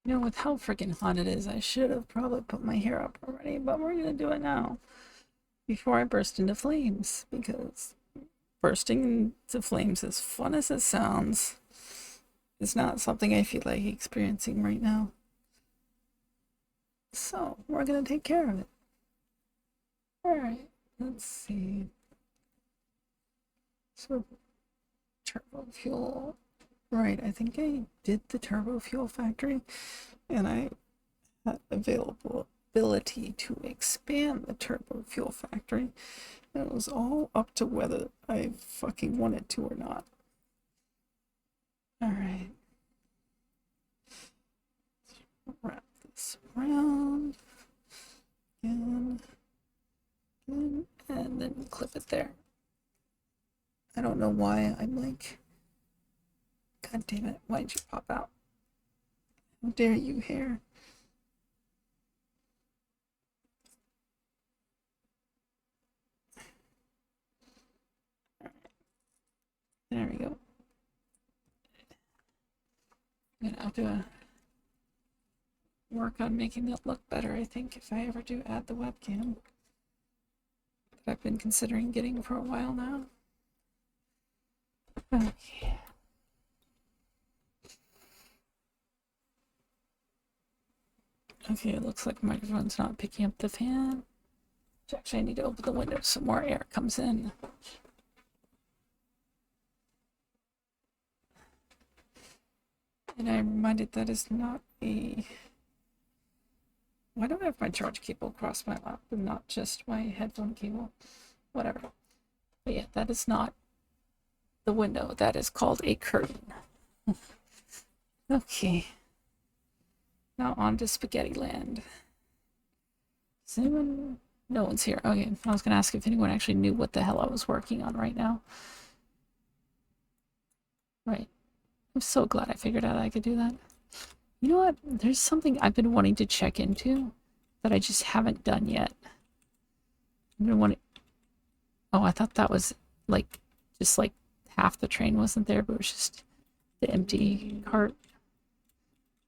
You know, with how freaking hot it is, I should have probably put my hair up already, but we're gonna do it now before I burst into flames, because bursting into flames, as fun as it sounds, is not something I feel like experiencing right now. So, we're gonna take care of it. Alright, let's see. So, turbo fuel. Right, I think I did the turbo fuel factory, and I had availability to expand the turbo fuel factory. And it was all up to whether I fucking wanted to or not. Alright, wrap this around again, again, and then clip it there. I don't know why I'm like, God damn it, why'd you pop out? How dare you, hair? There we go. I'm gonna have to work on making that look better, I think, if I ever do add the webcam that I've been considering getting for a while now. Okay. Okay, it looks like the microphone's not picking up the fan. Actually, I need to open the window so more air comes in. And I'm reminded that is not a... Why do I have my charge cable across my lap and not just my headphone cable? Whatever. But yeah, that is not the window. That is called a curtain. Okay. Now on to Spaghetti Land. Is anyone... No one's here. Okay, I was going to ask if anyone actually knew what the hell I was working on right now. Right. I'm so glad I figured out I could do that. You know what? There's something I've been wanting to check into that I just haven't done yet. I've been wanting... Oh, I thought that was like just like half the train wasn't there, but it was just the empty cart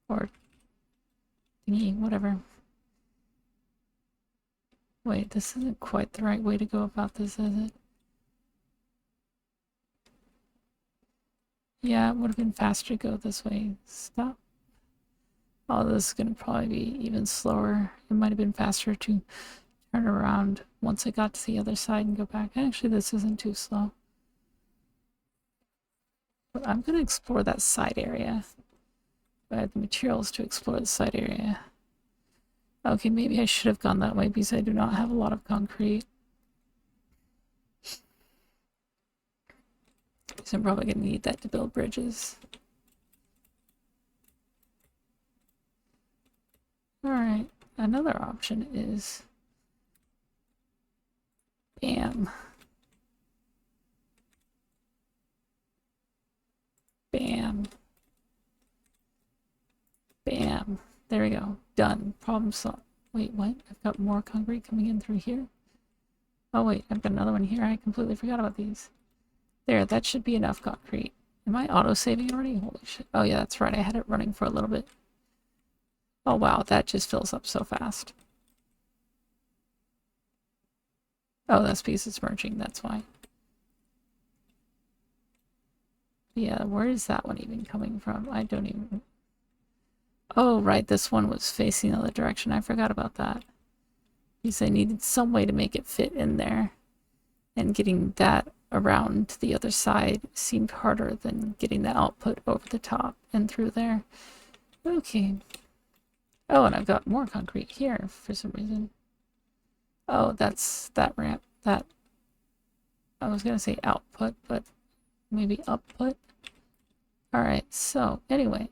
or thingy, whatever. Wait, this isn't quite the right way to go about this, is it? Yeah, it would have been faster to go this way. Stop. Oh, this is going to probably be even slower. It might have been faster to turn around once I got to the other side and go back. Actually, this isn't too slow. But I'm going to explore that side area. I have the materials to explore the side area. Okay, maybe I should have gone that way because I do not have a lot of concrete. So I'm probably going to need that to build bridges. Alright, another option is... Bam. Bam. Bam. There we go. Done. Problem solved. Wait, what? I've got more concrete coming in through here? Oh wait, I've got another one here. I completely forgot about these. There, that should be enough concrete. Am I auto-saving already? Holy shit. Oh yeah, that's right. I had it running for a little bit. Oh wow, that just fills up so fast. Oh, that's because it's merging, that's why. Yeah, where is that one even coming from? I don't even... Oh, right, this one was facing the other direction. I forgot about that. Because I needed some way to make it fit in there. And getting that around to the other side seemed harder than getting the output over the top and through there. Okay. Oh, and I've got more concrete here for some reason. Oh, that's that ramp. That... I was going to say output, but maybe output. Alright, so anyway.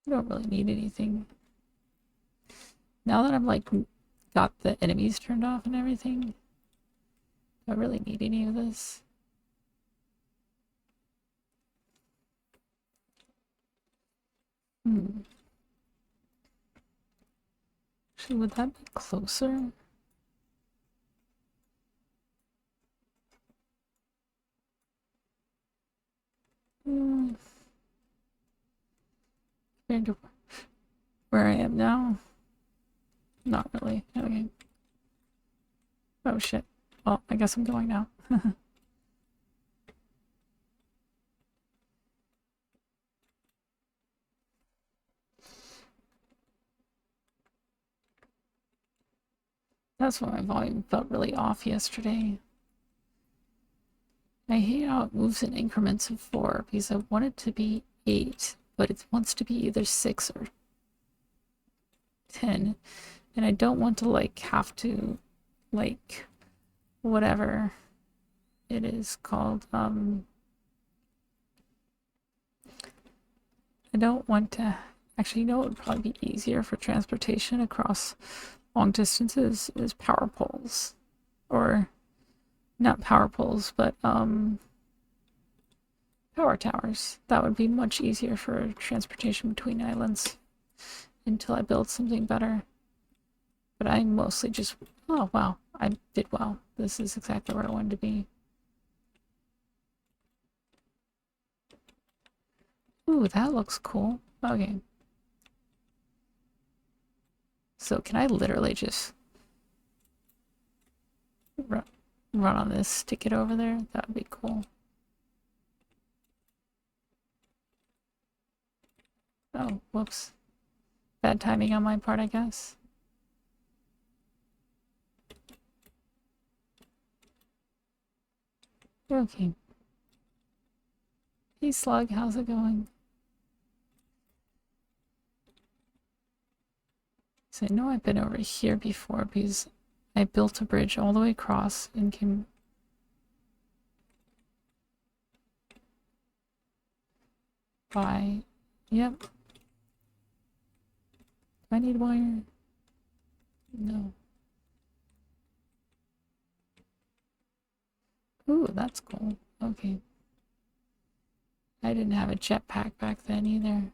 I don't really need anything. Now that I'm like got the enemies turned off and everything, do I really need any of this? Actually, would that be closer? compared to where I am now? Not really. Okay. Oh shit. Well, I guess I'm going now. That's why my volume felt really off yesterday. I hate how it moves in increments of 4 because I want it to be 8, but it wants to be either 6 or 10. And I don't want to like have to like whatever it is called. I don't want to actually, you know, it would probably be easier for transportation across long distances is power poles, or not power poles, but power towers. That would be much easier for transportation between islands until I build something better. But I mostly just, oh wow, I did well. This is exactly where I wanted to be. Ooh, that looks cool. Okay. So can I literally just run on this, stick it over there? That would be cool. Oh, whoops. Bad timing on my part, I guess. Okay. Hey Slug, how's it going? So I know I've been over here before because I built a bridge all the way across and came... by... Yep. Do I need wire? No. Ooh, that's cool. Okay. I didn't have a jetpack back then either.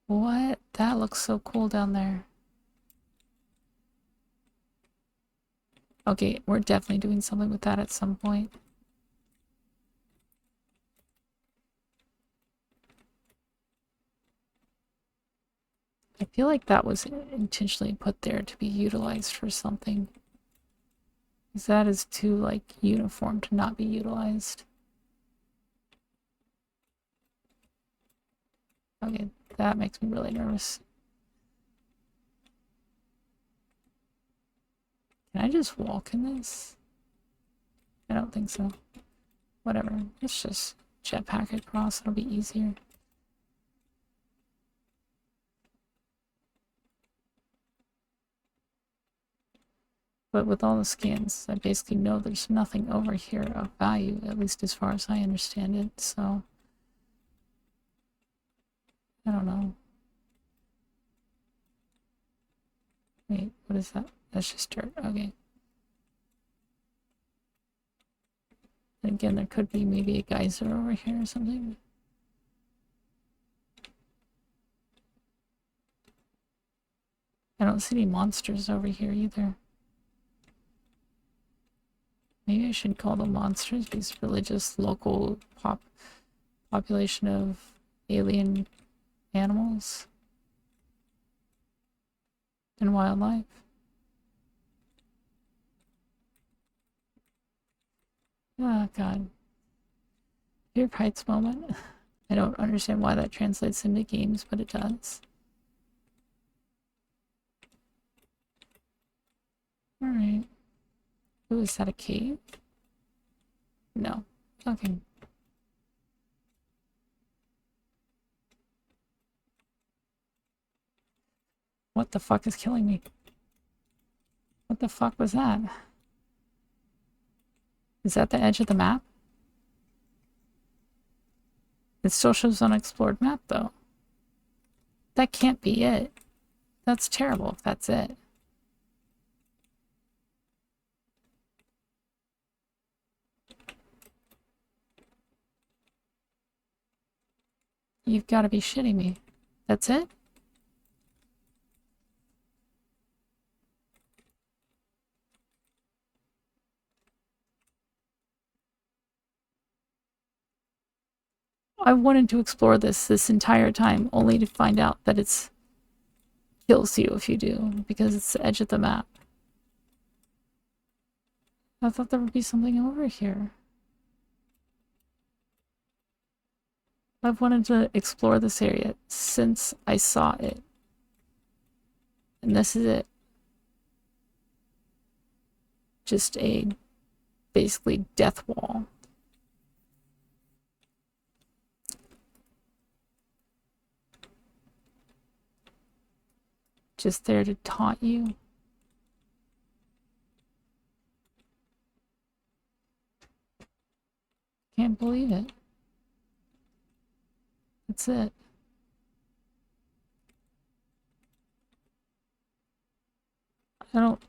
What? That looks so cool down there. Okay, we're definitely doing something with that at some point. I feel like that was intentionally put there to be utilized for something. Because that is too, like, uniform to not be utilized. Okay, that makes me really nervous. Can I just walk in this? I don't think so. Whatever, let's just jetpack across, it'll be easier. But with all the scans, I basically know there's nothing over here of value, at least as far as I understand it, so... I don't know. Wait, what is that? That's just dirt, okay. And again, there could be maybe a geyser over here or something. I don't see any monsters over here either. Maybe I should call them monsters because it's really just local population of alien animals and wildlife. Oh god. Fear Heights moment. I don't understand why that translates into games, but it does. Alright. Ooh, is that a cave? No. Okay. What the fuck is killing me? What the fuck was that? Is that the edge of the map? It still shows unexplored map, though. That can't be it. That's terrible if that's it. You've got to be shitting me. That's it? I wanted to explore this entire time, only to find out that it's kills you if you do, because it's the edge of the map. I thought there would be something over here. I've wanted to explore this area since I saw it. And this is it. Just a basically death wall. Just there to taunt you. Can't believe it. That's it. I don't...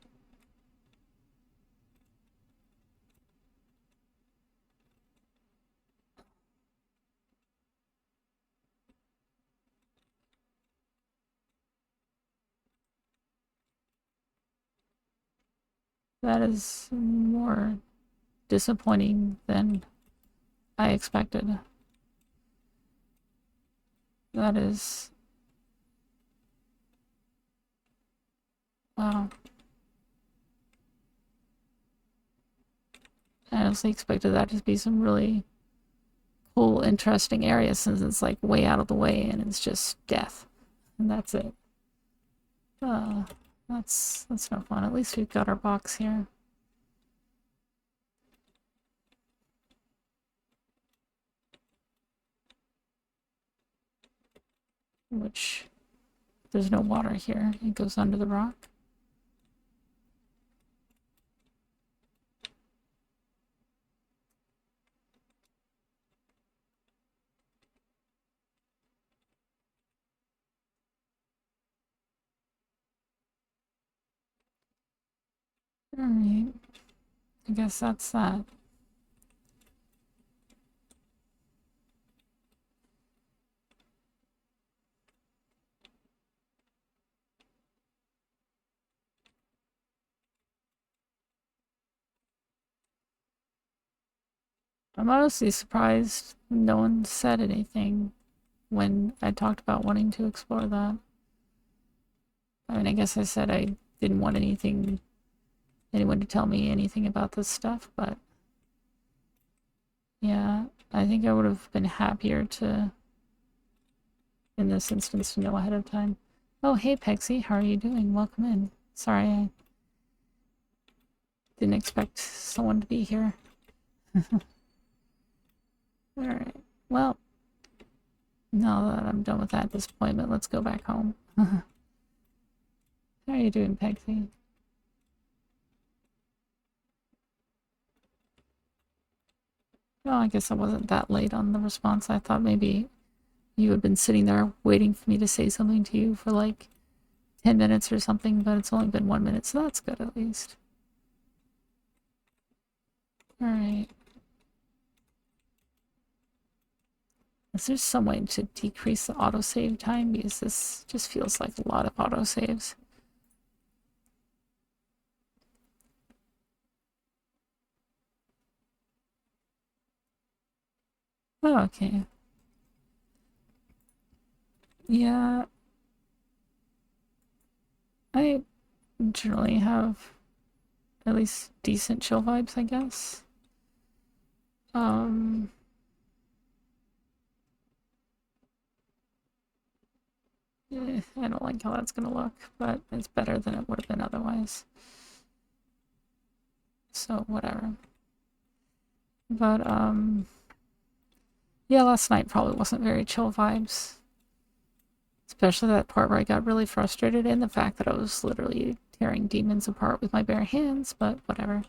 That is more disappointing than I expected. That is... Wow. I honestly expected that to be some really cool, interesting area since it's like way out of the way and it's just death. And that's it. That's no fun. At least we've got our box here. Which, there's no water here. It goes under the rock. Alright. I guess that's that. I'm honestly surprised no one said anything when I talked about wanting to explore that. I mean, I guess I said I didn't want anyone to tell me anything about this stuff, but yeah, I think I would have been happier to, in this instance, to know ahead of time. Oh, hey Pexy, how are you doing? Welcome in. Sorry, I didn't expect someone to be here. Alright, well, now that I'm done with that disappointment, let's go back home. How are you doing, Pexy? Well, I guess I wasn't that late on the response. I thought maybe you had been sitting there waiting for me to say something to you for like 10 minutes or something, but it's only been 1 minute, so that's good at least. Alright. Is there some way to decrease the autosave time? Because this just feels like a lot of autosaves. Oh, okay. Yeah. I generally have at least decent chill vibes, I guess. I don't like how that's gonna look, but it's better than it would have been otherwise. So, whatever. But, yeah, last night probably wasn't very chill vibes. Especially that part where I got really frustrated and the fact that I was literally tearing demons apart with my bare hands, but whatever.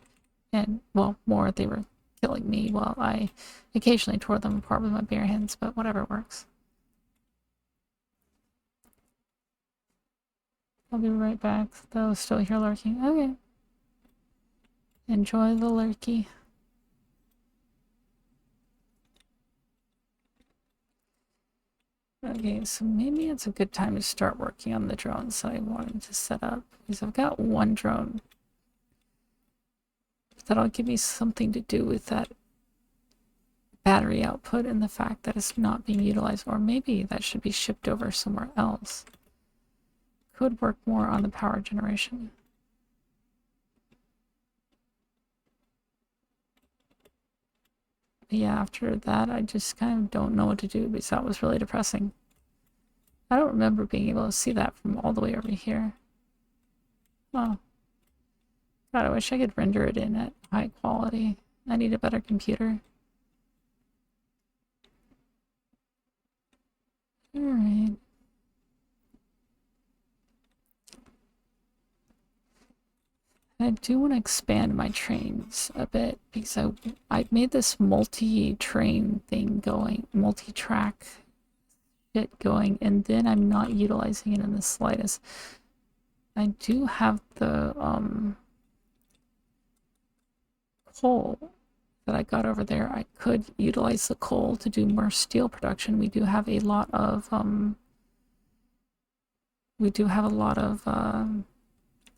And, well, more, they were killing me while I occasionally tore them apart with my bare hands, but whatever works. I'll be right back. Though still here lurking. Okay. Enjoy the lurky. Okay, so maybe it's a good time to start working on the drones that I wanted to set up. Because I've got one drone. That'll give me something to do with that battery output and the fact that it's not being utilized, or maybe that should be shipped over somewhere else. Could work more on the power generation. But yeah, after that, I just kind of don't know what to do because that was really depressing. I don't remember being able to see that from all the way over here. Oh. God, I wish I could render it in at high quality. I need a better computer. Alright. I do want to expand my trains a bit because I made this multi-train thing going, multi-track shit going, and then I'm not utilizing it in the slightest. I do have the coal that I got over there. I could utilize the coal to do more steel production. We do have a lot of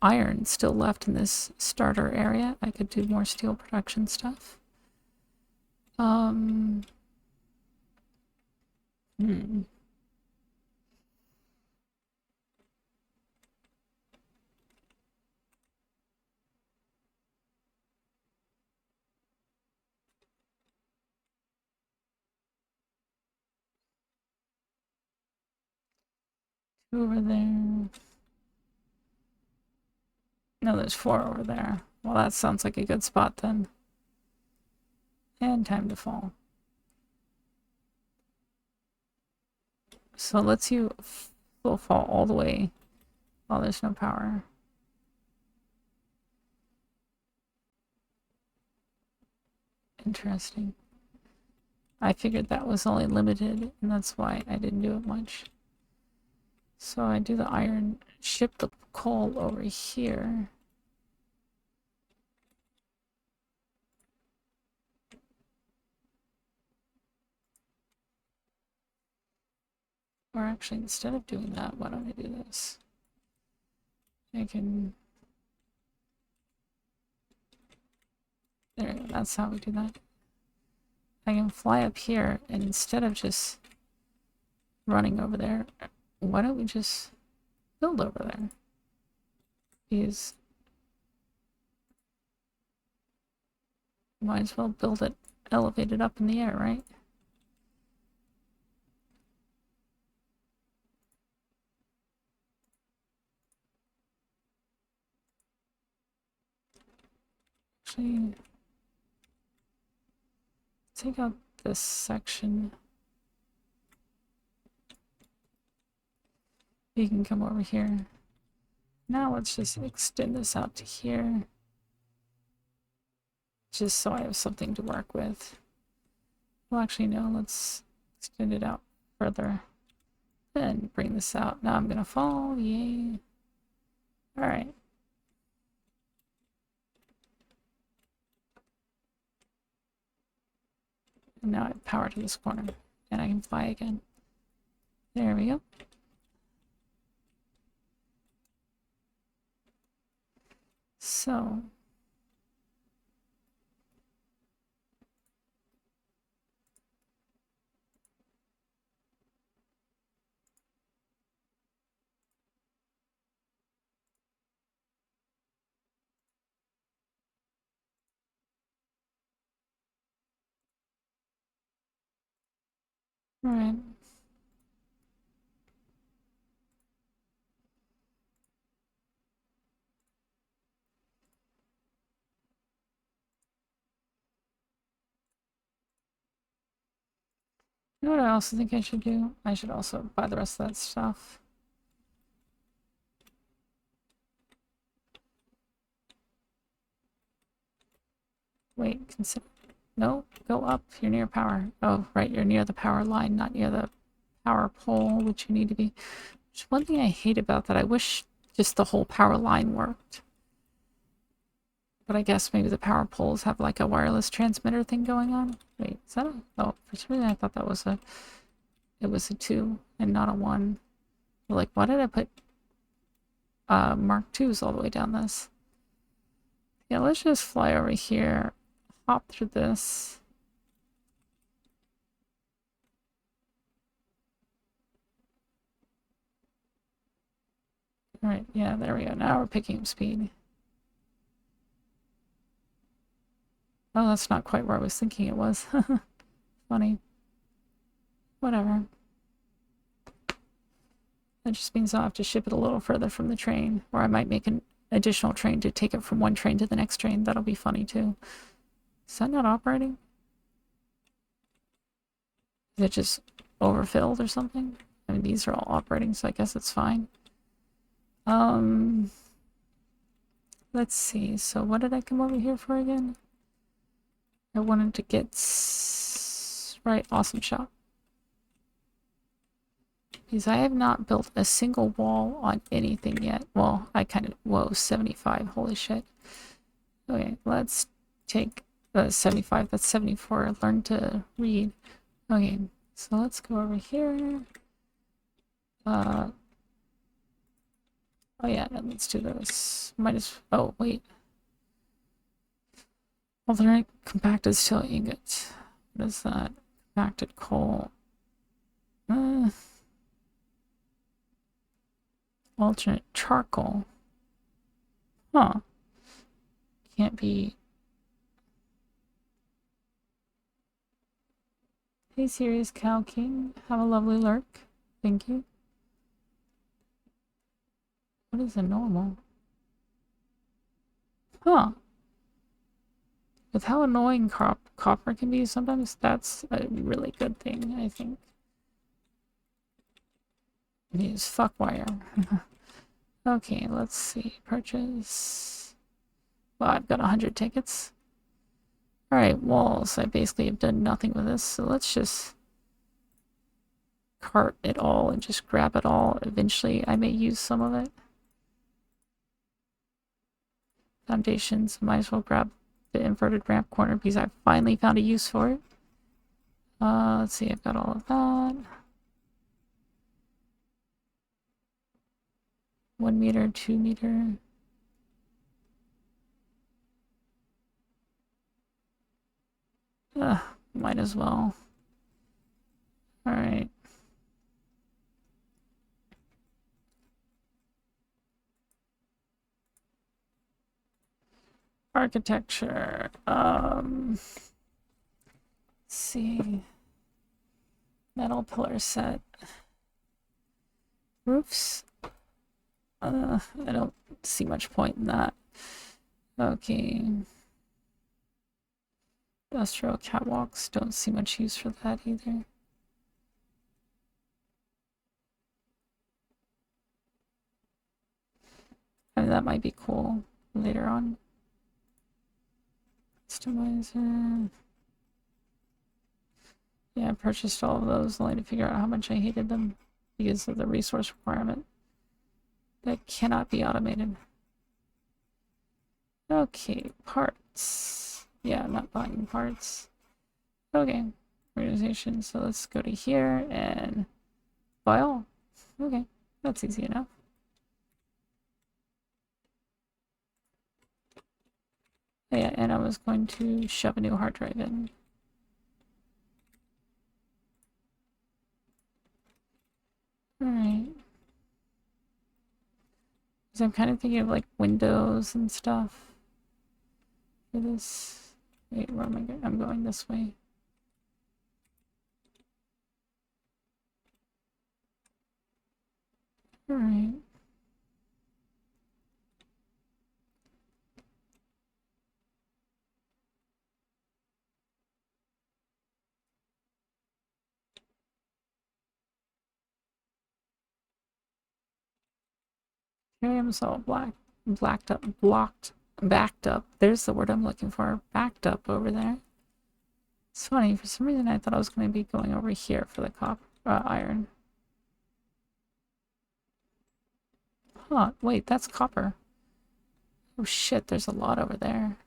iron still left in this starter area. I could do more steel production stuff. Hmm. Two over there. No, there's 4 over there. Well, that sounds like a good spot then. And time to fall. So it lets you full fall all the way while there's no power. Interesting. I figured that was only limited, and that's why I didn't do it much. So I do the iron, ship the coal over here. Or actually, instead of doing that, why don't I do this? I can... There, that's how we do that. I can fly up here, and instead of just running over there, why don't we just build over there? Because might as well build it elevated up in the air, right? Actually, take out this section. You can come over here. Now let's just extend this out to here. Just so I have something to work with. Well, actually, no, let's extend it out further. Then bring this out. Now I'm gonna fall, yay. Alright. And now I have power to this corner. And I can fly again. There we go. So... Alright. You know what I also think I should do? I should also buy the rest of that stuff. Wait, consider... No, go up. You're near power. Oh, right, you're near the power line, not near the power pole, which you need to be. Which one thing I hate about that, I wish just the whole power line worked. But I guess maybe the power poles have like a wireless transmitter thing going on. Wait, is that a... Oh, for some reason I thought that was a... It was a 2 and not a 1. Like, why did I put Mark IIs all the way down this? Yeah, let's just fly over here, hop through this. Alright, yeah, there we go. Now we're picking up speed. Oh, that's not quite where I was thinking it was. Funny. Whatever. That just means I'll have to ship it a little further from the train, or I might make an additional train to take it from one train to the next train. That'll be funny too. Is that not operating? Is it just overfilled or something? I mean, these are all operating, so I guess it's fine. Let's see. So what did I come over here for again? I wanted to get... Right, awesome shop. Because I have not built a single wall on anything yet. Well, I kind of... Whoa, 75. Holy shit. Okay, let's take 75. That's 74. Learn to read. Okay, so let's go over here. Oh yeah, and let's do this. Might as... Oh, wait. Alternate compacted steel ingot. What is that? Compacted coal. Alternate charcoal. Huh. Can't be... Hey, serious Cow King. Have a lovely lurk. Thank you. What is a normal? Huh. With how annoying copper can be sometimes, that's a really good thing, I think. Use fuck wire. Okay, let's see. Purchase. Well, I've got 100 tickets. Alright, walls. I basically have done nothing with this, so let's just cart it all and just grab it all. Eventually, I may use some of it. Foundations. Might as well grab the inverted ramp corner because I finally found a use for it. Let's see, I've got all of that. 1 meter, 2 meter. Might as well. Alright. Architecture. Let's see. Metal pillar set. Roofs. I don't see much point in that. Okay. Industrial catwalks. Don't see much use for that either. I mean, that might be cool later on. Customizer. Yeah, I purchased all of those only to figure out how much I hated them because of the resource requirement. That cannot be automated. Okay, parts. Yeah, I'm not buying parts. Okay, organization. So let's go to here and buy all. Okay, that's easy enough. Oh, yeah, and I was going to shove a new hard drive in. Alright. So I'm kind of thinking of like windows and stuff for this. Wait, where am I going? I'm going this way. Alright. Here I am so backed up. There's the word I'm looking for. Backed up over there. It's funny, for some reason I thought I was going to be going over here for the iron. Huh, wait, that's copper. Oh shit, there's a lot over there.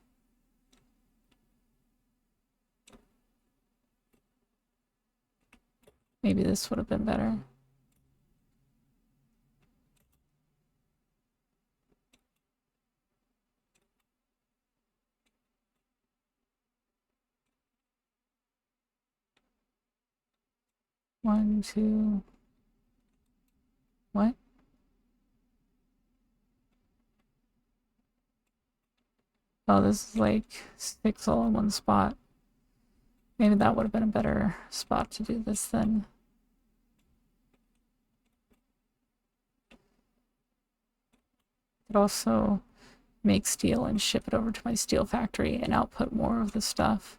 Maybe this would have been better. One, two... What? Oh, this is like 6 all in one spot. Maybe that would have been a better spot to do this then. Could also make steel and ship it over to my steel factory and output more of the stuff.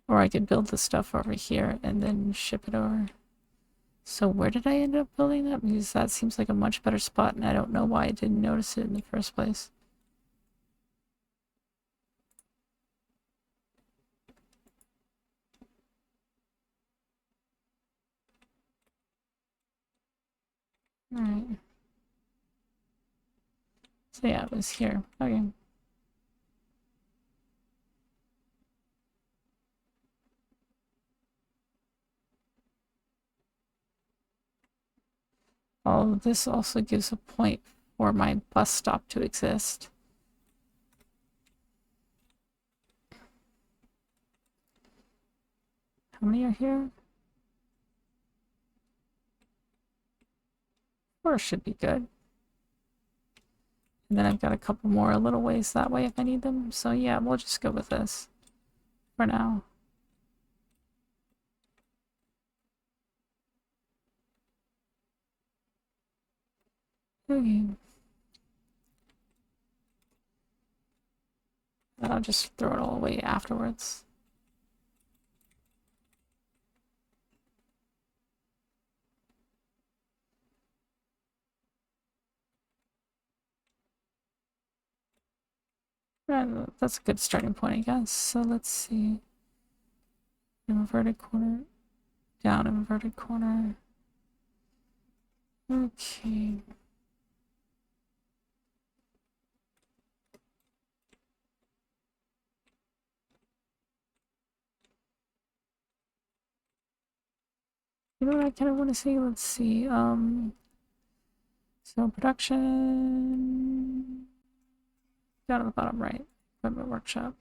Or I could build the stuff over here and then ship it over. So where did I end up building that? Because that seems like a much better spot and I don't know why I didn't notice it in the first place. Alright. So yeah, it was here. Okay. Oh, this also gives a point for my bus stop to exist. How many are here? 4 should be good. And then I've got a couple more a little ways that way if I need them. So yeah, we'll just go with this for now. Okay. Then I'll just throw it all away afterwards. That's a good starting point, I guess. So let's see. Inverted corner, down inverted corner. Okay. You know what I kind of want to say? Let's see. So production down at the bottom right. Equipment workshop.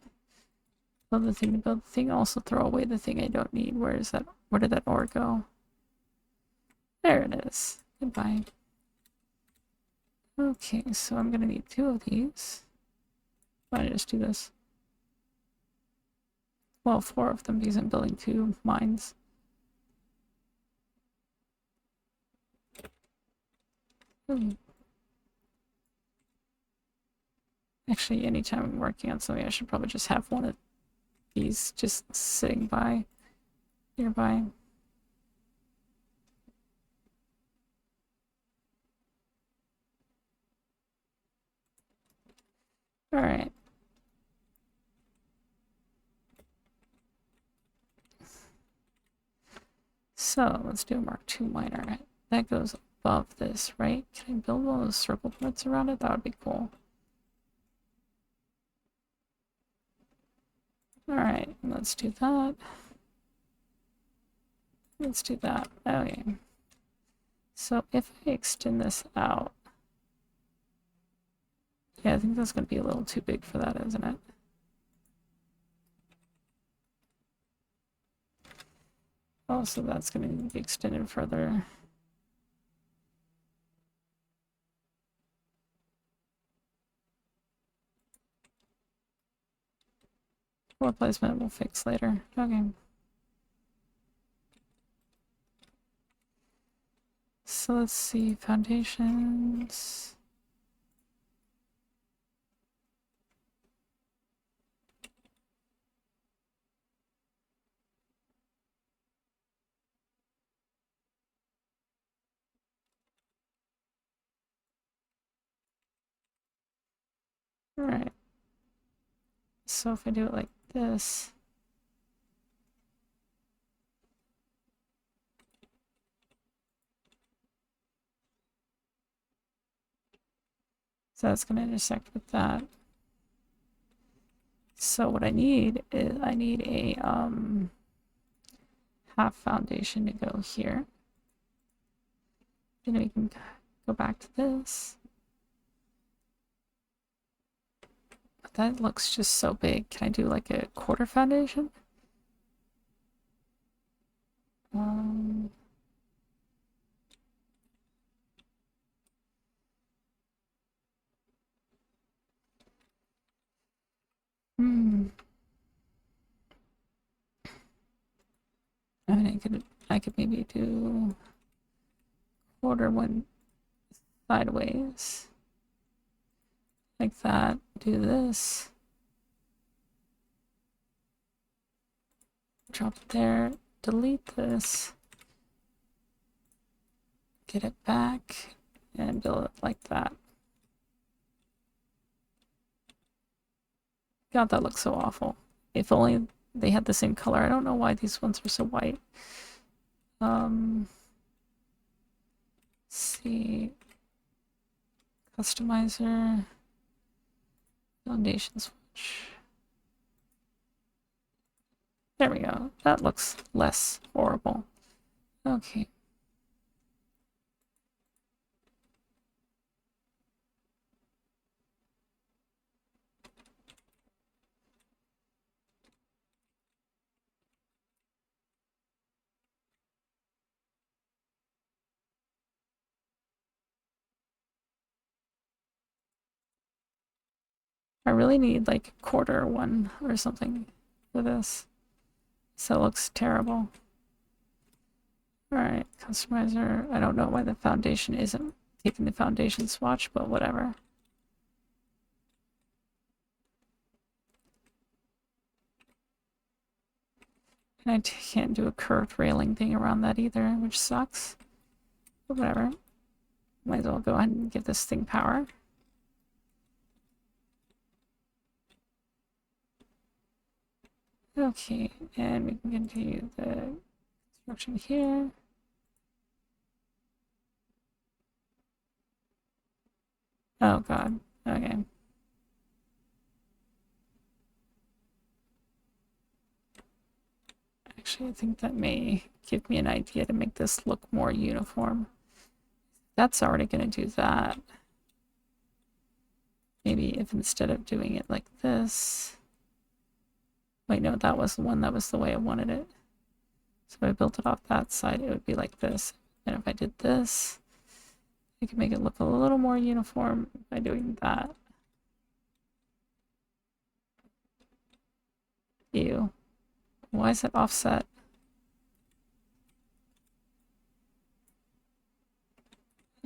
Build the thing to build the thing. Also throw away the thing I don't need. Where is that? Where did that ore go? There it is. Goodbye. Okay, so I'm gonna need 2 of these. Why don't I just do this? Well, 4 of them because I'm building 2 mines. Actually, anytime I'm working on something, I should probably just have one of these just sitting by nearby. Alright. So let's do a Mark II miner. That goes above this, right? Can I build one of those circle parts around it? That would be cool. Alright, let's do that. Let's do that. Okay. So if I extend this out, yeah, I think that's going to be a little too big for that, isn't it? Also, that's going to need to be extended further. Floor placement we'll fix later. Okay. So let's see, foundations. Alright. So if I do it like this, so that's going to intersect with that. So what I need is I need a half foundation to go here. Then we can go back to this. But that looks just so big. Can I do like a quarter foundation? Um, Hmm. I mean, I could maybe do quarter one sideways like that. Do this. Drop it there. Delete this. Get it back and build it like that. God, that looks so awful. If only they had the same color. I don't know why these ones are so white. Let's see. Customizer. Foundation switch. There we go. That looks less horrible. Okay. I really need like a quarter one or something for this. So it looks terrible. Alright, customizer. I don't know why the foundation isn't taking the foundation swatch, but whatever. And I can't do a curved railing thing around that either, which sucks. But whatever. Might as well go ahead and give this thing power. Okay, and we can continue the construction here. Oh god, okay. Actually, I think that may give me an idea to make this look more uniform. That's already going to do that. Maybe if instead of doing it like this... Wait, no, that was the one that was the way I wanted it. So if I built it off that side, it would be like this. And if I did this, I could make it look a little more uniform by doing that. Ew. Why is it offset?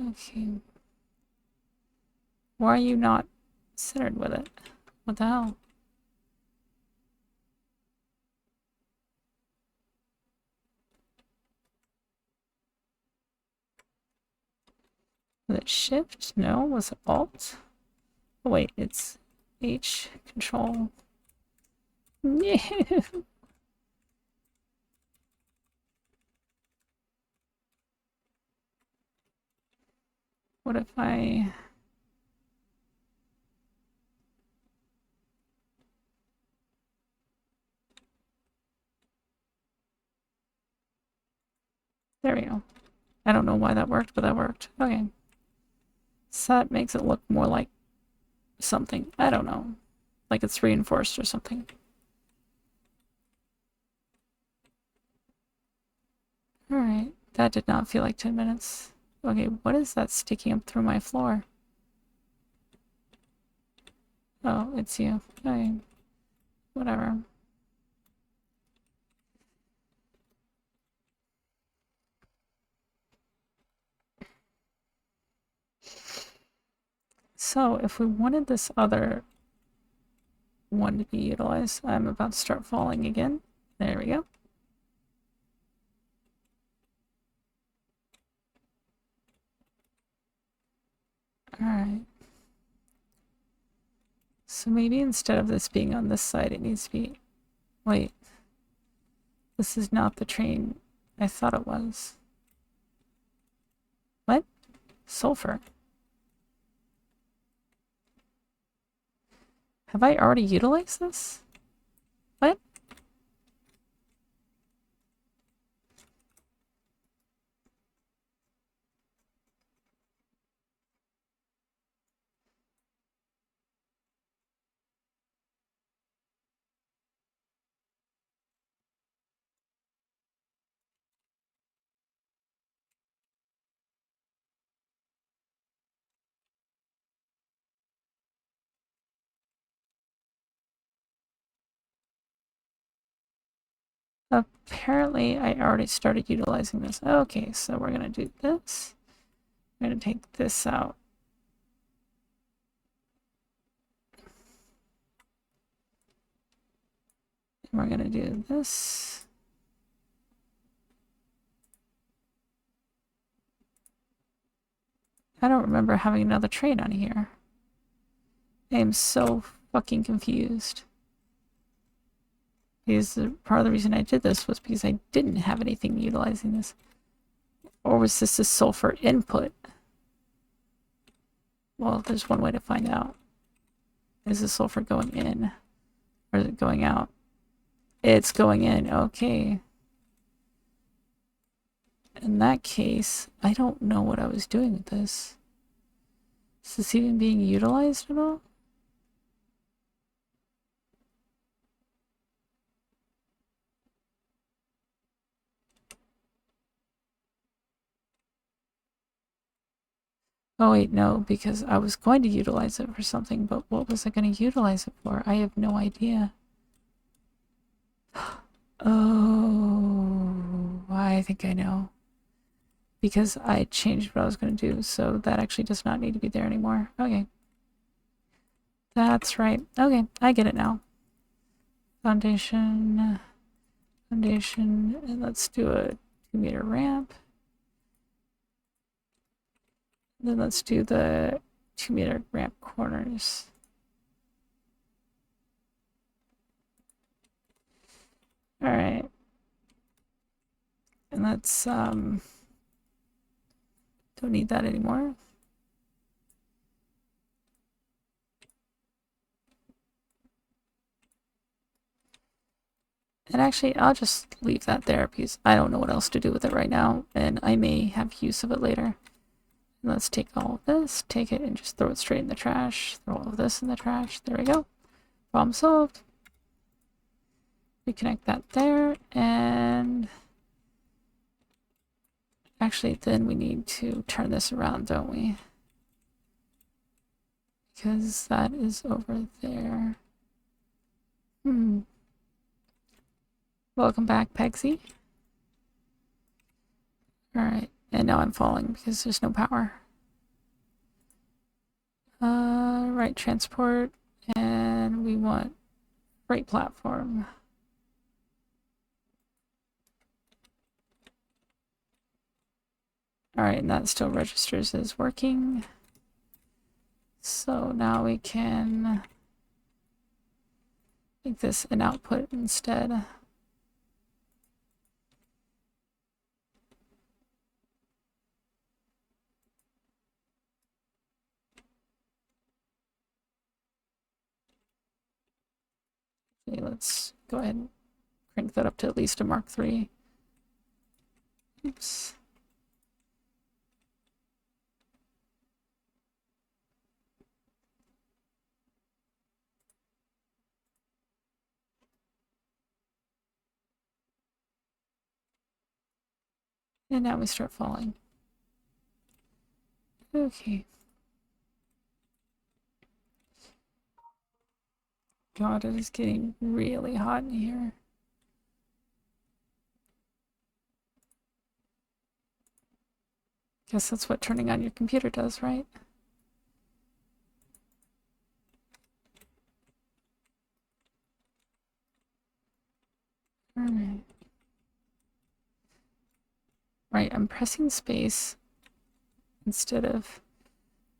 Okay. Why are you not centered with it? What the hell? Was it shift? No, was it alt? Oh wait, it's H control. No. What if I... There we go. I don't know why that worked, but that worked. Okay. So that makes it look more like something. I don't know. Like it's reinforced or something. Alright. That did not feel like 10 minutes. Okay, what is that sticking up through my floor? Oh, it's you. Okay. Whatever. So, if we wanted this other one to be utilized, I'm about to start falling again. There we go. Alright. So maybe instead of this being on this side, it needs to be... Wait. This is not the train I thought it was. What? Sulfur. Have I already utilized this? What? Apparently, I already started utilizing this. Okay, so we're going to do this. I'm going to take this out. And we're going to do this. I don't remember having another train on here. I am so fucking confused. Because part of the reason I did this was because I didn't have anything utilizing this. Or was this a sulfur input? Well, there's one way to find out. Is the sulfur going in? Or is it going out? It's going in, okay. In that case, I don't know what I was doing with this. Is this even being utilized at all? Oh wait, no, because I was going to utilize it for something, but what was I going to utilize it for? I have no idea. Oh, I think I know. Because I changed what I was going to do, so that actually does not need to be there anymore. Okay. That's right. Okay, I get it now. Foundation, and let's do a 2-meter ramp. Then let's do the 2-meter ramp corners. All right. And let's, don't need that anymore. And actually, I'll just leave that there because I don't know what else to do with it right now, and I may have use of it later. And let's take all of this, take it, and just throw it straight in the trash. Throw all of this in the trash. There we go. Problem solved. Reconnect that there, and actually, then we need to turn this around, don't we? Because that is over there. Welcome back, Pegsy. Alright, and now I'm falling because there's no power. Right, transport, and we want freight platform. Alright, and that still registers as working. So now we can make this an output instead. Okay, let's go ahead and crank that up to at least a Mark III. Oops. And now we start falling. Okay. God, it is getting really hot in here. Guess that's what turning on your computer does, right? Alright. Right, I'm pressing space instead of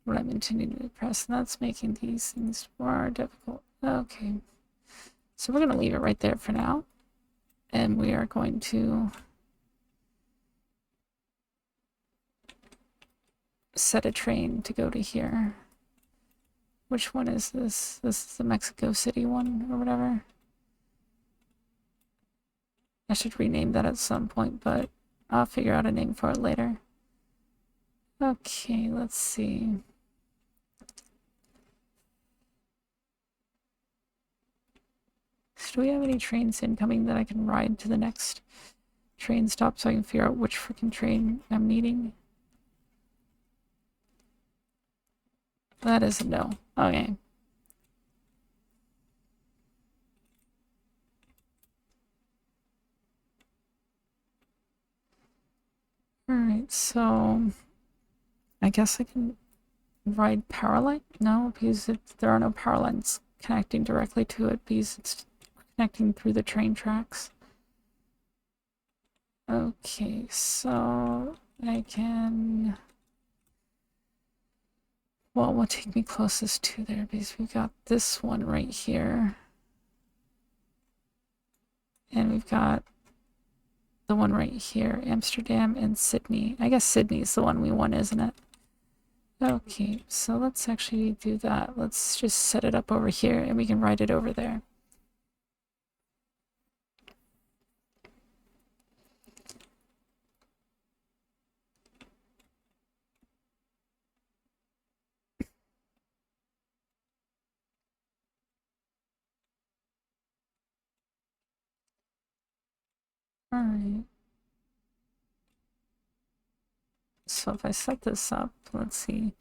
what I'm intending to press, and that's making these things more difficult. Okay. So we're going to leave it right there for now. And we are going to set a train to go to here. Which one is this? This is the Mexico City one or whatever. I should rename that at some point, but I'll figure out a name for it later. Okay, let's see. Do we have any trains incoming that I can ride to the next train stop so I can figure out which freaking train I'm needing? That is a no. Okay. Alright, so I guess I can ride power line? No, because there are no power lines connecting directly to it because it's connecting through the train tracks. Okay, so I can... Well, what take me closest to there? Because we got this one right here. And we've got the one right here, Amsterdam and Sydney. I guess Sydney's the one we want, isn't it? Okay, so let's actually do that. Let's just set it up over here and we can ride it over there. Alright. So if I set this up, let's see.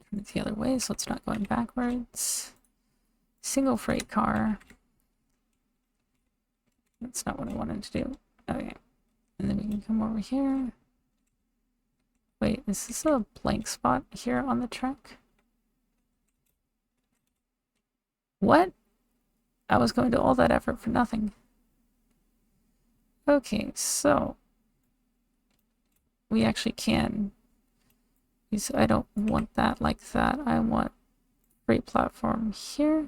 Turn it the other way so it's not going backwards. Single freight car. That's not what I wanted to do. Okay. And then we can come over here. Wait, is this a blank spot here on the track? What? I was going to all that effort for nothing. Okay, so we actually can. Because I don't want that like that. I want freight platform here.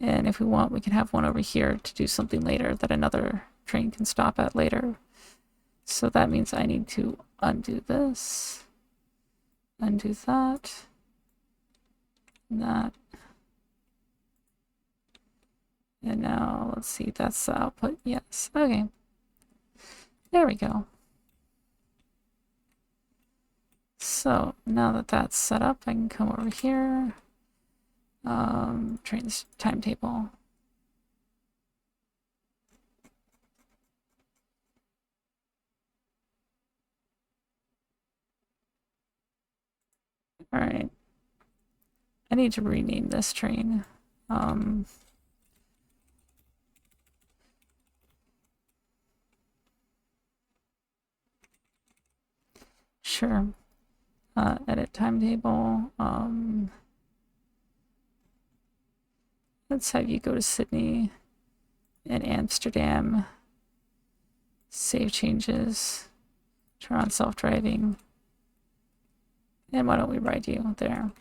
And if we want, we can have one over here to do something later that another train can stop at later. So that means I need to undo this, undo that, that. And now, let's see, that's the output. Yes, okay. There we go. So now that that's set up, I can come over here. Trains timetable. All right. I need to rename this train. Sure. Edit timetable. Let's have you go to Sydney and Amsterdam. Save changes. Turn on self-driving. And why don't we ride you there?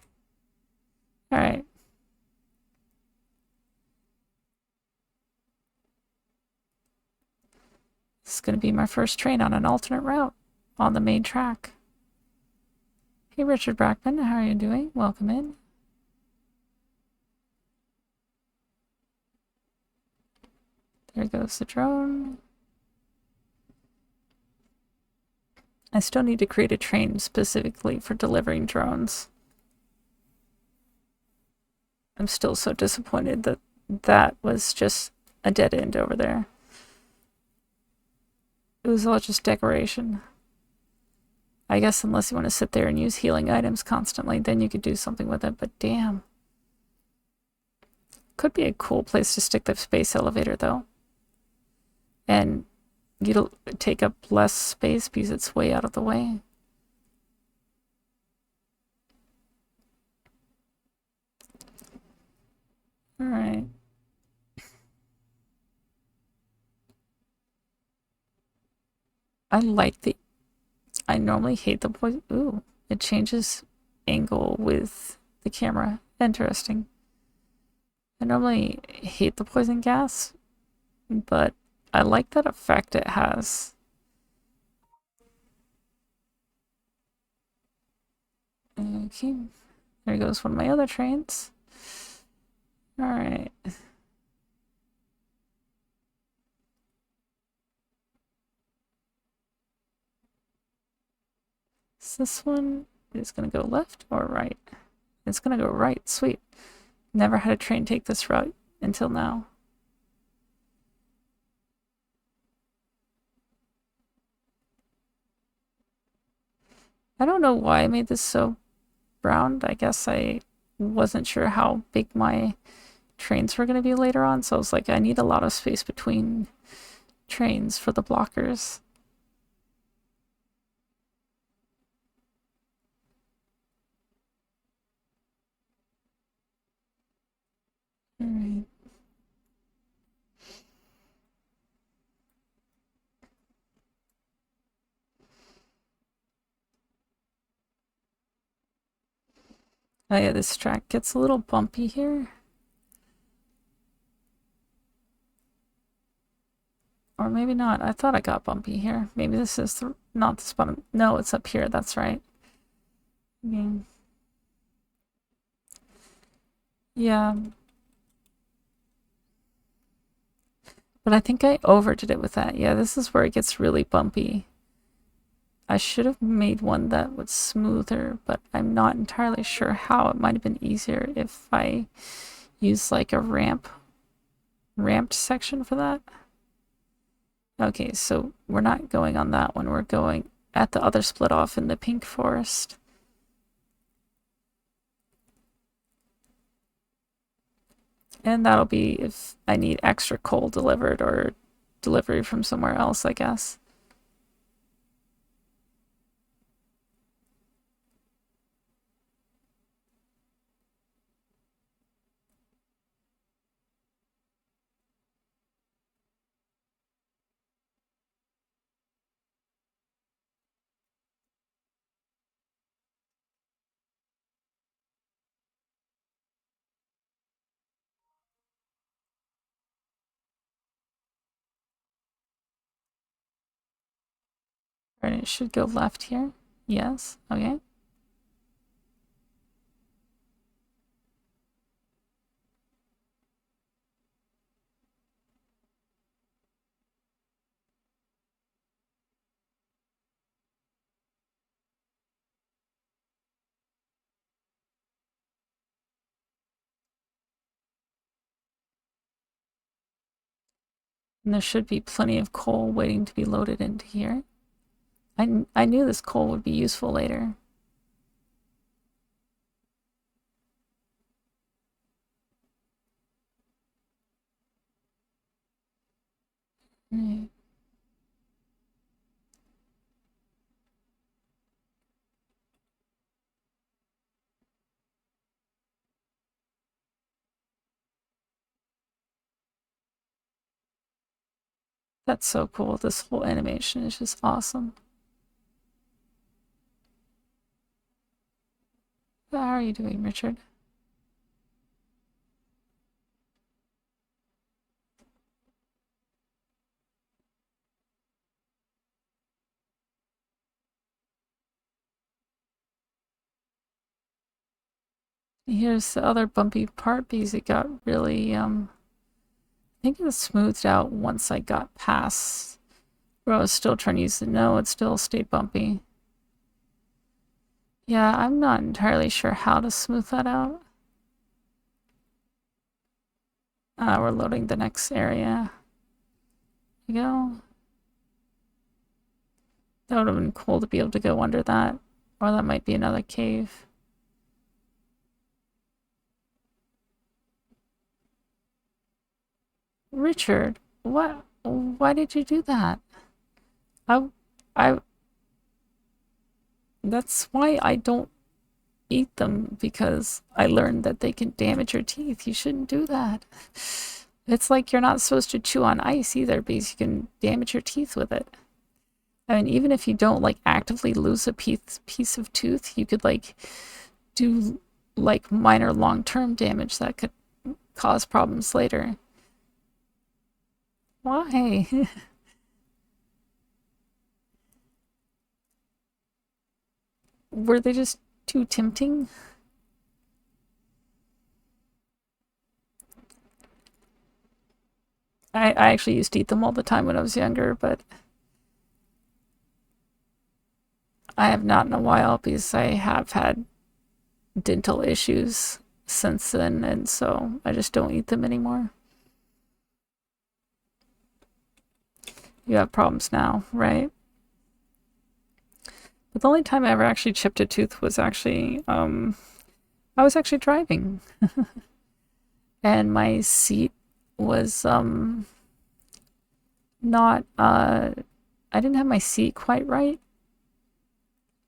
Alright. This is going to be my first train on an alternate route on the main track. Hey Richard Brackman, how are you doing? Welcome in. There goes the drone. I still need to create a train specifically for delivering drones. I'm still so disappointed that that was just a dead end over there. It was all just decoration. I guess unless you want to sit there and use healing items constantly, then you could do something with it, but damn. Could be a cool place to stick the space elevator, though. And you'll take up less space because it's way out of the way. Alright. I like the... I normally hate the poison... Ooh, it changes angle with the camera. Interesting. I normally hate the poison gas, but I like that effect it has. Okay, there goes one of my other trains. Alright. Is this one is gonna go left or right? It's gonna go right, sweet. Never had a train take this route until now. I don't know why I made this so brown. I guess I wasn't sure how big my trains were going to be later on, so I was like, I need a lot of space between trains for the blockers. Oh yeah, this track gets a little bumpy here. Or maybe not. I thought I got bumpy here. Maybe this is not the spot. No, it's up here. That's right. Yeah. Yeah. But I think I overdid it with that. Yeah, this is where it gets really bumpy. I should have made one that was smoother, but I'm not entirely sure how. It might have been easier if I used like a ramped section for that. Okay, so we're not going on that one. We're going at the other split off in the pink forest. And that'll be if I need extra coal delivered or delivery from somewhere else, I guess. Right, it should go left here. Yes, okay. And there should be plenty of coal waiting to be loaded into here. I knew this coal would be useful later. Right. That's so cool. This whole animation is just awesome. How are you doing, Richard? Here's the other bumpy part because it got really, I think it was smoothed out once I got past where I was still trying to use it. No, it still stayed bumpy. Yeah, I'm not entirely sure how to smooth that out. We're loading the next area. Here we go. That would have been cool to be able to go under that. Or that might be another cave. Richard, what? Why did you do that? I, I, that's why I don't eat them, because I learned that they can damage your teeth. You shouldn't do that. It's like you're not supposed to chew on ice either because you can damage your teeth with it. I mean, even if you don't like actively lose a piece of tooth, you could like do like minor long-term damage that could cause problems later. Why? Were they just too tempting? I actually used to eat them all the time when I was younger, but I have not in a while because I have had dental issues since then, and so I just don't eat them anymore. You have problems now, right? But the only time I ever actually chipped a tooth was actually, I was actually driving. And my seat was, not, I didn't have my seat quite right.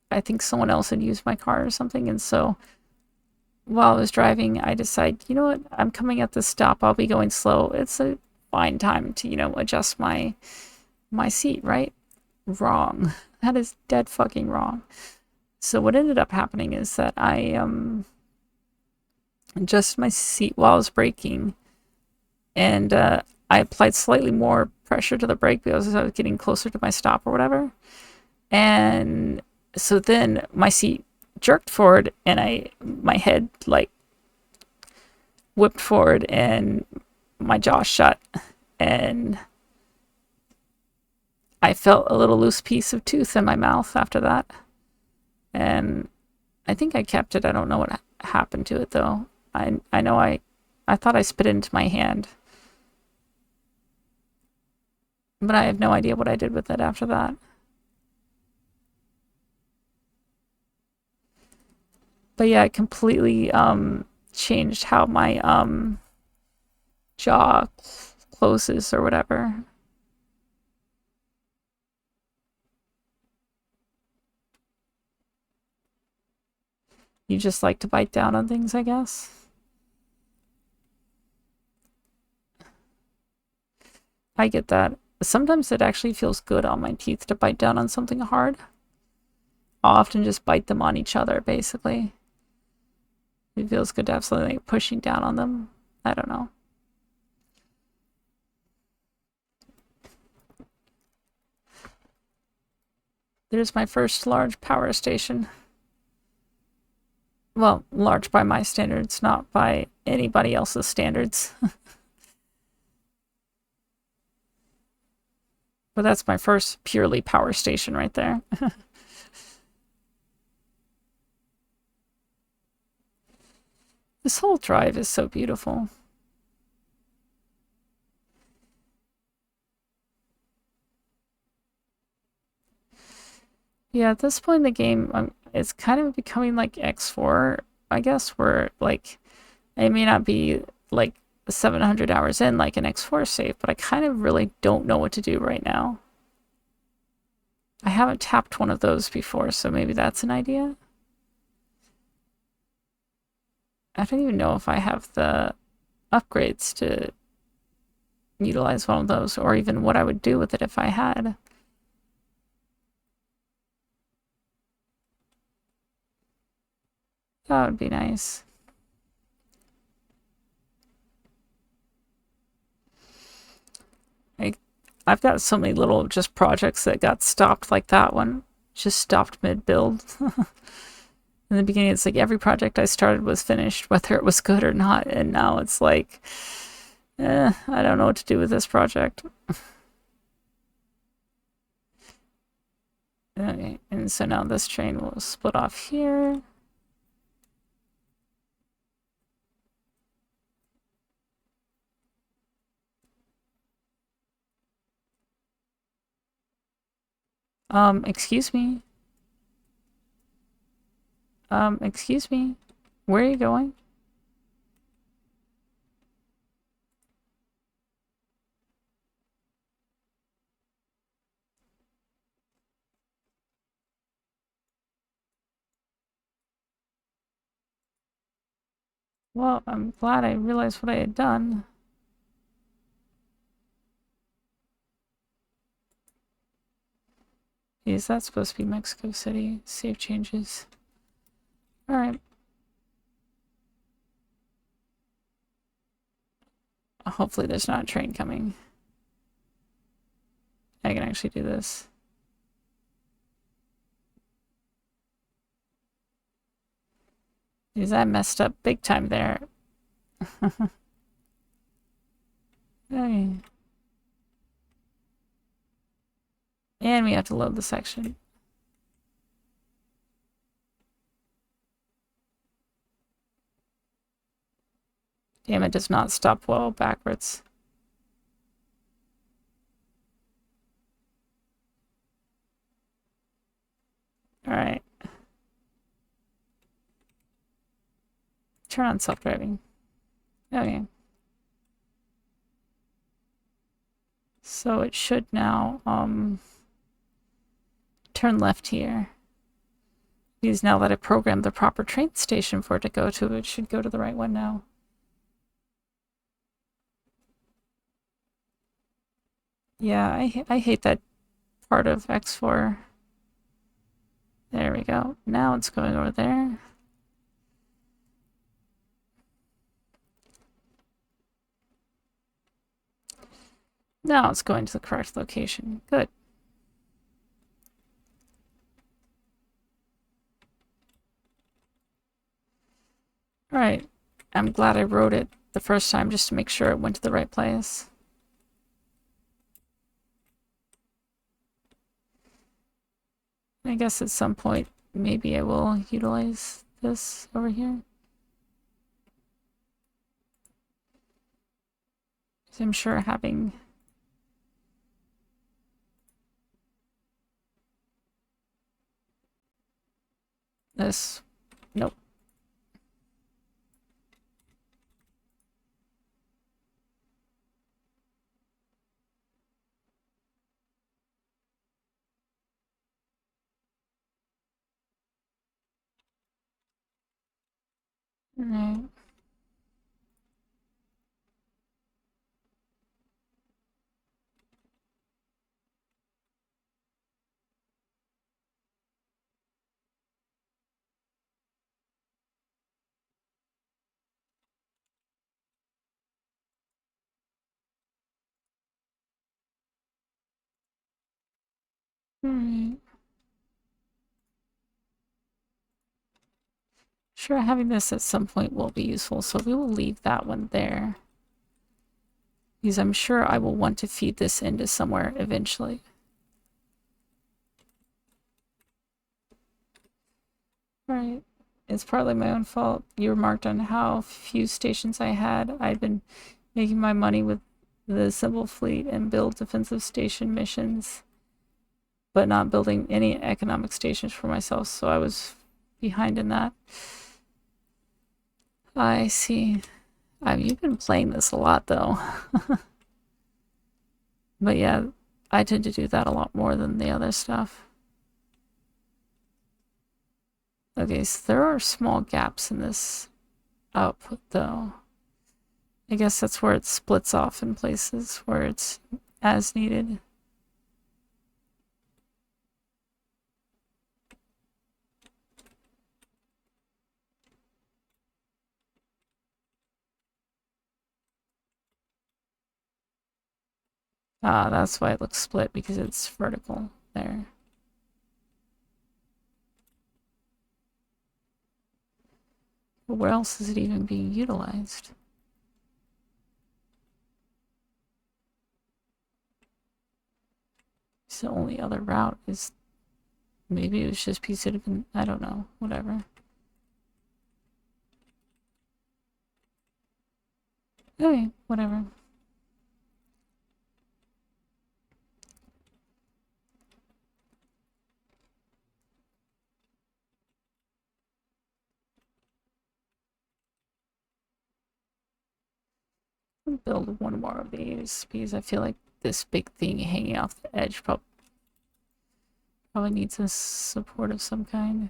I think someone else had used my car or something, and so while I was driving, I decided, you know what, I'm coming at this stop, I'll be going slow. It's a fine time to, adjust my seat, right? Wrong. That is dead fucking wrong. So what ended up happening is that I adjusted my seat while I was braking, and I applied slightly more pressure to the brake because I was getting closer to my stop or whatever. And so then my seat jerked forward, and my head like whipped forward, and my jaw shut, and I felt a little loose piece of tooth in my mouth after that. And I think I kept it. I don't know what happened to it though. I know I thought I spit it into my hand, but I have no idea what I did with it after that. But yeah, it completely changed how my jaw closes or whatever. You just like to bite down on things, I guess. I get that. Sometimes it actually feels good on my teeth to bite down on something hard. I'll often just bite them on each other, basically. It feels good to have something like pushing down on them. I don't know. There's my first large power station. Well, large by my standards, not by anybody else's standards. But that's my first purely power station right there. This whole drive is so beautiful. Yeah, at this point in the game, it's kind of becoming like X4, I guess, where like I may not be like 700 hours in like an X4 save, but I kind of really don't know what to do right now. I haven't tapped one of those before, so maybe that's an idea. I don't even know if I have the upgrades to utilize one of those, or even what I would do with it if I had. That would be nice. I've got so many little just projects that got stopped, like that one. Just stopped mid-build. In the beginning, it's like every project I started was finished, whether it was good or not, and now it's like, I don't know what to do with this project. Okay, and so now this train will split off here. Excuse me. Excuse me. Where are you going? Well, I'm glad I realized what I had done. Is that supposed to be Mexico City? Save changes. Alright. Hopefully there's not a train coming. I can actually do this. Because I messed up big time there. Okay. And we have to load the section. Damn, it does not stop well backwards. Alright. Turn on self-driving. Okay. So it should now, turn left here. Because now that I programmed the proper train station for it to go to, it should go to the right one now. Yeah, I hate that part of X4. There we go. Now it's going over there. Now it's going to the correct location. Good. Alright. I'm glad I wrote it the first time just to make sure it went to the right place. I guess at some point, maybe I will utilize this over here. So I'm sure having this, nope. Alright. Alright. Sure, having this at some point will be useful, so we will leave that one there. Because I'm sure I will want to feed this into somewhere eventually. Right. It's partly my own fault. You remarked on how few stations I had. I'd been making my money with the civil fleet and build defensive station missions, but not building any economic stations for myself, so I was behind in that. I see. You've been playing this a lot, though. But yeah, I tend to do that a lot more than the other stuff. Okay, so there are small gaps in this output, though. I guess that's where it splits off in places where it's as needed. Ah, that's why it looks split, because it's vertical there. But where else is it even being utilized? So the only other route is... Maybe it was just piece of... I don't know. Whatever. Okay, whatever. I'll build one more of these, because I feel like this big thing hanging off the edge probably needs a support of some kind.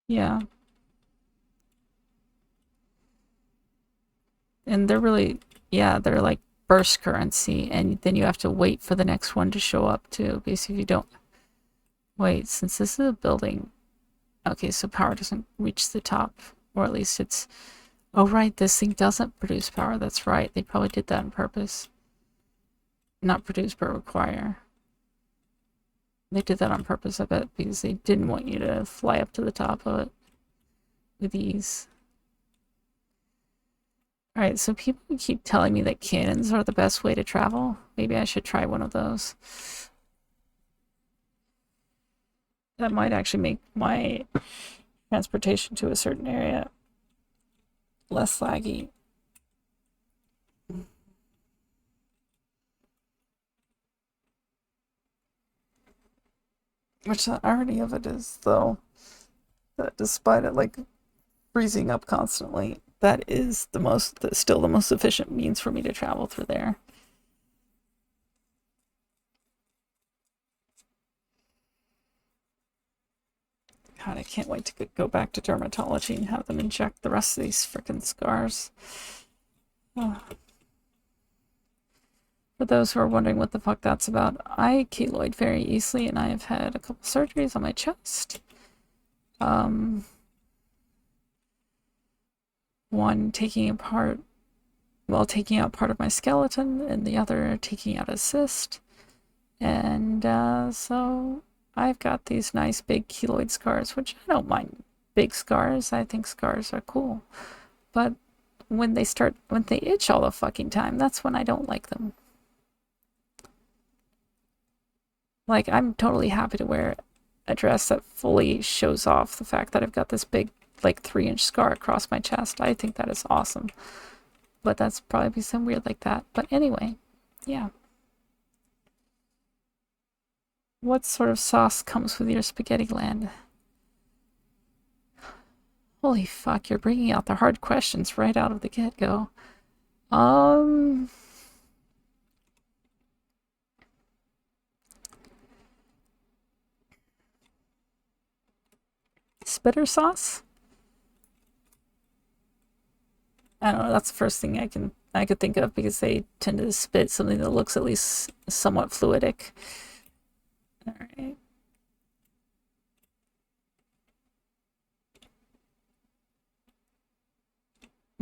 Yeah. And they're really, yeah, they're like burst currency, and then you have to wait for the next one to show up too, because if you don't wait, since this is a building, okay, so power doesn't reach the top, or at least it's, oh right, this thing doesn't produce power, that's right, they probably did that on purpose. Not produce, but require. They did that on purpose, I bet, because they didn't want you to fly up to the top of it with ease. Alright, so people keep telling me that cannons are the best way to travel. Maybe I should try one of those. That might actually make my transportation to a certain area less laggy. Which the irony of it is, though, that despite it like freezing up constantly, that is still the most efficient means for me to travel through there. God, can't wait to go back to dermatology and have them inject the rest of these frickin' scars. Oh. For those who are wondering what the fuck that's about, I keloid very easily, and I have had a couple surgeries on my chest. One taking out part of my skeleton, and the other taking out a cyst. And so I've got these nice big keloid scars, which I don't mind big scars. I think scars are cool. But when they itch all the fucking time, that's when I don't like them. Like, I'm totally happy to wear a dress that fully shows off the fact that I've got this big, like, 3-inch scar across my chest. I think that is awesome. But that's probably some weird like that. But anyway, yeah. What sort of sauce comes with your spaghetti land? Holy fuck, you're bringing out the hard questions right out of the get-go. Spitter sauce? I don't know, that's the first thing I could think of, because they tend to spit something that looks at least somewhat fluidic. Alright.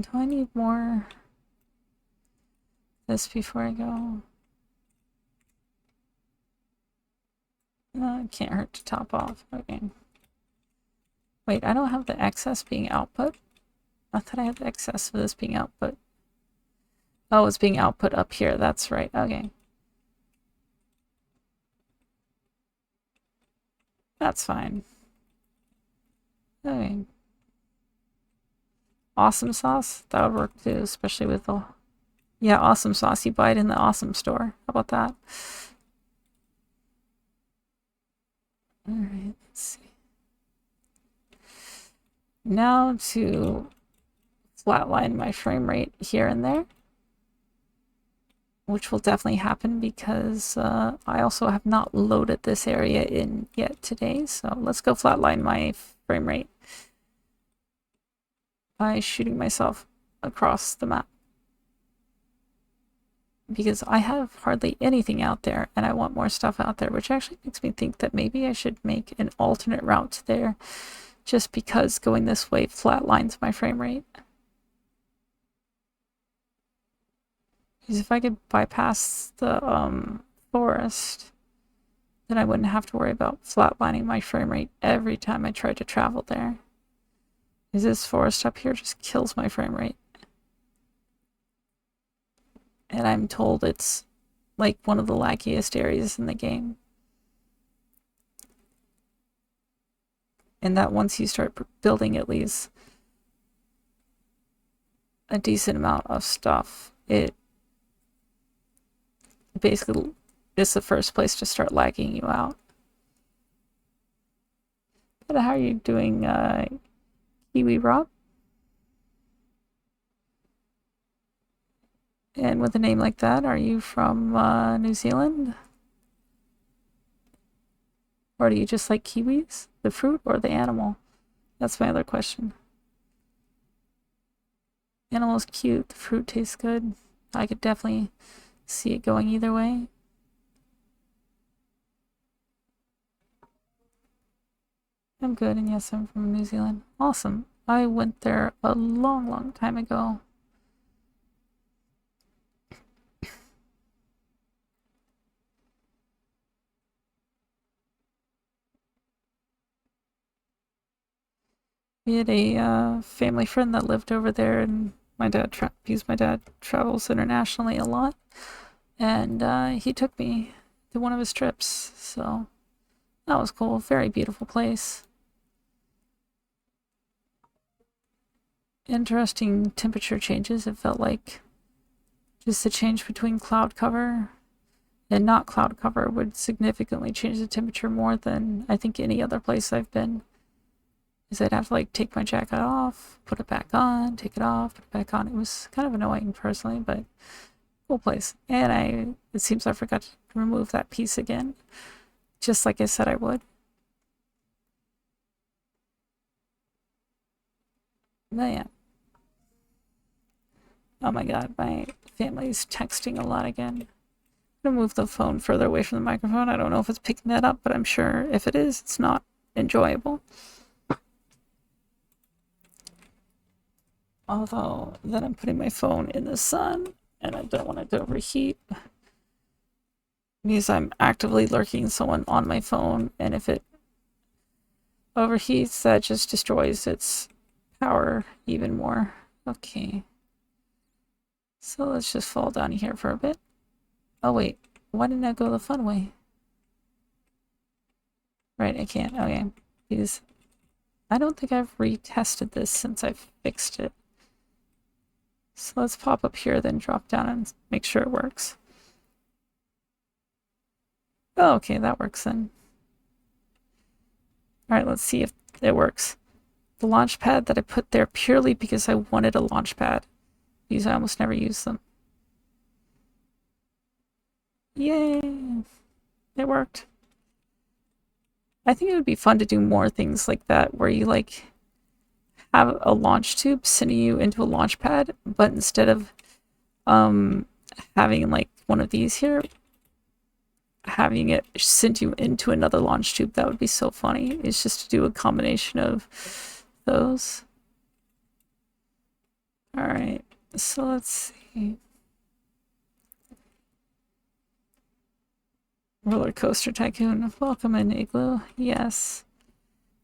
Do I need more this before I go? No, it can't hurt to top off. Okay. Wait, I don't have the excess being output? I thought I had the excess of this being output. Oh, it's being output up here. That's right. Okay. That's fine. Okay. Awesome sauce? That would work too, especially with the... Yeah, awesome sauce. You buy it in the awesome store. How about that? Alright, let's see. Now to flatline my frame rate here and there, which will definitely happen because I also have not loaded this area in yet today. So let's go flatline my frame rate by shooting myself across the map, because I have hardly anything out there and I want more stuff out there, which actually makes me think that maybe I should make an alternate route there, just because going this way flatlines my frame rate. Because if I could bypass the forest, then I wouldn't have to worry about flatlining my frame rate every time I tried to travel there. Because this forest up here just kills my frame rate. And I'm told it's like one of the laggiest areas in the game. And that once you start building at least a decent amount of stuff, it basically is the first place to start lagging you out. But how are you doing, Kiwi Rob? And with a name like that, are you from New Zealand? Or do you just like kiwis? The fruit or the animal? That's my other question. Animal's cute, the fruit tastes good. I could definitely see it going either way. I'm good, and yes, I'm from New Zealand. Awesome. I went there a long, long time ago. We had a family friend that lived over there, and my dad travels internationally a lot, and he took me to one of his trips, so that was cool. Very beautiful place. Interesting temperature changes. It felt like just the change between cloud cover and not cloud cover would significantly change the temperature more than I think any other place I've been. Is I'd have to like take my jacket off, put it back on, take it off, put it back on. It was kind of annoying personally, but cool place. And it seems I forgot to remove that piece again, just like I said I would. yeah. Oh my god, my family's texting a lot again. I'm gonna move the phone further away from the microphone. I don't know if it's picking that up, but I'm sure if it is, it's not enjoyable. Although, then I'm putting my phone in the sun, and I don't want it to overheat. Because I'm actively lurking someone on my phone, and if it overheats, that just destroys its power even more. Okay. So let's just fall down here for a bit. Oh wait, why didn't I go the fun way? Right, I can't. Okay. Because I don't think I've retested this since I fixed it. So let's pop up here, then drop down and make sure it works. Oh, okay, that works then. Alright, let's see if it works. The launch pad that I put there purely because I wanted a launch pad. Because I almost never use them. Yay! It worked. I think it would be fun to do more things like that, where you like have a launch tube sending you into a launch pad, but instead of having like one of these here, having it send you into another launch tube. That would be so funny. It's just to do a combination of those. Alright, so let's see. Roller Coaster Tycoon. Welcome in, Igloo. Yes.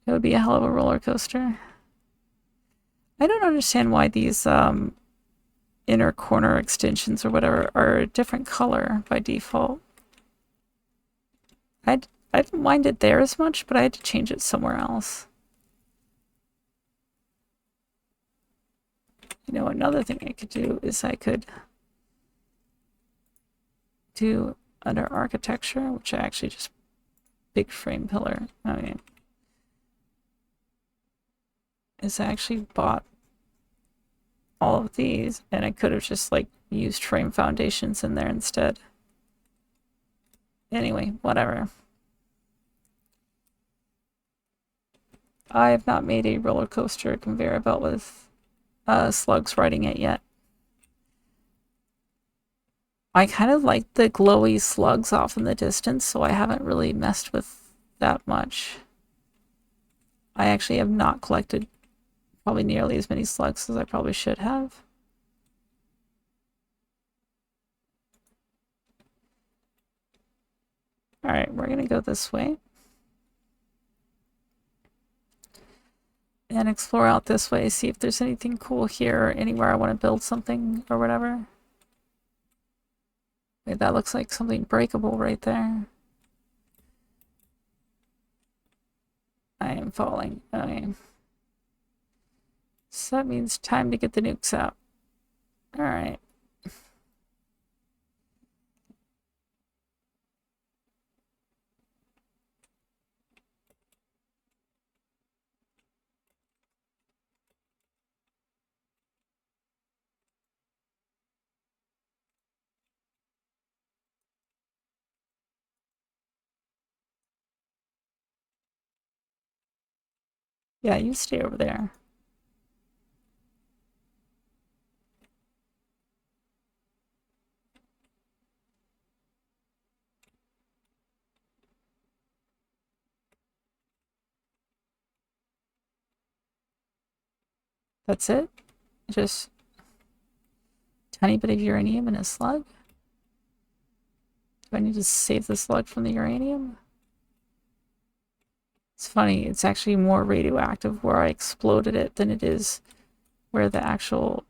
It would be a hell of a roller coaster. I don't understand why these inner corner extensions or whatever are a different color by default. I didn't mind it there as much, but I had to change it somewhere else. You know, another thing I could do is I could do under architecture, which I actually just big frame pillar. Okay. Is I actually bought all of these, and I could have just like used frame foundations in there instead. Anyway, whatever. I have not made a roller coaster conveyor belt with slugs riding it yet. I kind of like the glowy slugs off in the distance, so I haven't really messed with that much. I actually have not collected probably nearly as many slugs as I probably should have. Alright, we're gonna go this way. And explore out this way, see if there's anything cool here or anywhere I want to build something or whatever. Wait, that looks like something breakable right there. I am falling. Okay. So that means time to get the nukes out. Alright. Yeah, you stay over there. That's it? Just a tiny bit of uranium and a slug? Do I need to save the slug from the uranium? It's funny, it's actually more radioactive where I exploded it than it is where the actual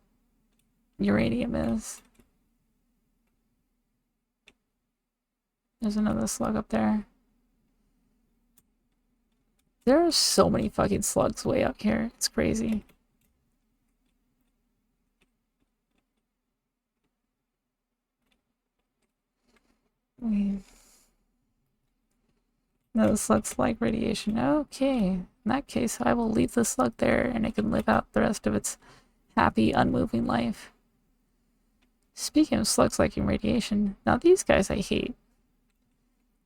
uranium is. There's another slug up there. There are so many fucking slugs way up here. It's crazy. No, the slugs like radiation. Okay. In that case, I will leave the slug there and it can live out the rest of its happy, unmoving life. Speaking of slugs liking radiation, now these guys I hate.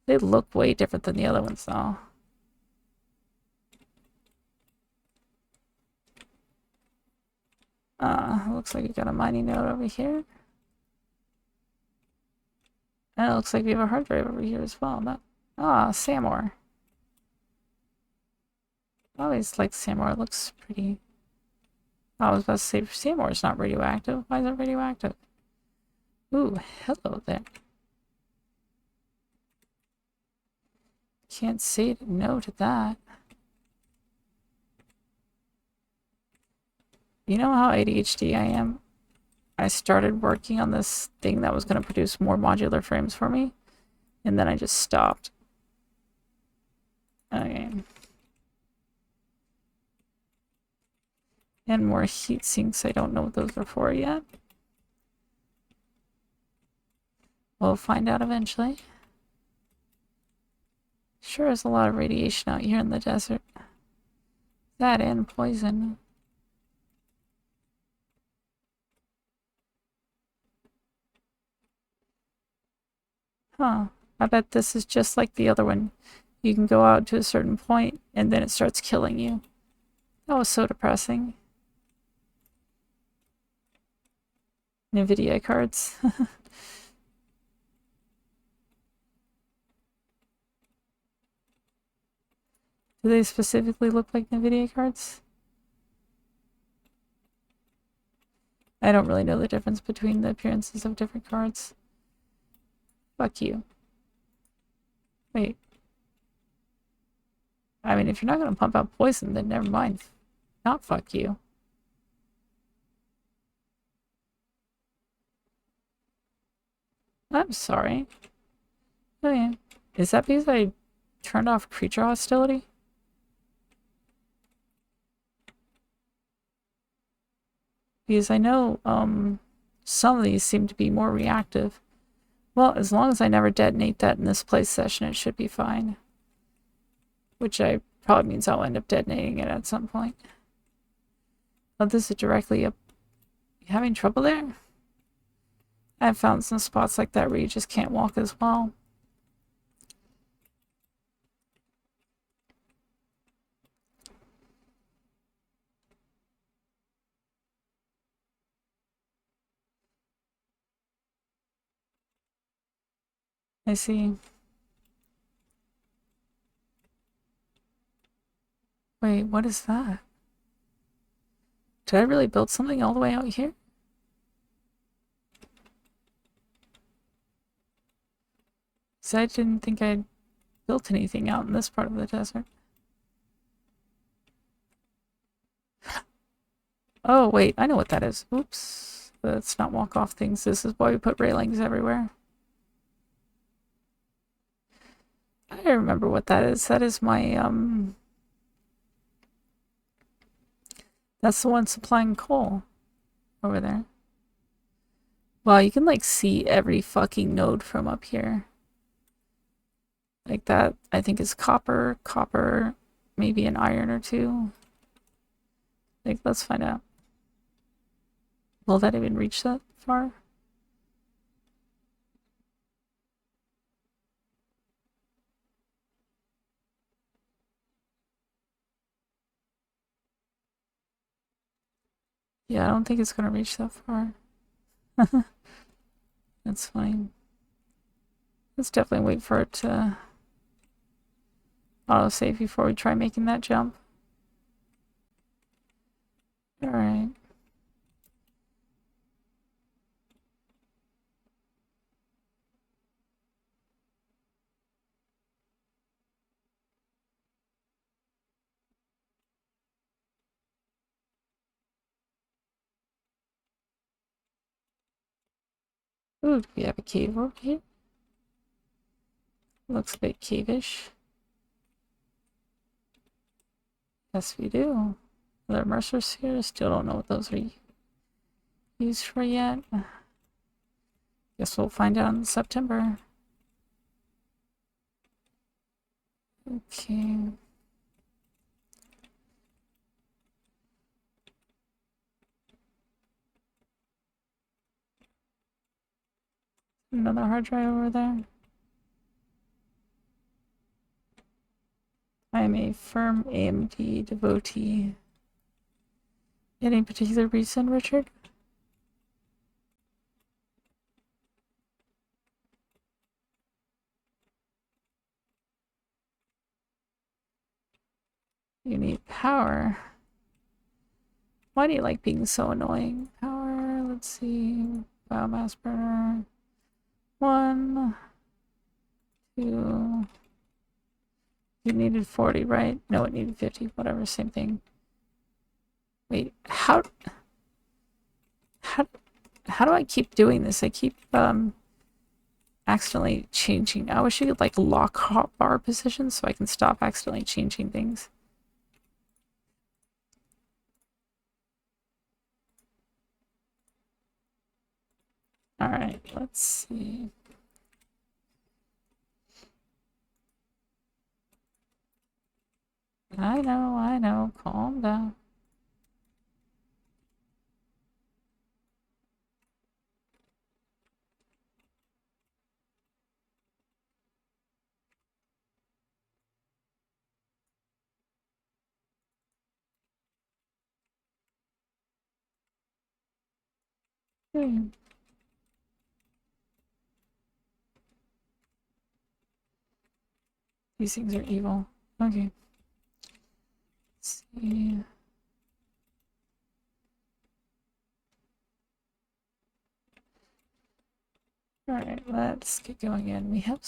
They look way different than the other ones, though. Looks like we got a mining node over here. And it looks like we have a hard drive over here as well. Samor. I always like Samor. It looks pretty. I was about to say Samor is not radioactive. Why is it radioactive? Ooh, hello there. Can't say no to that. You know how ADHD I am? I started working on this thing that was going to produce more modular frames for me, and then I just stopped. Okay. And more heat sinks. I don't know what those are for yet. We'll find out eventually. Sure is a lot of radiation out here in the desert. That and poison. Huh. I bet this is just like the other one. You can go out to a certain point, and then it starts killing you. That was so depressing. NVIDIA cards. Do they specifically look like NVIDIA cards? I don't really know the difference between the appearances of different cards. Fuck you. Wait. I mean, if you're not gonna pump out poison, then never mind. Not fuck you. I'm sorry. Oh yeah. Is that because I turned off creature hostility? Because I know, some of these seem to be more reactive. Well, as long as I never detonate that in this play session, it should be fine. Which probably means I'll end up detonating it at some point. Oh, this is directly up. You having trouble there? I've found some spots like that where you just can't walk as well. I see. Wait, what is that? Did I really build something all the way out here? Because I didn't think I'd built anything out in this part of the desert. Oh, wait, I know what that is. Oops. Let's not walk off things. This is why we put railings everywhere. I remember what that is. That is my, that's the one supplying coal over there. Wow, you can, like, see every fucking node from up here. Like that, I think is copper, maybe an iron or two. Like, let's find out. Will that even reach that far? Yeah, I don't think it's gonna reach that far. That's fine. Let's definitely wait for it to autosave before we try making that jump. Alright. Ooh, do we have a cave over here? Looks a bit cave-ish. Yes, we do. Are there mercers here? Still don't know what those are used for yet. Guess we'll find out in September. Okay. Another hard drive over there. I am a firm AMD devotee. Any particular reason, Richard? You need power. Why do you like being so annoying? Power, let's see. Biomass burner. 1, 2. You needed 40, right? No, it needed 50. Whatever, same thing. Wait, how do I keep doing this? I keep accidentally changing. I wish you could like lock hotbar positions so I can stop accidentally changing things. Alright, let's see. I know. Calm down. Hmm. These things are evil. Okay. Let's see. Alright, let's get going again. We have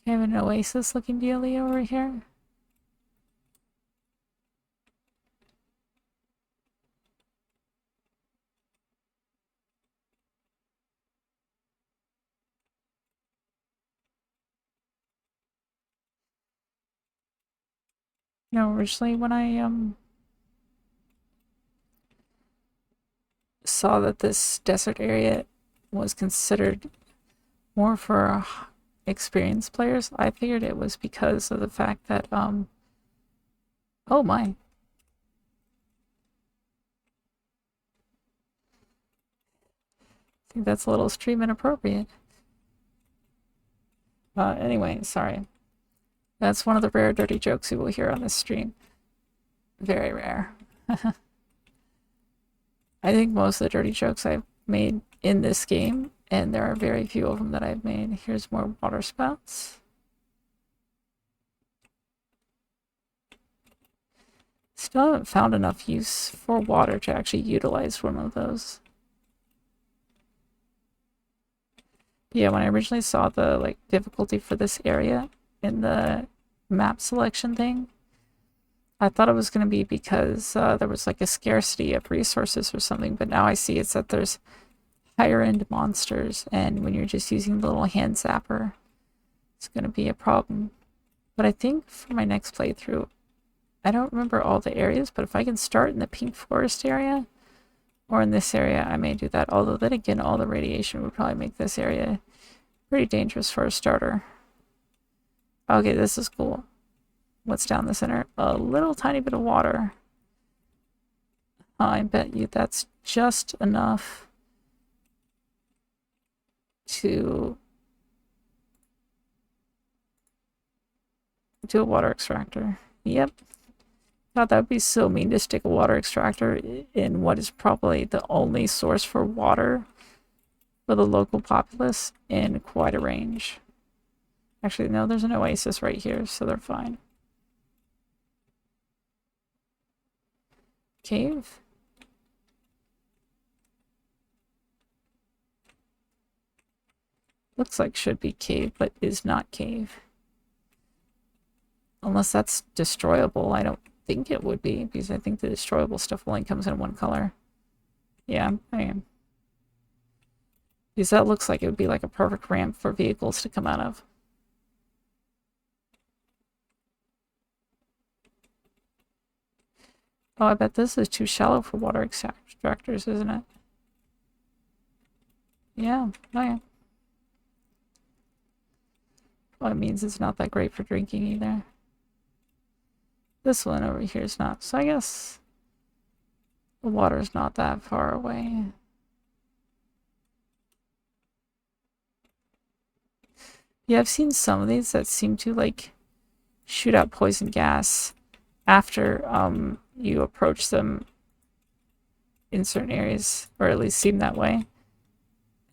an oasis looking dealie over here. No, originally when I saw that this desert area was considered more for experienced players, I figured it was because of the fact that oh my. I think that's a little stream inappropriate. Anyway, sorry. That's one of the rare dirty jokes you will hear on this stream. Very rare. I think most of the dirty jokes I've made in this game, and there are very few of them that I've made. Here's more water spouts. Still haven't found enough use for water to actually utilize one of those. Yeah, when I originally saw the like difficulty for this area in the map selection thing, I thought it was going to be because there was like a scarcity of resources or something, but now I see it's that there's higher end monsters, and when you're just using the little hand zapper, it's going to be a problem. But I think for my next playthrough, I don't remember all the areas, but if I can start in the pink forest area or in this area, I may do that. Although then again, all the radiation would probably make this area pretty dangerous for a starter. Okay, this is cool. What's down the center? A little tiny bit of water. I bet you that's just enough to do a water extractor. Yep. God, that would be so mean to stick a water extractor in what is probably the only source for water for the local populace in quite a range. Actually, no, there's an oasis right here, so they're fine. Cave? Looks like should be cave, but is not cave. Unless that's destroyable. I don't think it would be, because I think the destroyable stuff only comes in one color. Yeah, I am. Because that looks like it would be like a perfect ramp for vehicles to come out of. Oh, I bet this is too shallow for water extractors, isn't it? Yeah, oh yeah. Well, it means it's not that great for drinking either. This one over here is not, so I guess the water's not that far away. Yeah, I've seen some of these that seem to like shoot out poison gas after you approach them in certain areas, or at least seem that way.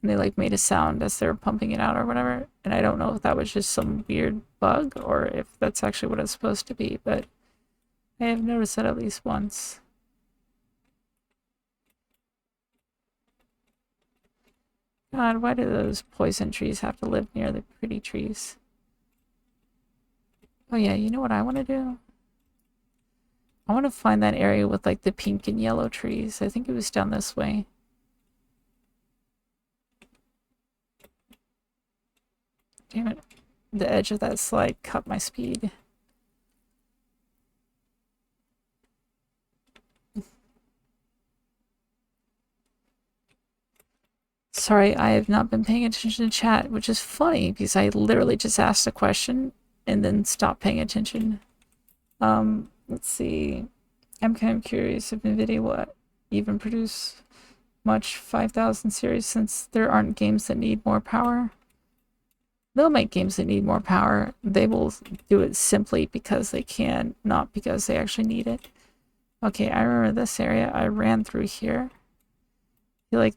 And they like made a sound as they were pumping it out or whatever. And I don't know if that was just some weird bug or if that's actually what it's supposed to be, but I have noticed that at least once. God, why do those poison trees have to live near the pretty trees? Oh yeah, you know what I want to do? I want to find that area with like the pink and yellow trees. I think it was down this way. Damn it. The edge of that slide cut my speed. Sorry, I have not been paying attention to chat, which is funny because I literally just asked a question and then stopped paying attention. Let's see. I'm kind of curious if NVIDIA will even produce much 5000 series since there aren't games that need more power. They'll make games that need more power. They will do it simply because they can, not because they actually need it. Okay, I remember this area. I ran through here. I feel like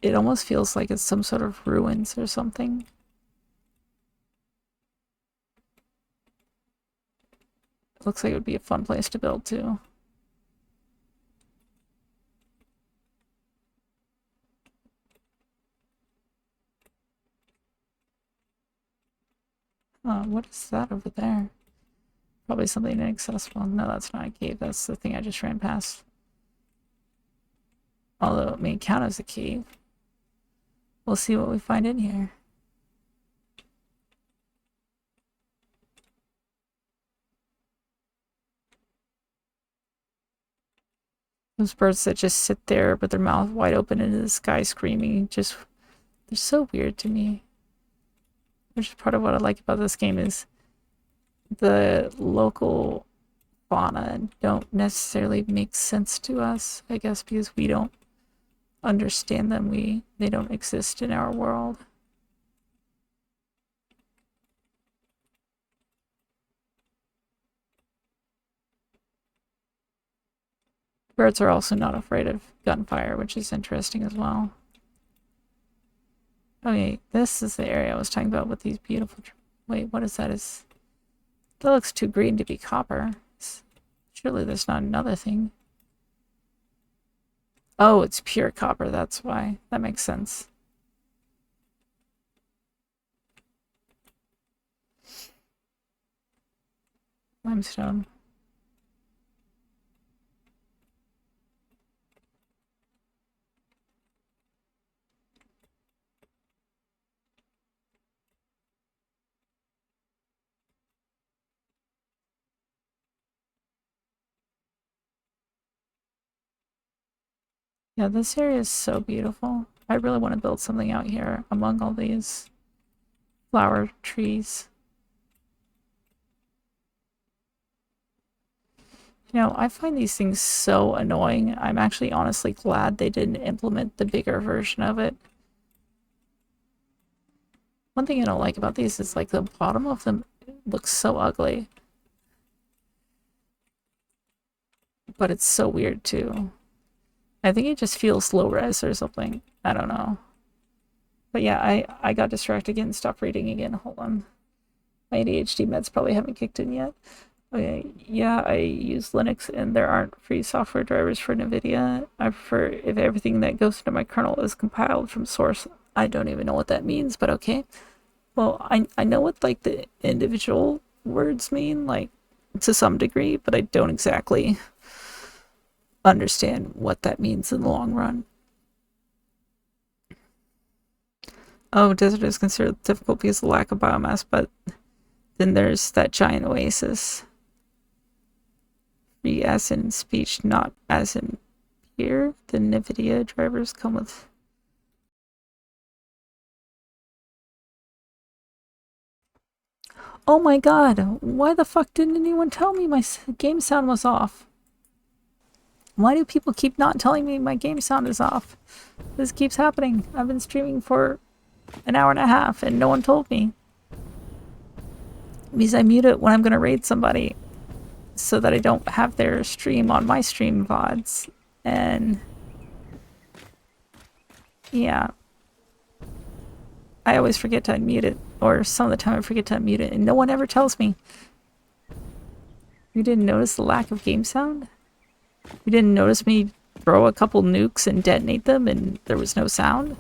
it almost feels like it's some sort of ruins or something. It looks like it would be a fun place to build too. Oh, what is that over there? Probably something inaccessible. No, that's not a cave. That's the thing I just ran past. Although it may count as a cave. We'll see what we find in here. Those birds that just sit there with their mouth wide open into the sky screaming, just, they're so weird to me. Which is part of what I like about this game is the local fauna don't necessarily make sense to us, I guess, because we don't understand them. They don't exist in our world. Birds are also not afraid of gunfire, which is interesting as well. Okay, this is the area I was talking about with these beautiful... Wait, what is that? That looks too green to be copper. Surely there's not another thing. Oh, it's pure copper, that's why. That makes sense. Limestone. Yeah, this area is so beautiful. I really want to build something out here among all these flower trees. You know, I find these things so annoying. I'm actually honestly glad they didn't implement the bigger version of it. One thing I don't like about these is like the bottom of them looks so ugly. But it's so weird too. I think it just feels low res or something. I don't know. But yeah, I got distracted again and stopped reading again. Hold on. My ADHD meds probably haven't kicked in yet. Okay, yeah, I use Linux and there aren't free software drivers for NVIDIA. I prefer if everything that goes into my kernel is compiled from source. I don't even know what that means, but okay. Well, I know what like the individual words mean, like to some degree, but I don't exactly understand what that means in the long run. Oh, desert is considered difficult because of lack of biomass, but then there's that giant oasis. Free as in speech, not as in here. The NVIDIA drivers come with... Oh my god, why the fuck didn't anyone tell me my game sound was off? Why do people keep not telling me my game sound is off? This keeps happening. I've been streaming for an hour and a half and no one told me. Because I mute it when I'm gonna raid somebody. so that I don't have their stream on my stream VODs. And yeah, I always forget to unmute it, or some of the time I forget to unmute it, and no one ever tells me. You didn't notice the lack of game sound? You didn't notice me throw a couple nukes and detonate them and there was no sound?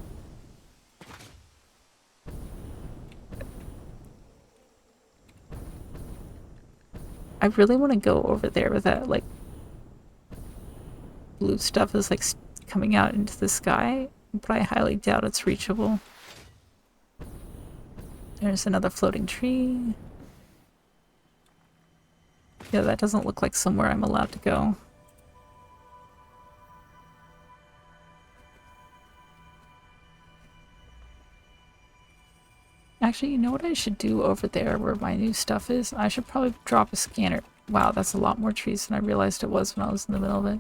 I really want to go over there with that, like, blue stuff is, like, coming out into the sky, but I highly doubt it's reachable. There's another floating tree. Yeah, that doesn't look like somewhere I'm allowed to go. Actually, you know what I should do over there where my new stuff is? I should probably drop a scanner. Wow, that's a lot more trees than I realized it was when I was in the middle of it.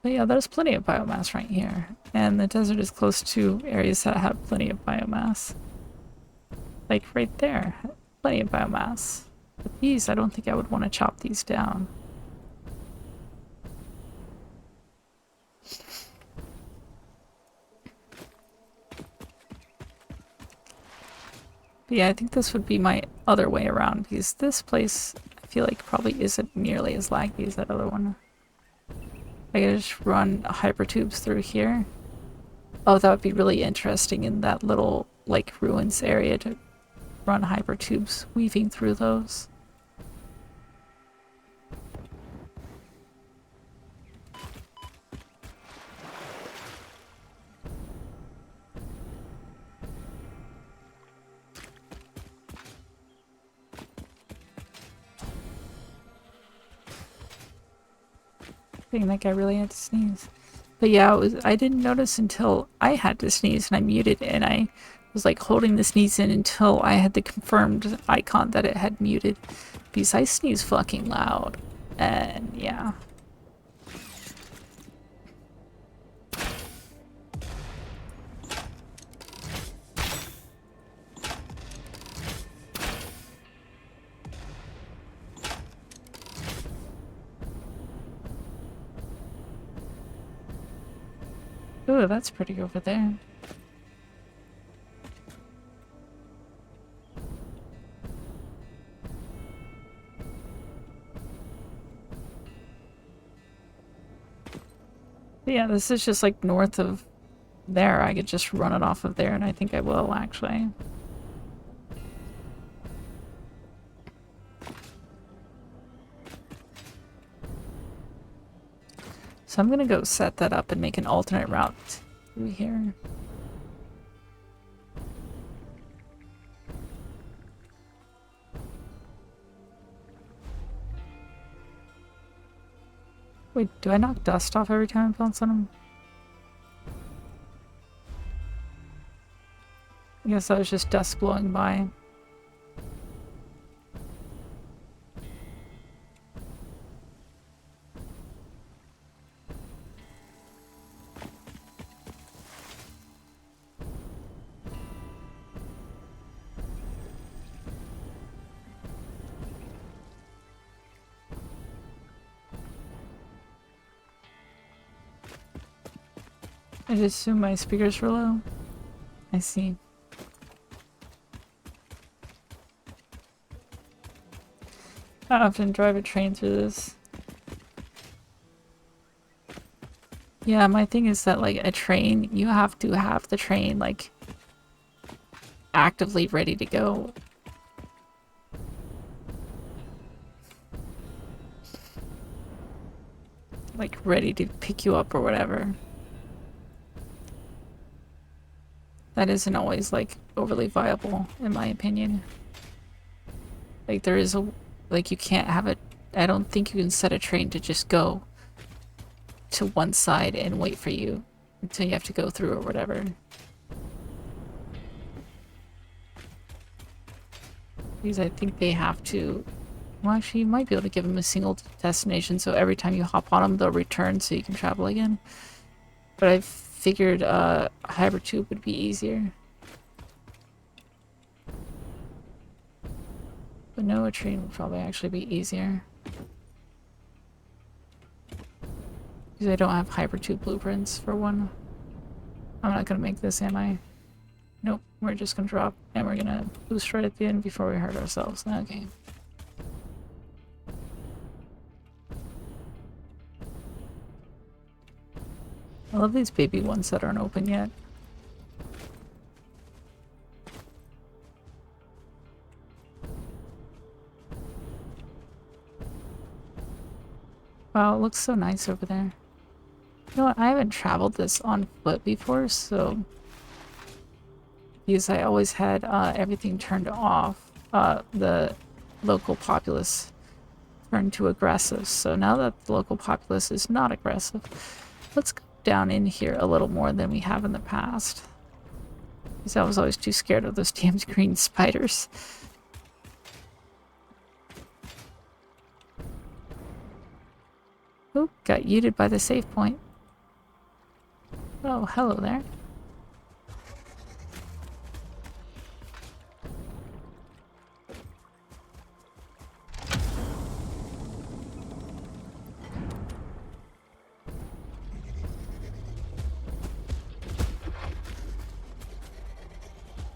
But yeah, there's plenty of biomass right here. And the desert is close to areas that have plenty of biomass. Like right there. Plenty of biomass. But these, I don't think I would want to chop these down. But yeah, I think this would be my other way around, because this place, I feel like probably isn't nearly as laggy as that other one. I could just run hypertubes through here. Oh, that would be really interesting in that little, like, ruins area to run hypertubes, weaving through those. I think that guy really had to sneeze. But yeah, I didn't notice until I had to sneeze and I muted and I was like holding the sneeze in until I had the confirmed icon that it had muted. Because I sneeze fucking loud. And yeah. Ooh, that's pretty over there. But yeah, this is just like north of there. I could just run it off of there, and I think I will, actually. So I'm gonna go set that up and make an alternate route through here. Wait, do I knock dust off every time I bounce on him? I guess that was just dust blowing by. I just assume my speakers were low. I see. I often drive a train through this. Yeah, my thing is that, like, a train, you have to have the train, like, actively ready to go. Like, ready to pick you up or whatever. That isn't always, like, overly viable, in my opinion. Like, there is a... Like, you can't have it... I don't think you can set a train to just go to one side and wait for you until you have to go through or whatever. Because I think they have to... Well, actually, you might be able to give them a single destination, so every time you hop on them, they'll return so you can travel again. But I figured a hypertube would be easier. Vanilla tree would probably actually be easier. Because I don't have hypertube blueprints for one. I'm not gonna make this, am I? Nope, we're just gonna drop and we're gonna boost right at the end before we hurt ourselves. Okay. I love these baby ones that aren't open yet. Wow, it looks so nice over there. You know what, I haven't traveled this on foot before, so... Because I always had everything turned off, the local populace turned to aggressive. So now that the local populace is not aggressive, let's go down in here a little more than we have in the past. Because I was always too scared of those damn green spiders. Oh, got yeeted by the save point. Oh, hello there.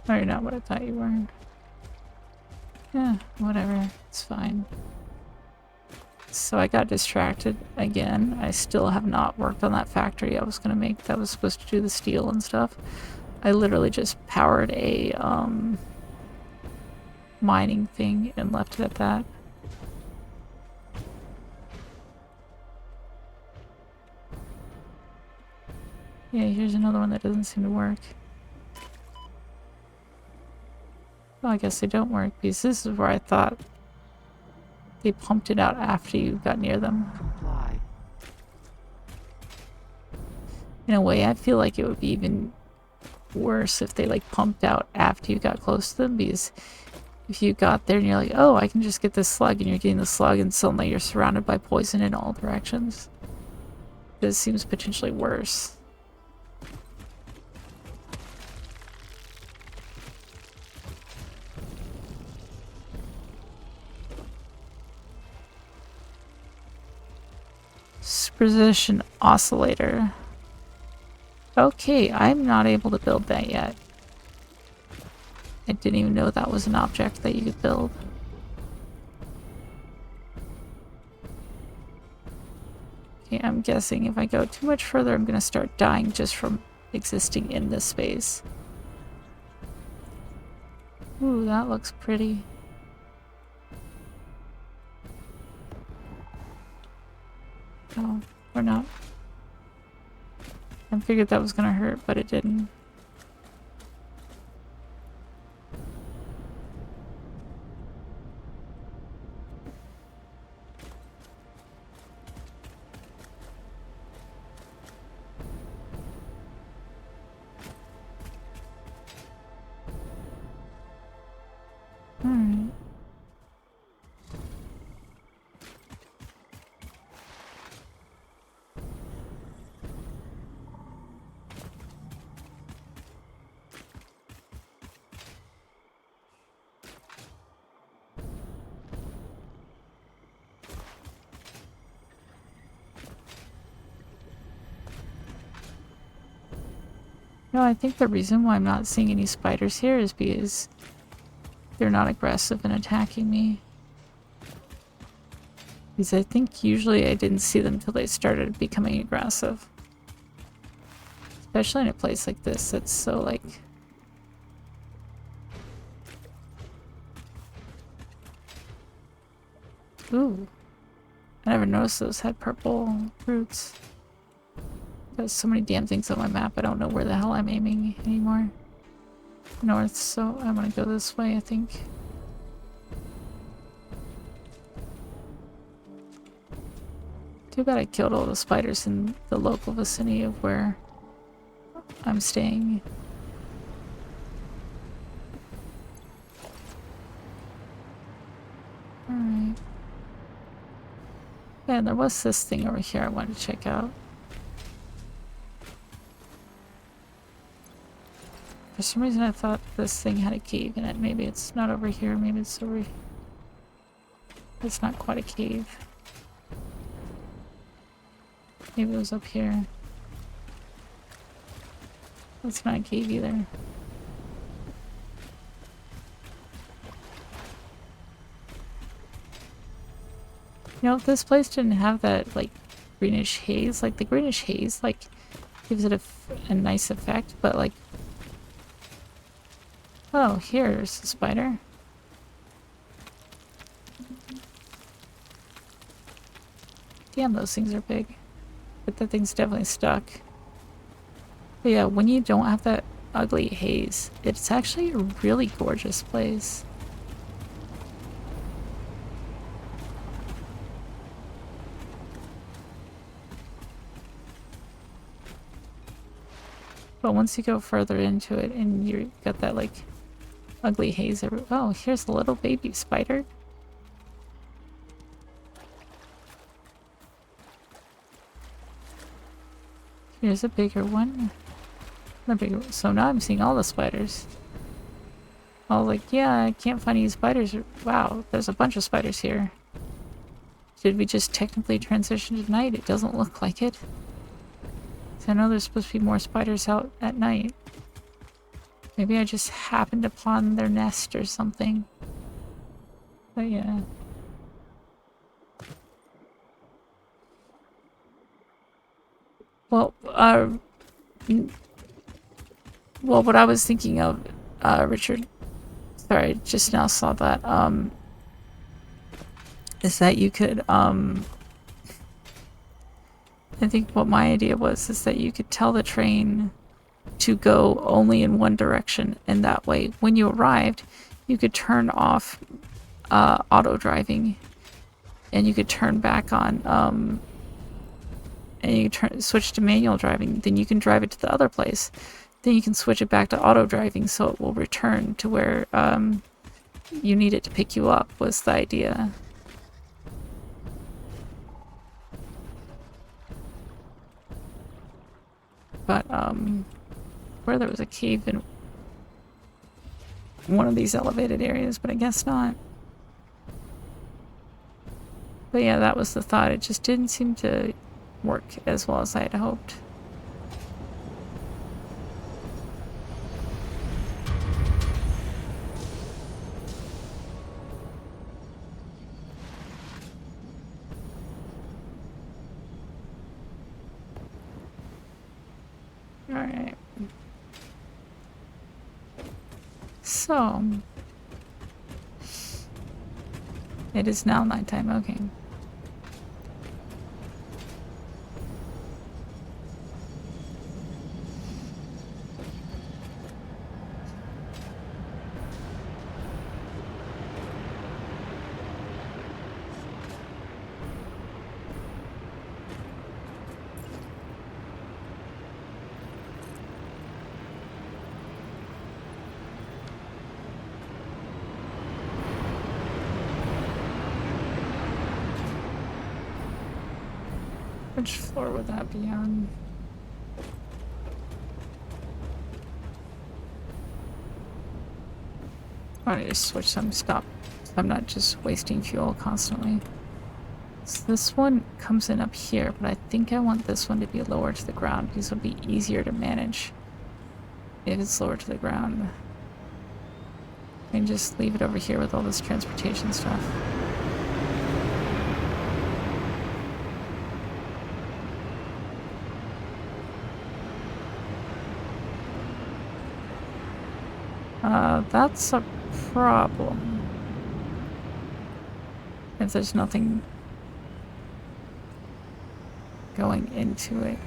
Oh, you're not what I thought you were. Yeah, whatever. It's fine. So I got distracted again. I still have not worked on that factory I was gonna make that was supposed to do the steel and stuff. I literally just powered a mining thing and left it at that. Yeah, here's another one that doesn't seem to work. Well, I guess they don't work because this is where I thought they pumped it out after you got near them. Comply. In a way, I feel like it would be even worse if they like pumped out after you got close to them, because if you got there and you're like, oh, I can just get this slug, and you're getting the slug and suddenly you're surrounded by poison in all directions. This seems potentially worse. Precision oscillator. Okay, I'm not able to build that yet. I didn't even know that was an object that you could build. Okay, I'm guessing if I go too much further, I'm gonna start dying just from existing in this space. Ooh, that looks pretty. Oh, or not. I figured that was gonna hurt, but it didn't. Alright. No, I think the reason why I'm not seeing any spiders here is because they're not aggressive in attacking me. Because I think usually I didn't see them till they started becoming aggressive. Especially in a place like this that's so like... Ooh. I never noticed those had purple roots. There's so many damn things on my map, I don't know where the hell I'm aiming anymore. North, so I'm gonna go this way, I think. Too bad I killed all the spiders in the local vicinity of where I'm staying. Alright. Yeah, there was this thing over here I wanted to check out. For some reason I thought this thing had a cave in it. Maybe it's not over here, maybe it's over here. It's not quite a cave. Maybe it was up here. That's not a cave either. You know, if this place didn't have that, like, greenish haze, like, the greenish haze, like, gives it a nice effect, but, like... Oh, here's a spider. Damn, those things are big. But that thing's definitely stuck. But yeah, when you don't have that ugly haze, it's actually a really gorgeous place. But once you go further into it and you got that like ugly haze oh, here's a little baby spider. Here's a bigger one. A bigger one. So now I'm seeing all the spiders. I was like, yeah, I can't find any spiders. Wow, there's a bunch of spiders here. Did we just technically transition to night? It doesn't look like it. I know there's supposed to be more spiders out at night. Maybe I just happened upon their nest or something. But yeah. Well, what I was thinking of, Richard, sorry, just now saw that, is that you could, I think what my idea was is that you could tell the train to go only in one direction, and that way, when you arrived, you could turn off auto driving, and you could turn back on, and you can switch to manual driving. Then you can drive it to the other place. Then you can switch it back to auto driving, so it will return to where you need it to pick you up. Was the idea. But, where there was a cave in one of these elevated areas, but I guess not. But yeah, that was the thought. It just didn't seem to work as well as I had hoped. Alright. So, it is now nighttime, okay. Which floor would that be on? I need to switch some stuff so I'm not just wasting fuel constantly. So this one comes in up here, but I think I want this one to be lower to the ground because it'll be easier to manage if it's lower to the ground. I can just leave it over here with all this transportation stuff. That's a problem. If there's nothing going into it.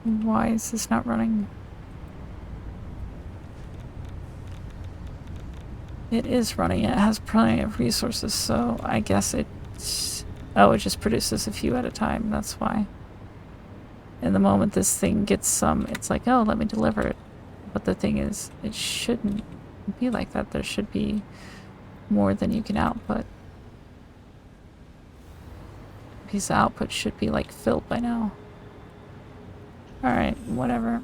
Why is this not running? It is running. It has plenty of resources, so I guess it's... Oh, it just produces a few at a time. That's why. And the moment this thing gets some, it's like, oh, let me deliver it. But the thing is, it shouldn't be like that. There should be more than you can output. Because the output should be, like, filled by now. Alright, whatever.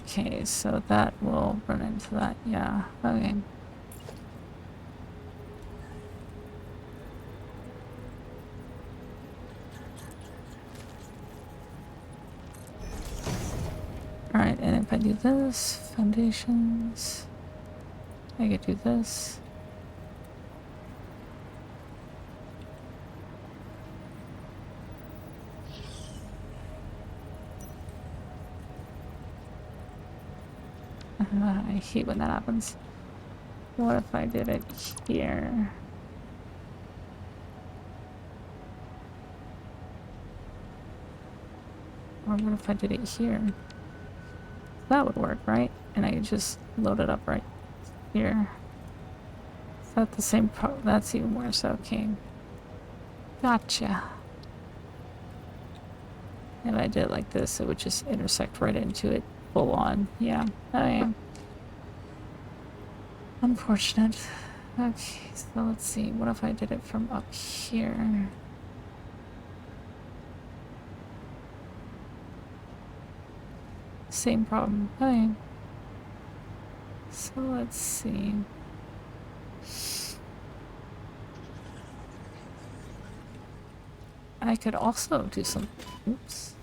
Okay, so that will run into that. Yeah, okay. Alright, and if I do this, foundations, I could do this. I hate when that happens. What if I did it here? Or what if I did it here? That would work, right? And I could just load it up right here. Is that the same that's even worse, okay. Gotcha. If I did it like this, it would just intersect right into it full on. Yeah, okay. Unfortunate. Okay, so let's see. What if I did it from up here? Same problem. Okay. So let's see. I could also do some... Oops.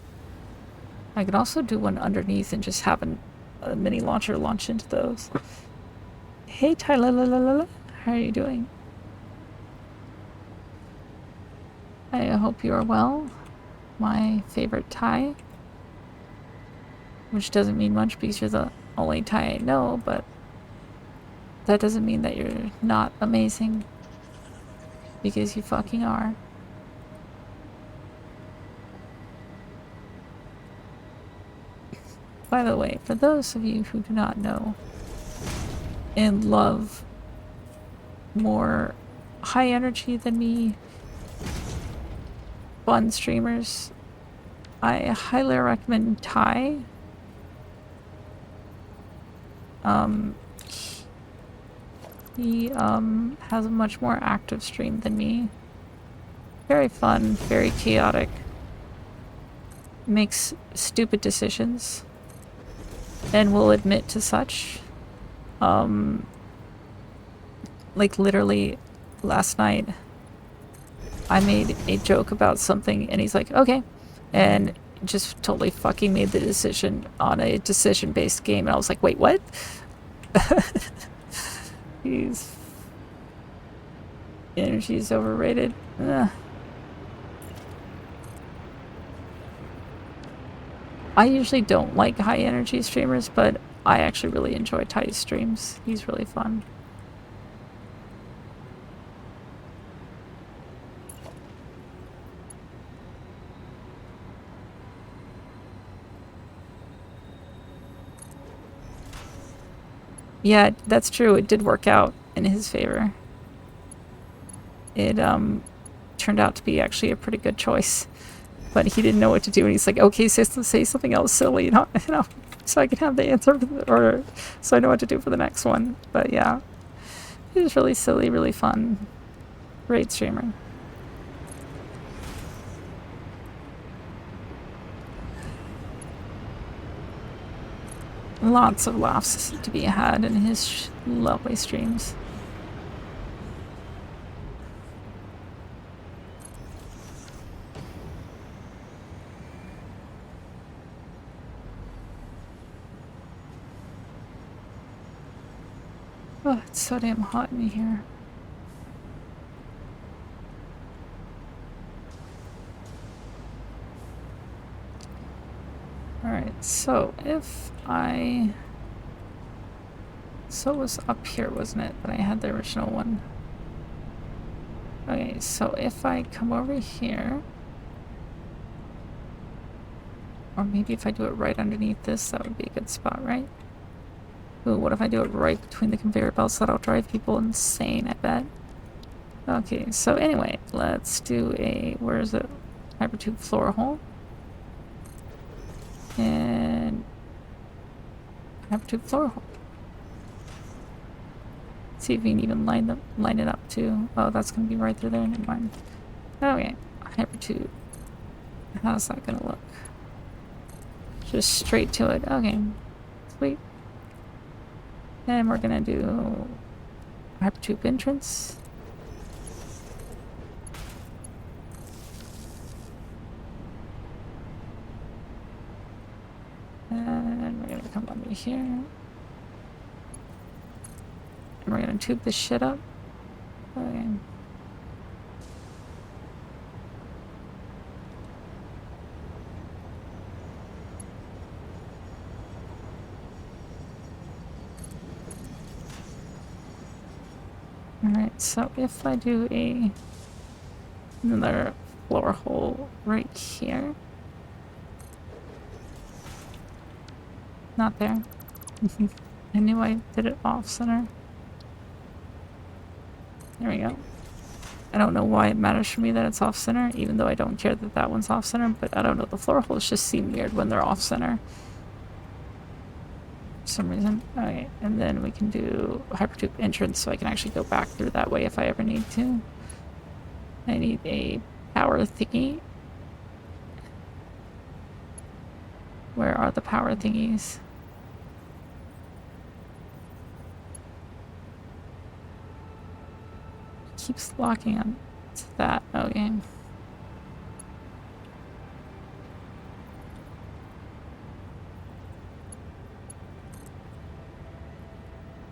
I could also do one underneath and just have a mini launcher launch into those. Hey Tyler, how are you doing? I hope you are well. My favorite Thai. Which doesn't mean much because you're the only Thai I know, but that doesn't mean that you're not amazing. Because you fucking are. By the way, for those of you who do not know and love more high energy than me, fun streamers, I highly recommend Ty. He has a much more active stream than me. Very fun, very chaotic. Makes stupid decisions. And will admit to such. Like literally last night I made a joke about something and he's like, okay. And just totally fucking made the decision on a decision-based game. And I was like, wait, what? He's... Energy is overrated. Ugh. I usually don't like high energy streamers, but I actually really enjoy Ty's streams. He's really fun. Yeah, that's true. It did work out in his favor. It turned out to be actually a pretty good choice. But he didn't know what to do, and he's like, okay, say something else silly, you know, so I can have the answer, or so I know what to do for the next one. But yeah, he was really silly, really fun. Great streamer. Lots of laughs to be had in his lovely streams. Oh, it's so damn hot in here. Alright, so if I... So it was up here, wasn't it? But I had the original one. Okay, so if I come over here... Or maybe if I do it right underneath this, that would be a good spot, right? Ooh, what if I do it right between the conveyor belts? That'll drive people insane, I bet. Okay, so anyway, let's do a... Where is it? Hypertube floor hole. And... Hypertube floor hole. See if we can even line it up too. Oh, that's gonna be right through there. Never mind. Okay, hypertube. How's that gonna look? Just straight to it. Okay. Sweet. And we're gonna do hypertube entrance. And we're gonna come over here. And we're gonna tube this shit up. Okay. Alright, so if I do another floor hole right here. Not there. I knew I did it off center. There we go. I don't know why it matters for me that it's off center, even though I don't care that that one's off center, but I don't know, the floor holes just seem weird when they're off center. For some reason. Okay, and then we can do hypertube entrance so I can actually go back through that way if I ever need to. I need a power thingy. Where are the power thingies? Keeps locking on to that. Okay.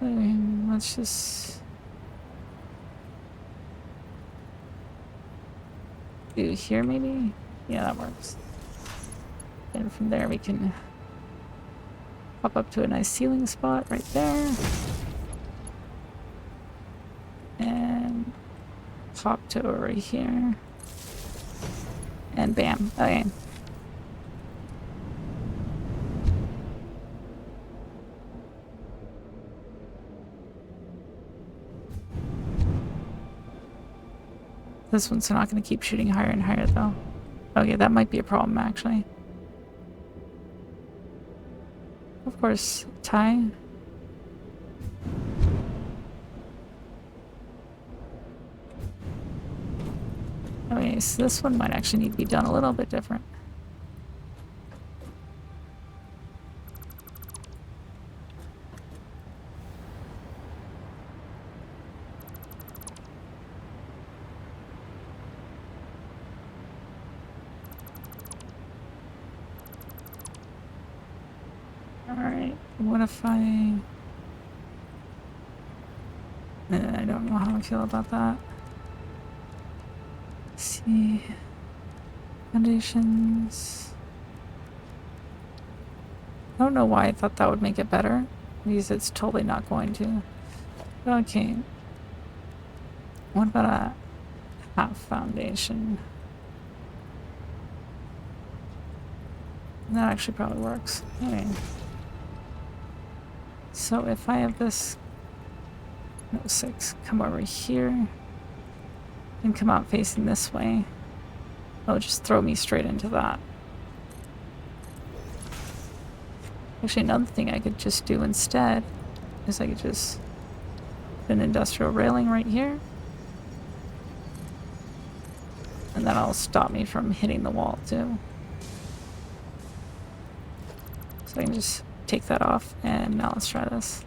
Okay, let's just do here maybe? Yeah, that works. And from there we can pop up to a nice ceiling spot right there. And pop to over here. And bam. Okay. This one's not going to keep shooting higher and higher though. Okay, that might be a problem actually. Of course, tie. Okay, so this one might actually need to be done a little bit different. Alright, what if I don't know how I feel about that. Let's see. Foundations. I don't know why I thought that would make it better, because it's totally not going to. Okay. What about a half foundation? That actually probably works. Okay. So if I have this, no, 6, come over here and come out facing this way, it'll just throw me straight into that. Actually, another thing I could just do instead is I could just put an industrial railing right here, and that'll stop me from hitting the wall too. So I can just take that off, and now let's try this.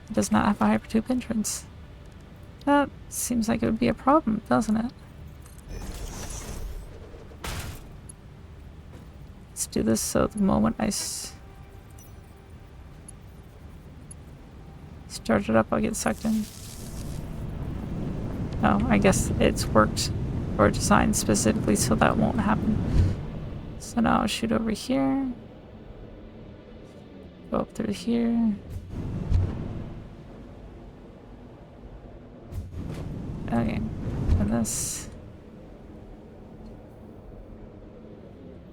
It does not have a hypertube entrance. That seems like it would be a problem, doesn't it? Let's do this so the moment I start it up, I'll get sucked in. Oh, I guess it's worked or designed specifically so that won't happen. So now I'll shoot over here. Go up through here. Okay, and this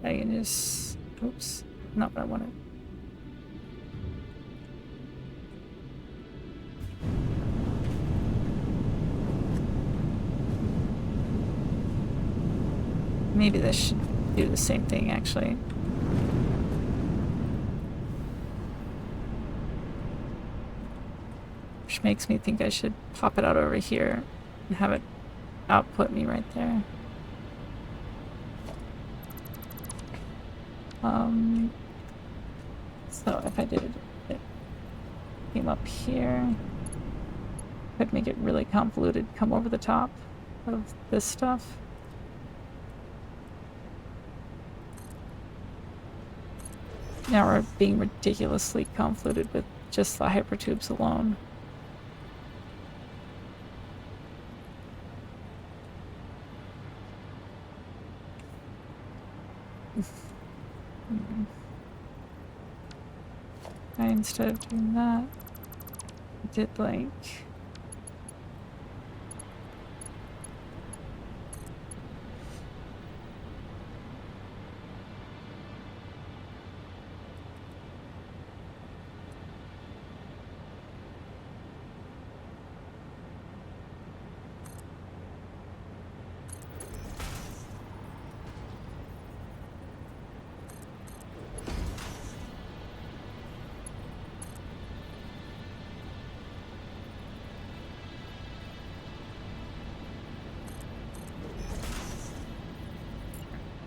I can just, oops, not what I wanted. Maybe this should do the same thing actually. Which makes me think I should pop it out over here and have it output me right there. So if I did it came up here, could make it really convoluted, come over the top of this stuff. Now we're being ridiculously convoluted with just the hypertubes alone. Instead of doing that, I did like...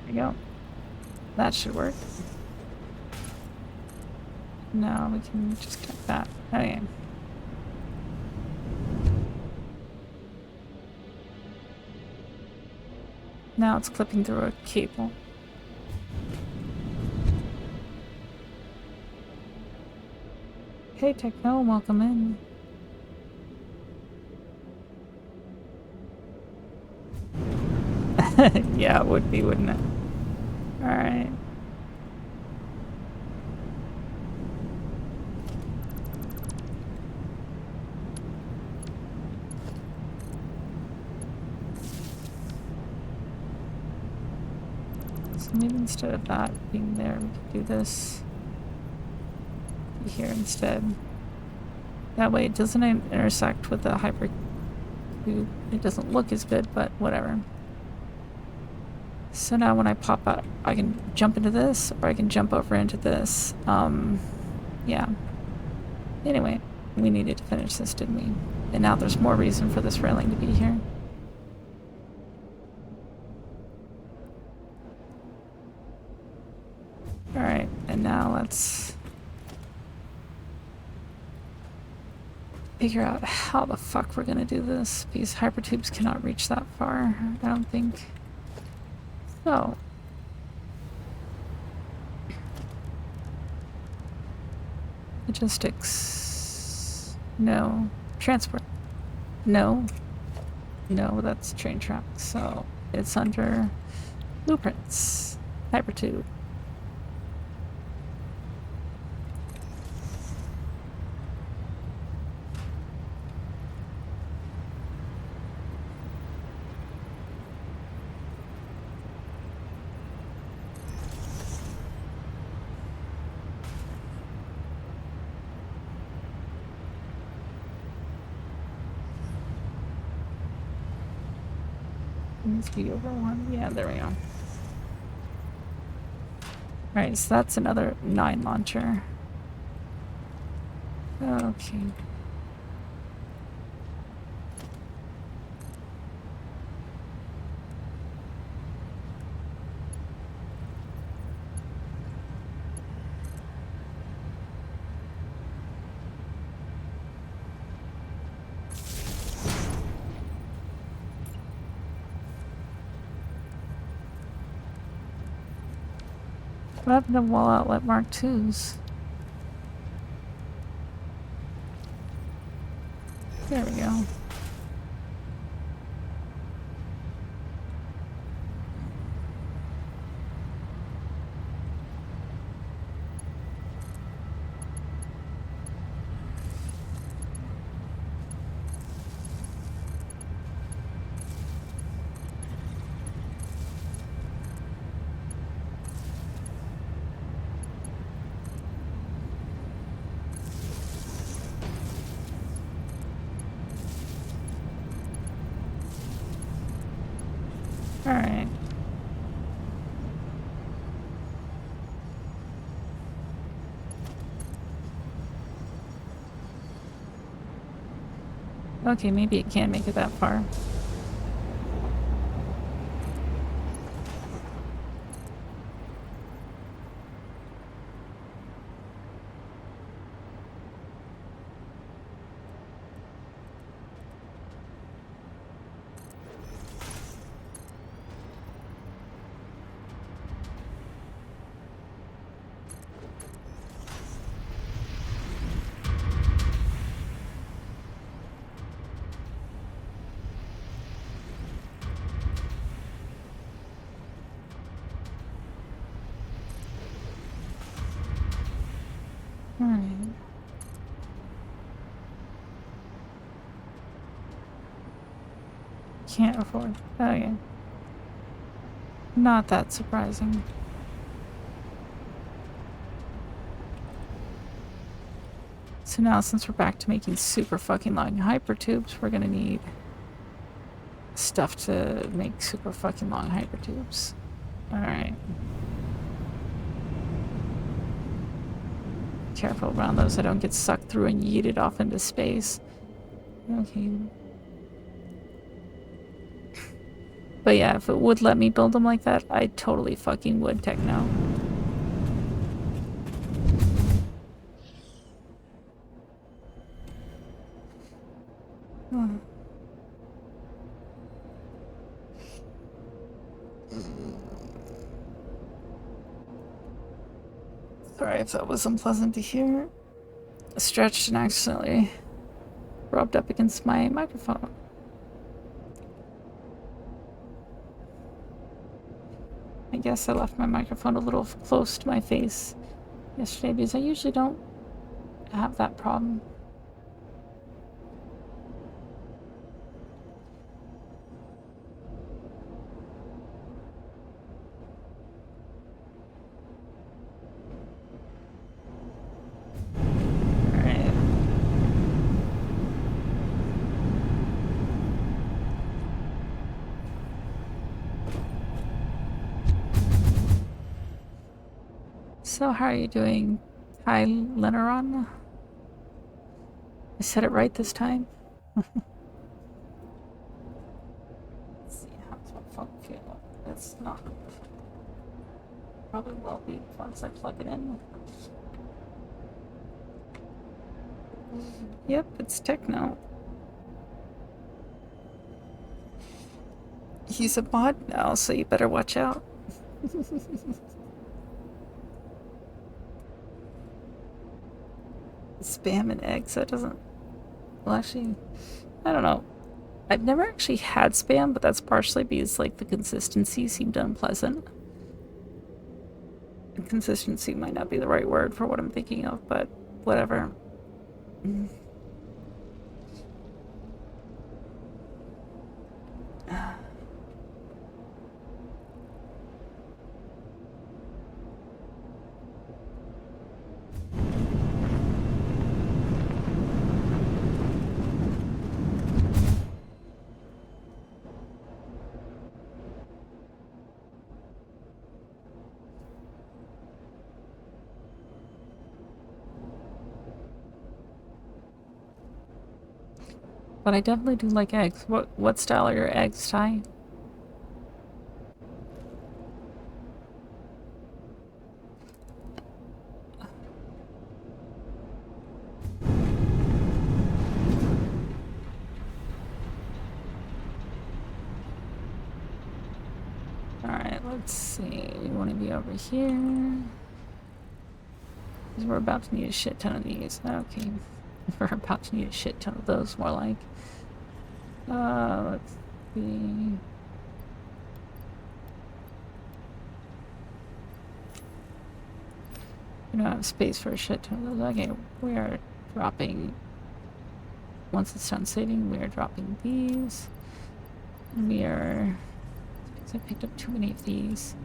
There we go. That should work. Now we can just connect that. Okay. Now it's clipping through a cable. Hey Techno, welcome in. Yeah, it would be, wouldn't it? Alright. So maybe instead of that being there, we could do this here instead. That way it doesn't intersect with the hyper tube. It doesn't look as good, but whatever. So now when I pop out, I can jump into this, or I can jump over into this. Yeah. Anyway, we needed to finish this, didn't we? And now there's more reason for this railing to be here. Alright, and now let's figure out how the fuck we're gonna do this. These hypertubes cannot reach that far, I don't think. So... logistics... no. Transport. No. No, that's train tracks. So it's under blueprints. Hypertube. Needs to be over one. Yeah, there we go. Alright, so that's another 9 launcher. Okay. What happened to wall outlet Mark IIs? There we go. Alright. Okay, maybe it can make it that far. Can't afford. Okay. Not that surprising. So now, since we're back to making super fucking long hypertubes, we're gonna need stuff to make super fucking long hypertubes. Alright. Careful around those I don't get sucked through and yeeted off into space. Okay. But yeah, if it would let me build them like that, I totally fucking would, Techno. Hmm. Sorry if that was unpleasant to hear. I stretched and accidentally rubbed up against my microphone. I guess I left my microphone a little close to my face yesterday because I usually don't have that problem. Alright. So how are you doing? Hi, Lenaron? I said it right this time? Let's see, how's my phone feel? It's not. Probably will be once I plug it in. Yep, it's Techno. He's a mod now, so you better watch out. Spam and eggs, that doesn't... Well, actually, I don't know. I've never actually had spam, but that's partially because, like, the consistency seemed unpleasant. Consistency might not be the right word for what I'm thinking of, but whatever. But I definitely do like eggs. What style are your eggs, Ty? Alright, let's see. We want to be over here. Because we're about to need a shit ton of these. Okay. We're about to need a shit ton of those, more like. Let's see. We don't have space for a shit ton of those. Okay, we are dropping... Once it's done saving, we are dropping these. We are... I picked up too many of these.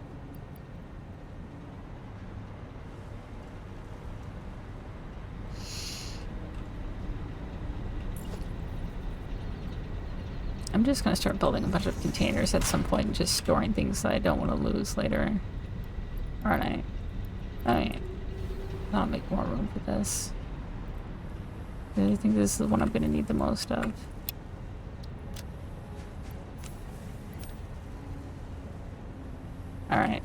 I'm just gonna start building a bunch of containers at some point and just storing things that I don't want to lose later. Aren't I? Alright. I'll make more room for this. I think this is the one I'm gonna need the most of. Alright.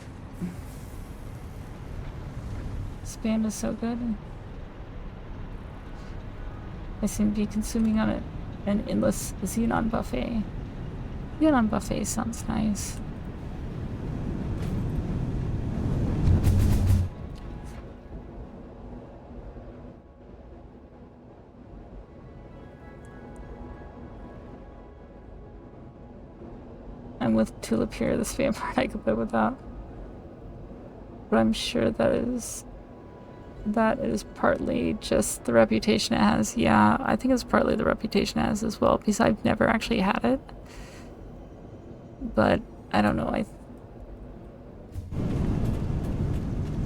Spam is so good. I seem to be consuming on it an endless Xenon buffet. Xenon buffet sounds nice. I'm with Tulip here, the spam part I could live without. But I'm sure that is partly just the reputation it has. Yeah, I think it's partly the reputation it has as well, because I've never actually had it. but I don't know.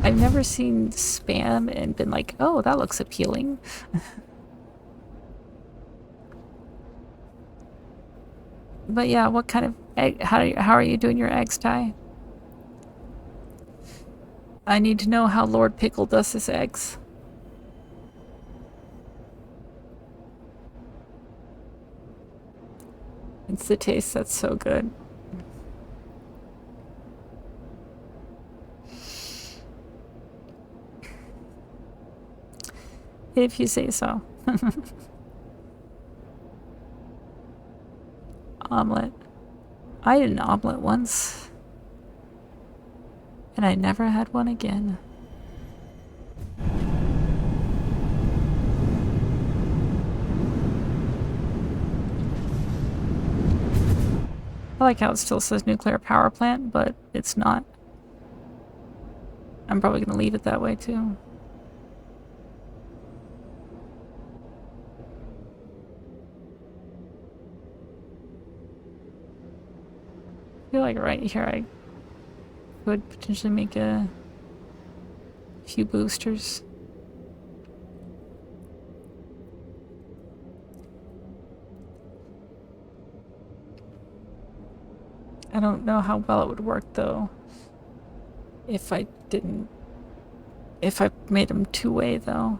I've never seen spam and been like, oh, that looks appealing. But yeah, what kind of egg? How are you doing your eggs, Ty? I need to know how Lord Pickle does his eggs. It's the taste that's so good. If you say so. Omelet. I did an omelet once, and I never had one again. I like how it still says nuclear power plant, but it's not. I'm probably going to leave it that way too. I feel like right here I could potentially make a few boosters. I don't know how well it would work though if I made them two-way though.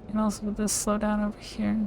And also with this slowdown over here.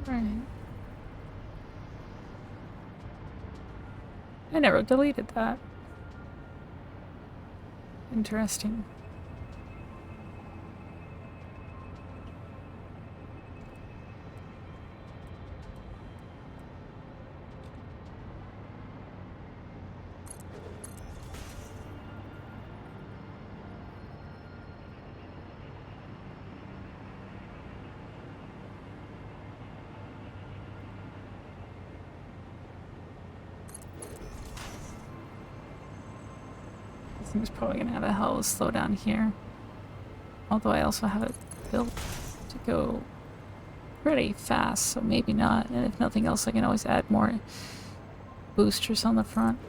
Right. I never deleted that. Interesting. This thing's probably gonna have a hell of a slowdown here. Although I also have it built to go pretty fast, so maybe not. And if nothing else, I can always add more boosters on the front.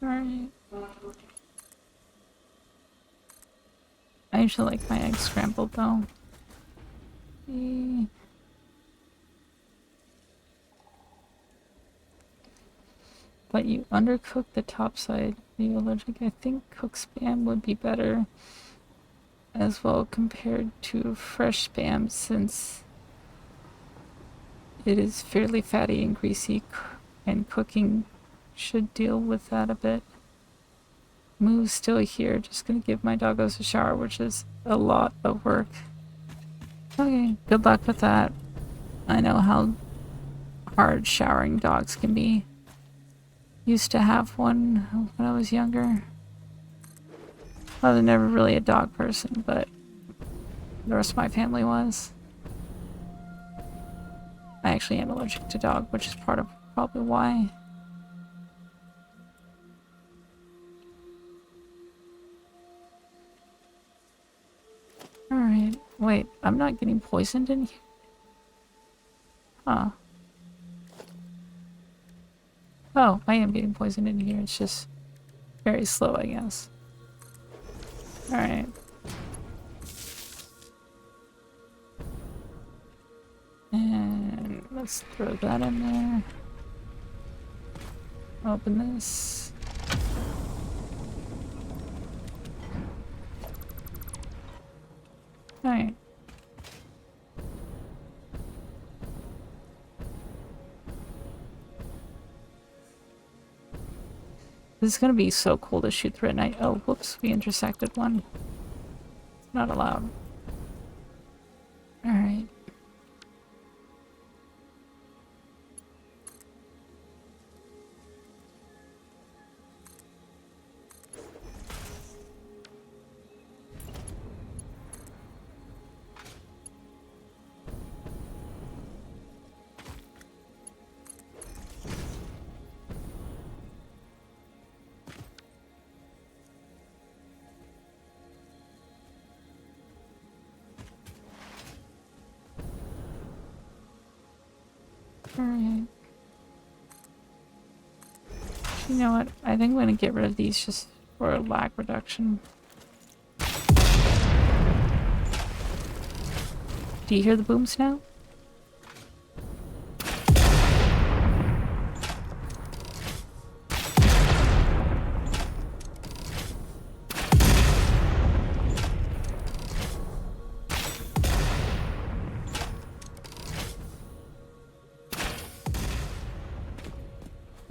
Alright. I usually like my eggs scrambled though. But you undercook the top side. Are you allergic? I think cooked spam would be better as well compared to fresh spam since It is fairly fatty and greasy, and cooking should deal with that a bit. Moo's still here, just gonna give my doggos a shower, which is a lot of work. Okay, good luck with that. I know how hard showering dogs can be. Used to have one when I was younger. I was never really a dog person, but the rest of my family was. I actually am allergic to dog, which is part of probably why. Alright, wait, I'm not getting poisoned in here? Huh. Oh, I am getting poisoned in here, it's just very slow, I guess. Alright. And let's throw that in there. Open this. Alright. This is gonna be so cool to shoot through at night. Oh, whoops, we intersected one. It's not allowed. Alright. Alright. You know what? I think I'm gonna get rid of these just for lag reduction. Do you hear the booms now?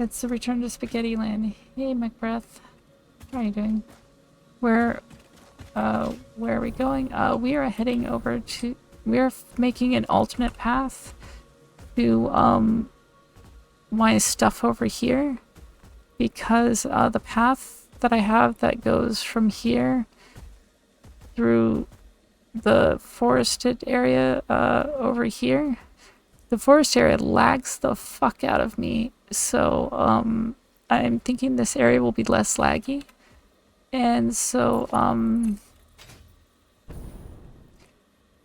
It's the return to Spaghetti Land. Hey, Macbeth. How are you doing? Where are we going? We are heading over to... We're making an alternate path to, my stuff over here. Because, the path that I have that goes from here through the forested area, over here. The forest area lags the fuck out of me, so I'm thinking this area will be less laggy. And so I'm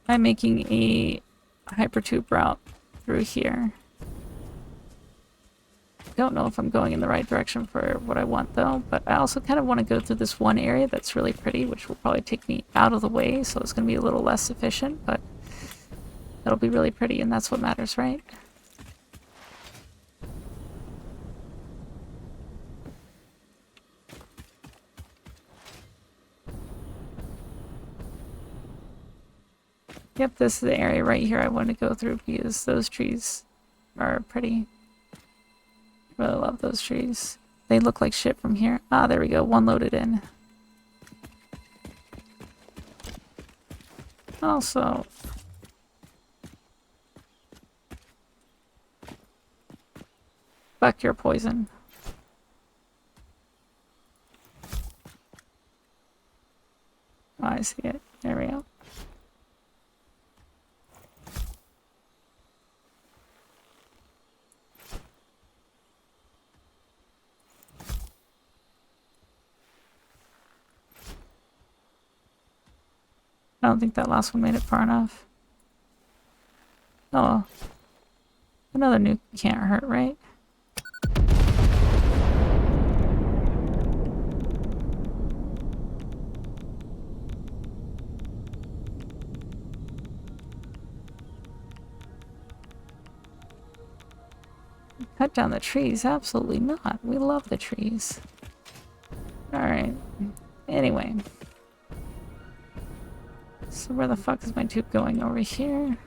making a hypertube route through here. Don't know if I'm going in the right direction for what I want though, but I also kind of want to go through this one area that's really pretty, which will probably take me out of the way, so it's going to be a little less efficient, but it'll be really pretty, and that's what matters, right? Yep, this is the area right here I want to go through because those trees are pretty. Really love those trees. They look like shit from here. Ah, there we go. One loaded in. Also... Fuck your poison. Oh, I see it. There we go. I don't think that last one made it far enough. Oh. Another nuke can't hurt, right? Cut down the trees? Absolutely not. We love the trees. Alright. Anyway. So where the fuck is my tube going? Over here?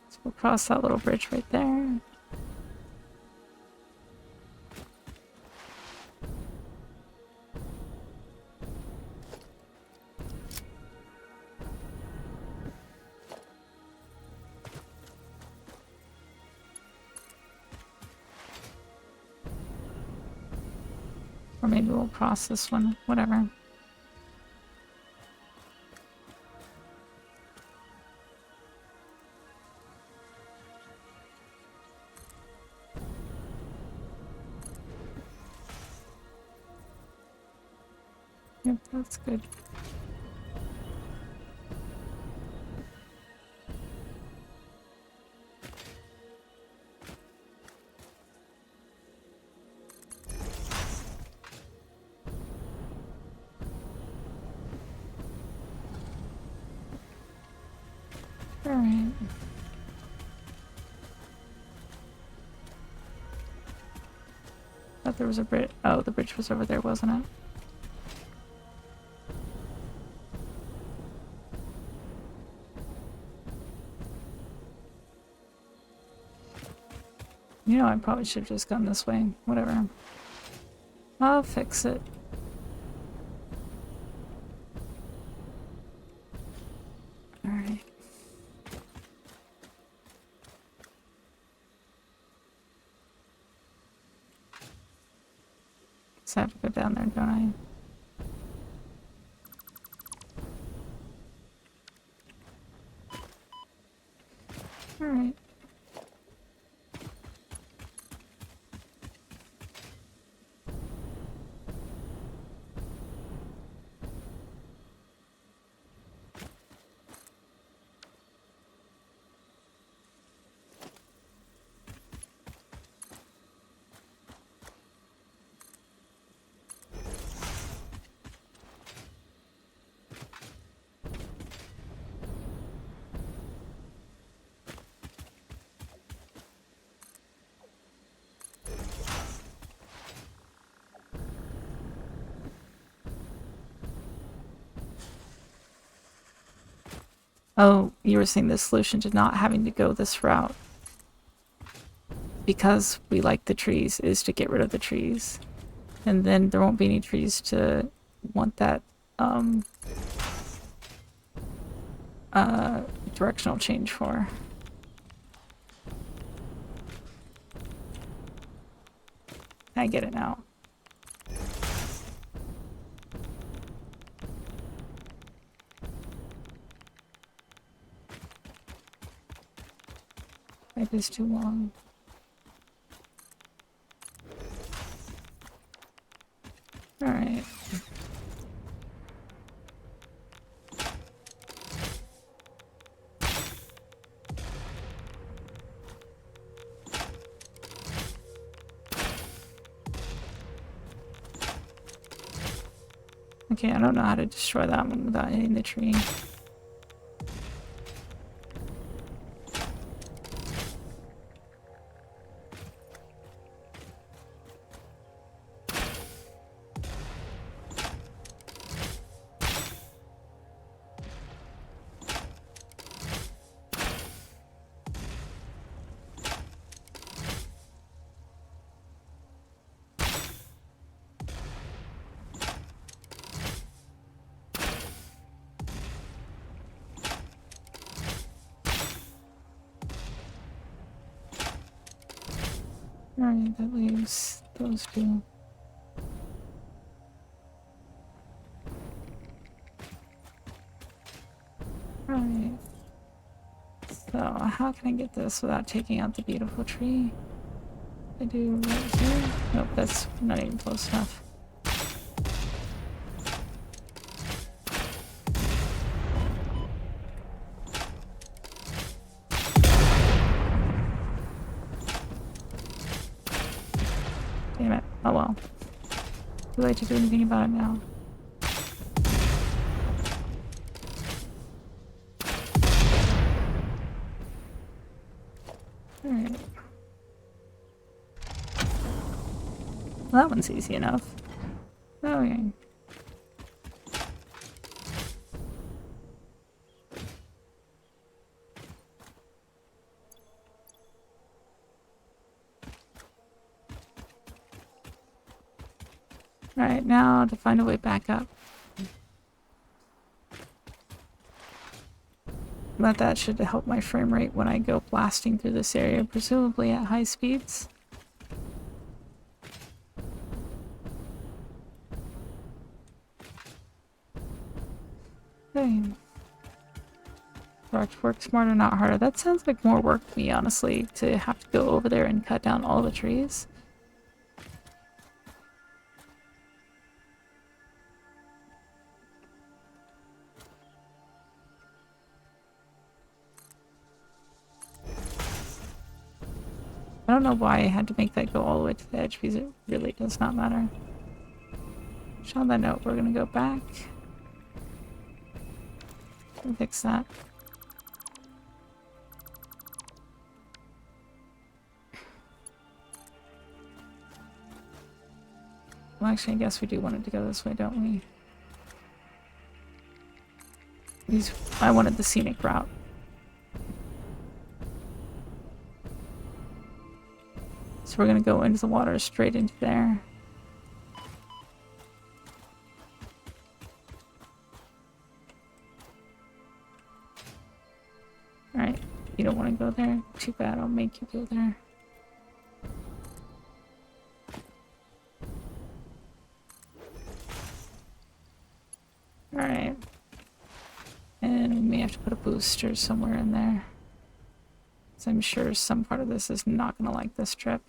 It's We'll cross that little bridge right there. Or maybe we'll cross this one, whatever. Yep, that's good. Alright. Thought there was a bridge. Oh, the bridge was over there, wasn't it? You know, I probably should have just gone this way. Whatever. I'll fix it. Alright. So I have to go down there, don't I? Alright. Oh, you were saying the solution to not having to go this route because we like the trees is to get rid of the trees. And then there won't be any trees to want that directional change for. I get it now. Life is too long. Alright. Okay, I don't know how to destroy that one without hitting the tree. Alright, that leaves those two. Alright. So, how can I get this without taking out the beautiful tree? I do right here? Nope, that's not even close enough. Damn it. Oh well. Too late to do anything about it now. Alright. Well, that one's easy enough. Okay. Alright, now to find a way back up. But that should help my frame rate when I go blasting through this area, presumably at high speeds. Okay. Work smarter, not harder. That sounds like more work to me, honestly, to have to go over there and cut down all the trees. I don't know why I had to make that go all the way to the edge, because it really does not matter. So on that note, we're gonna go back and fix that. Well, actually, I guess we do want it to go this way, don't we? I wanted the scenic route. So we're gonna go into the water, straight into there. Alright, you don't want to go there? Too bad, I'll make you go there. Alright. And we may have to put a booster somewhere in there. So I'm sure some part of this is not gonna like this trip.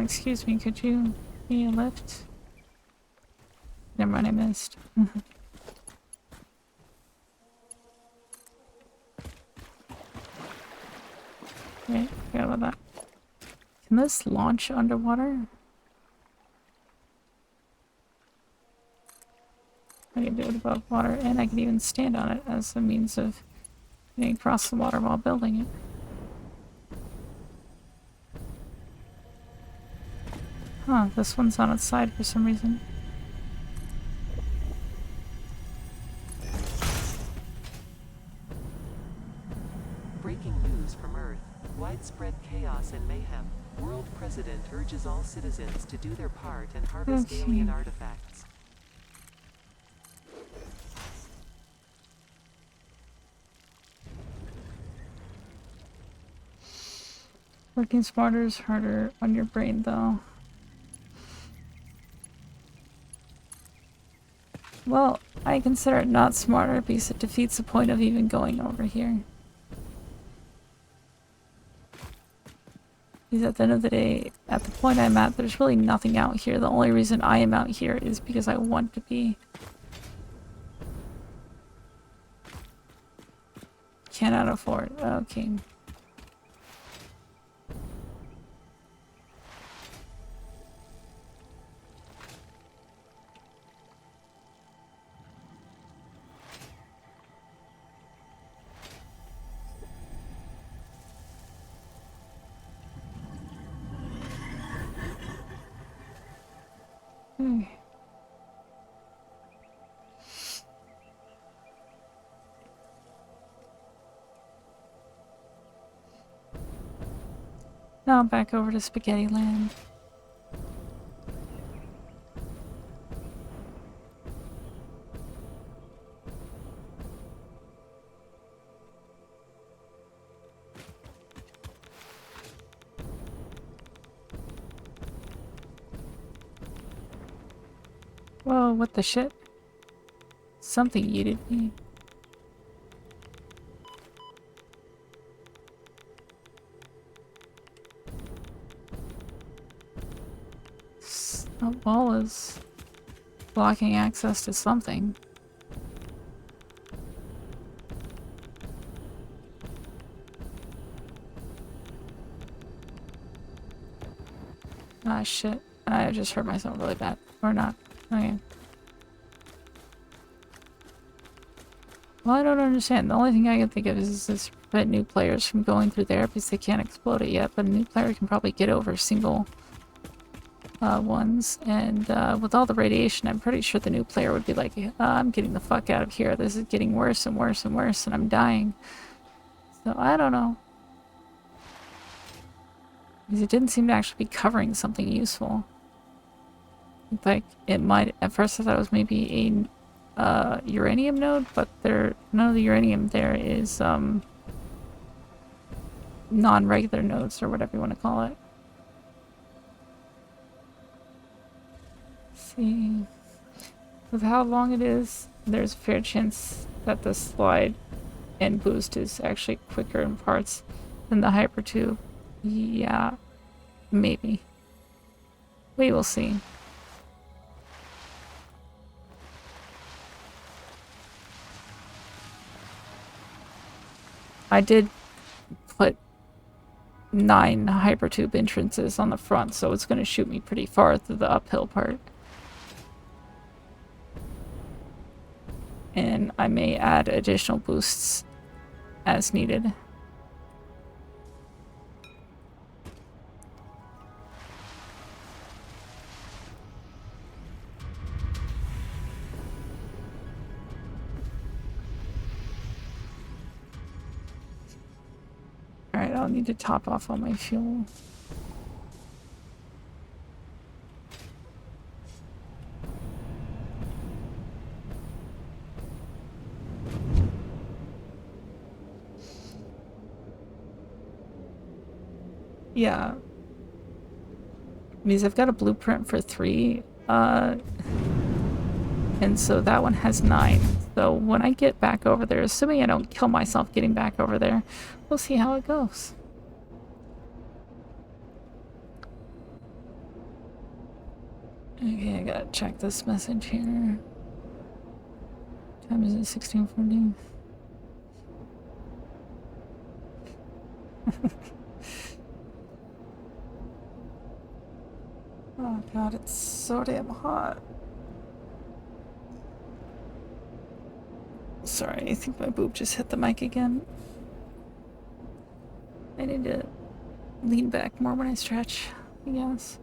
Excuse me, could you give me a lift? Never mind, I missed. Wait, forgot about that. Can this launch underwater? I can do it above water, and I can even stand on it as a means of getting across the water while building it. Huh, this one's on its side for some reason. Breaking news from Earth. Widespread chaos and mayhem. World President urges all citizens to do their part and harvest alien artifacts. Working smarter is harder on your brain, though. Well, I consider it not smarter because it defeats the point of even going over here. Because at the end of the day, at the point I'm at, there's really nothing out here. The only reason I am out here is because I want to be. Cannot afford. Okay. Now back over to Spaghetti Land. Whoa, what the shit? Something yeeted me. A wall is blocking access to something. Ah, shit. I just hurt myself really bad. Or not. Okay. Well, I don't understand. The only thing I can think of is this prevent new players from going through there because they can't explode it yet, but a new player can probably get over single ones. And with all the radiation, I'm pretty sure the new player would be like, I'm getting the fuck out of here. This is getting worse and worse and worse, and I'm dying. So I don't know. Because it didn't seem to actually be covering something useful. Like, it might, at first I thought it was maybe a uranium node, but none of the uranium there is non-regular nodes, or whatever you want to call it. Let's see. With how long it is, there's a fair chance that the slide and boost is actually quicker in parts than the hypertube. Yeah, maybe. We will see. I did put 9 hypertube entrances on the front, so it's going to shoot me pretty far through the uphill part. And I may add additional boosts as needed. Alright, I'll need to top off all my fuel. Yeah. Means I've got a blueprint for 3, and so that one has 9. So when I get back over there, assuming I don't kill myself getting back over there, we'll see how it goes. Okay, I gotta check this message here. Time is it? 16:40. Oh god, it's so damn hot. Sorry, I think my boob just hit the mic again. I need to lean back more when I stretch, I guess.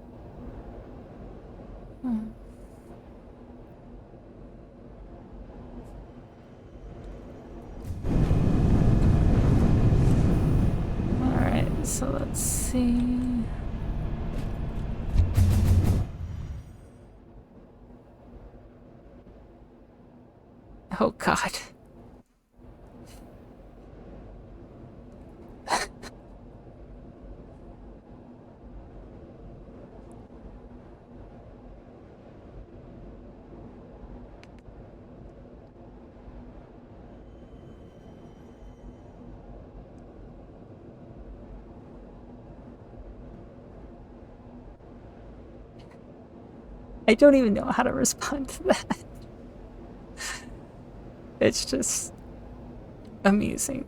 Alright, so let's see. Oh god. I don't even know how to respond to that. It's just amusing.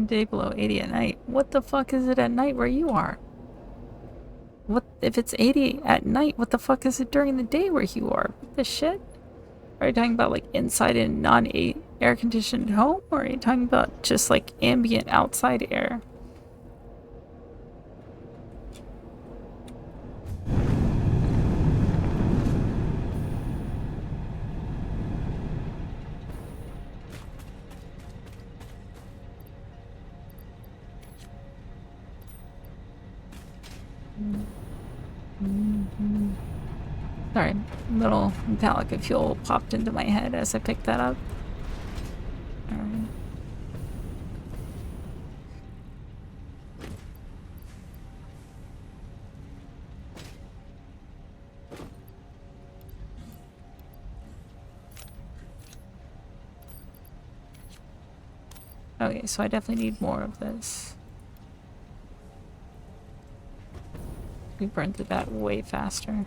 Day below 80 at night. What the fuck is it at night where you are? What if it's 80 at night? What the fuck is it during the day where you are? What the shit? Are you talking about like inside in non-air conditioned home, or are you talking about just like ambient outside air? Sorry, little Metallica fuel popped into my head as I picked that up. Alright. Okay, so I definitely need more of this. We burned through that way faster.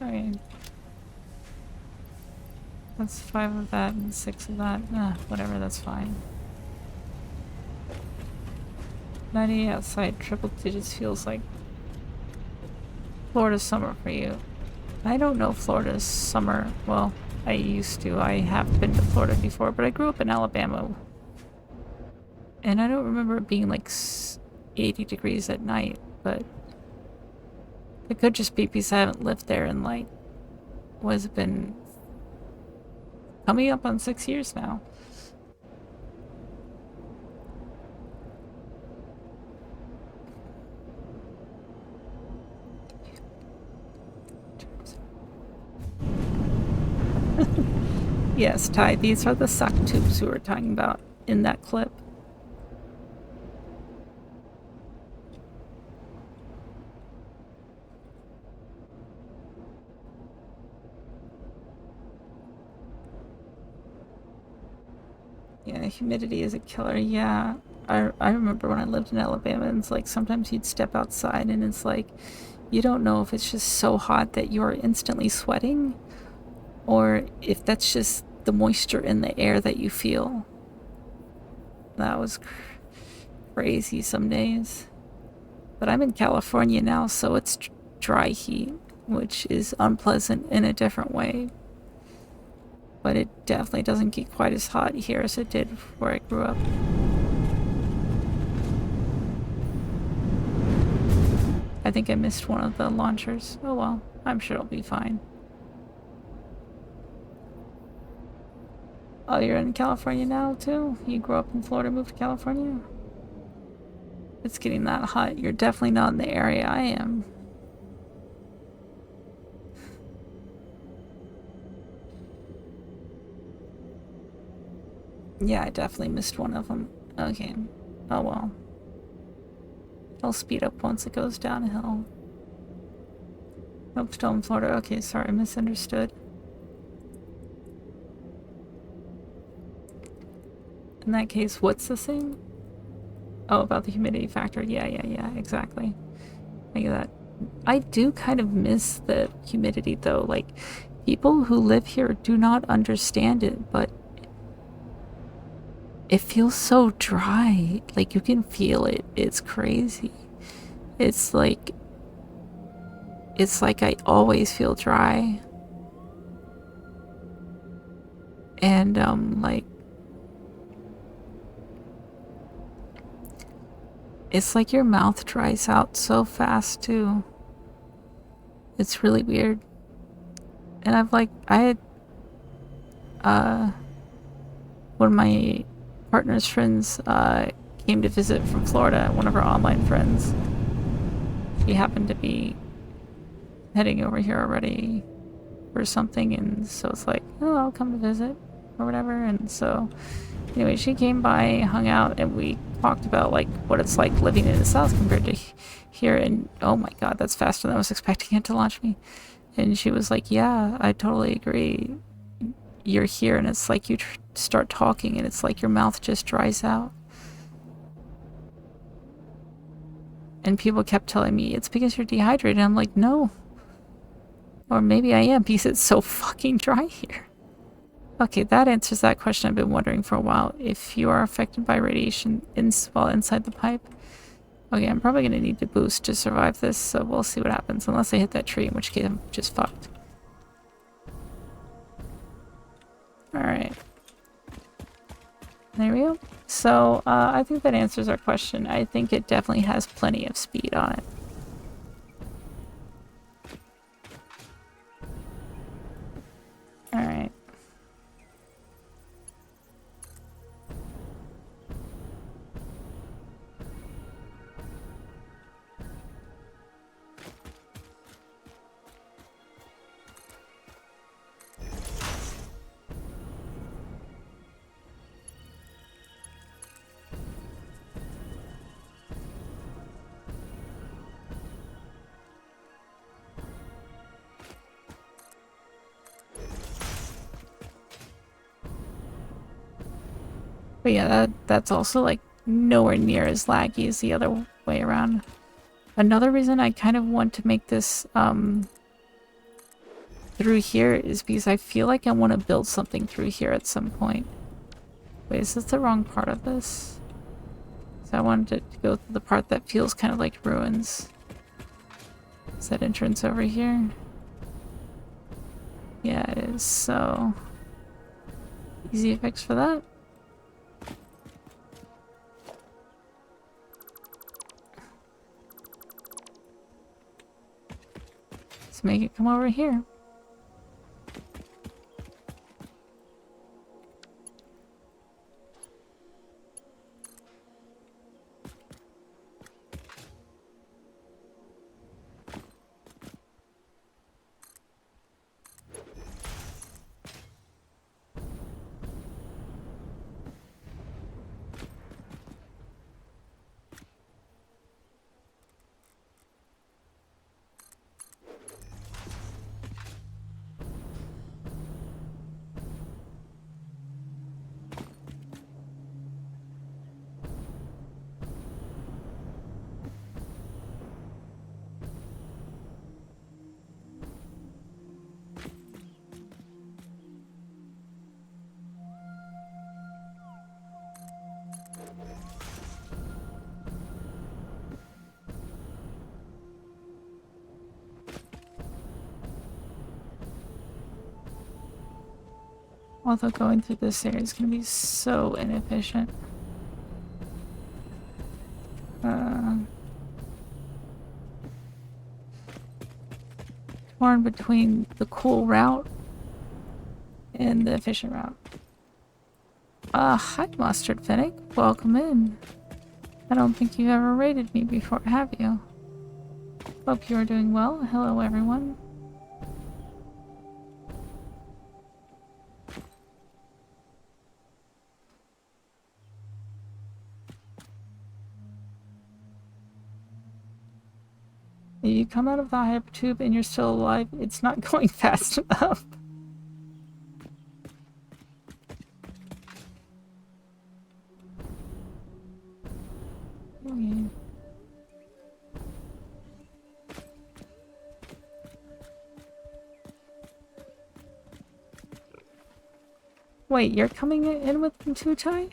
Okay. That's 5 of that and 6 of that. Whatever, that's fine. 90 outside triple digits feels like Florida summer for you. I don't know Florida's summer. Well, I used to. I have been to Florida before, but I grew up in Alabama. And I don't remember it being like 80 degrees at night, but it could just be because I haven't lived there in like, what has it been? Coming up on 6 years now. Yes, Ty, these are the suck tubes we were talking about in that clip. Yeah, humidity is a killer. Yeah, I remember when I lived in Alabama, and it's like sometimes you'd step outside and it's like you don't know if it's just so hot that you're instantly sweating or if that's just the moisture in the air that you feel. That was crazy some days. But I'm in California now, so it's dry heat, which is unpleasant in a different way. But it definitely doesn't get quite as hot here as it did where I grew up. I think I missed one of the launchers. Oh well, I'm sure it'll be fine. Oh, you're in California now too? You grew up in Florida, moved to California? It's getting that hot. You're definitely not in the area I am. Yeah, I definitely missed one of them. Okay. Oh well. It'll speed up once it goes downhill. Nope, still in Florida. Okay, sorry, I misunderstood. In that case, what's the same? Oh, about the humidity factor. Yeah, exactly. Like that. I do kind of miss the humidity though. Like, people who live here do not understand it, but it feels so dry. Like, you can feel it. It's crazy. It's like I always feel dry. And like it's like your mouth dries out so fast too. It's really weird. And I had one of my partner's friends came to visit from Florida, one of her online friends. She happened to be heading over here already or something, and so it's like, oh, I'll come to visit or whatever. And so anyway, she came by, hung out, and we talked about like what it's like living in the South compared to here. And oh my god, that's faster than I was expecting it to launch me. And she was like, yeah, I totally agree. You're here and it's like you start talking and it's like your mouth just dries out. And people kept telling me, it's because you're dehydrated. I'm like, no. Or maybe I am because it's so fucking dry here. Okay, that answers that question I've been wondering for a while. If you are affected by radiation while inside the pipe. Okay, I'm probably going to need to boost to survive this, so we'll see what happens. Unless I hit that tree, in which case I'm just fucked. Alright. There we go. So, I think that answers our question. I think it definitely has plenty of speed on it. Alright. But yeah, that's also like nowhere near as laggy as the other way around. Another reason I kind of want to make this through here is because I feel like I want to build something through here at some point. Wait, is this the wrong part of this? So I wanted it to go to the part that feels kind of like ruins. Is that entrance over here? Yeah, it is. So easy fix for that. Let's make it come over here. Although going through this area is going to be so inefficient. Torn between the cool route and the efficient route. Hi Mustard Finnick. Welcome in. I don't think you've ever raided me before, have you? Hope you are doing well. Hello everyone. You come out of the hyper tube and you're still alive. It's not going fast enough. Okay. Wait, you're coming in with them too, Ty?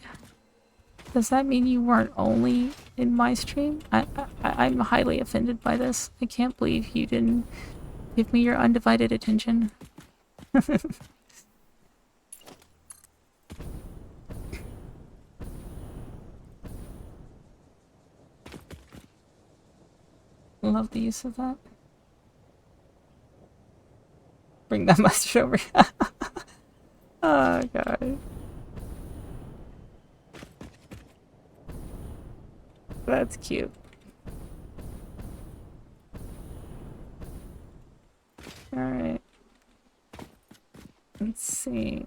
Does that mean you weren't only in my stream? I'm highly offended by this. I can't believe you didn't give me your undivided attention. Love the use of that. Bring that mustard over. Oh god. That's cute. Alright. Let's see.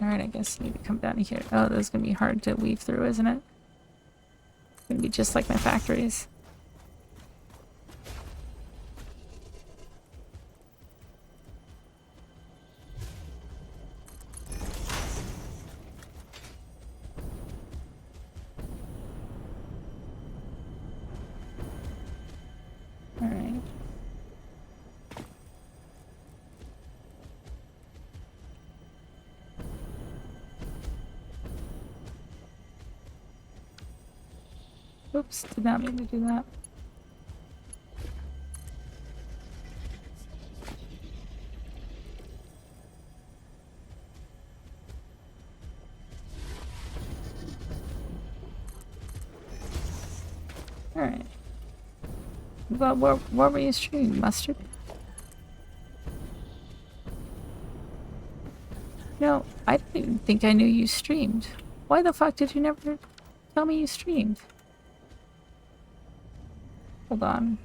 Alright, I guess you need to come down here. Oh, this is gonna be hard to weave through, isn't it? It's gonna be just like my factories. Alright. Oops, did not mean to do that. Alright. Well, where were you streaming, Mustard? No, I didn't even think I knew you streamed. Why the fuck did you never tell me you streamed? Hold on.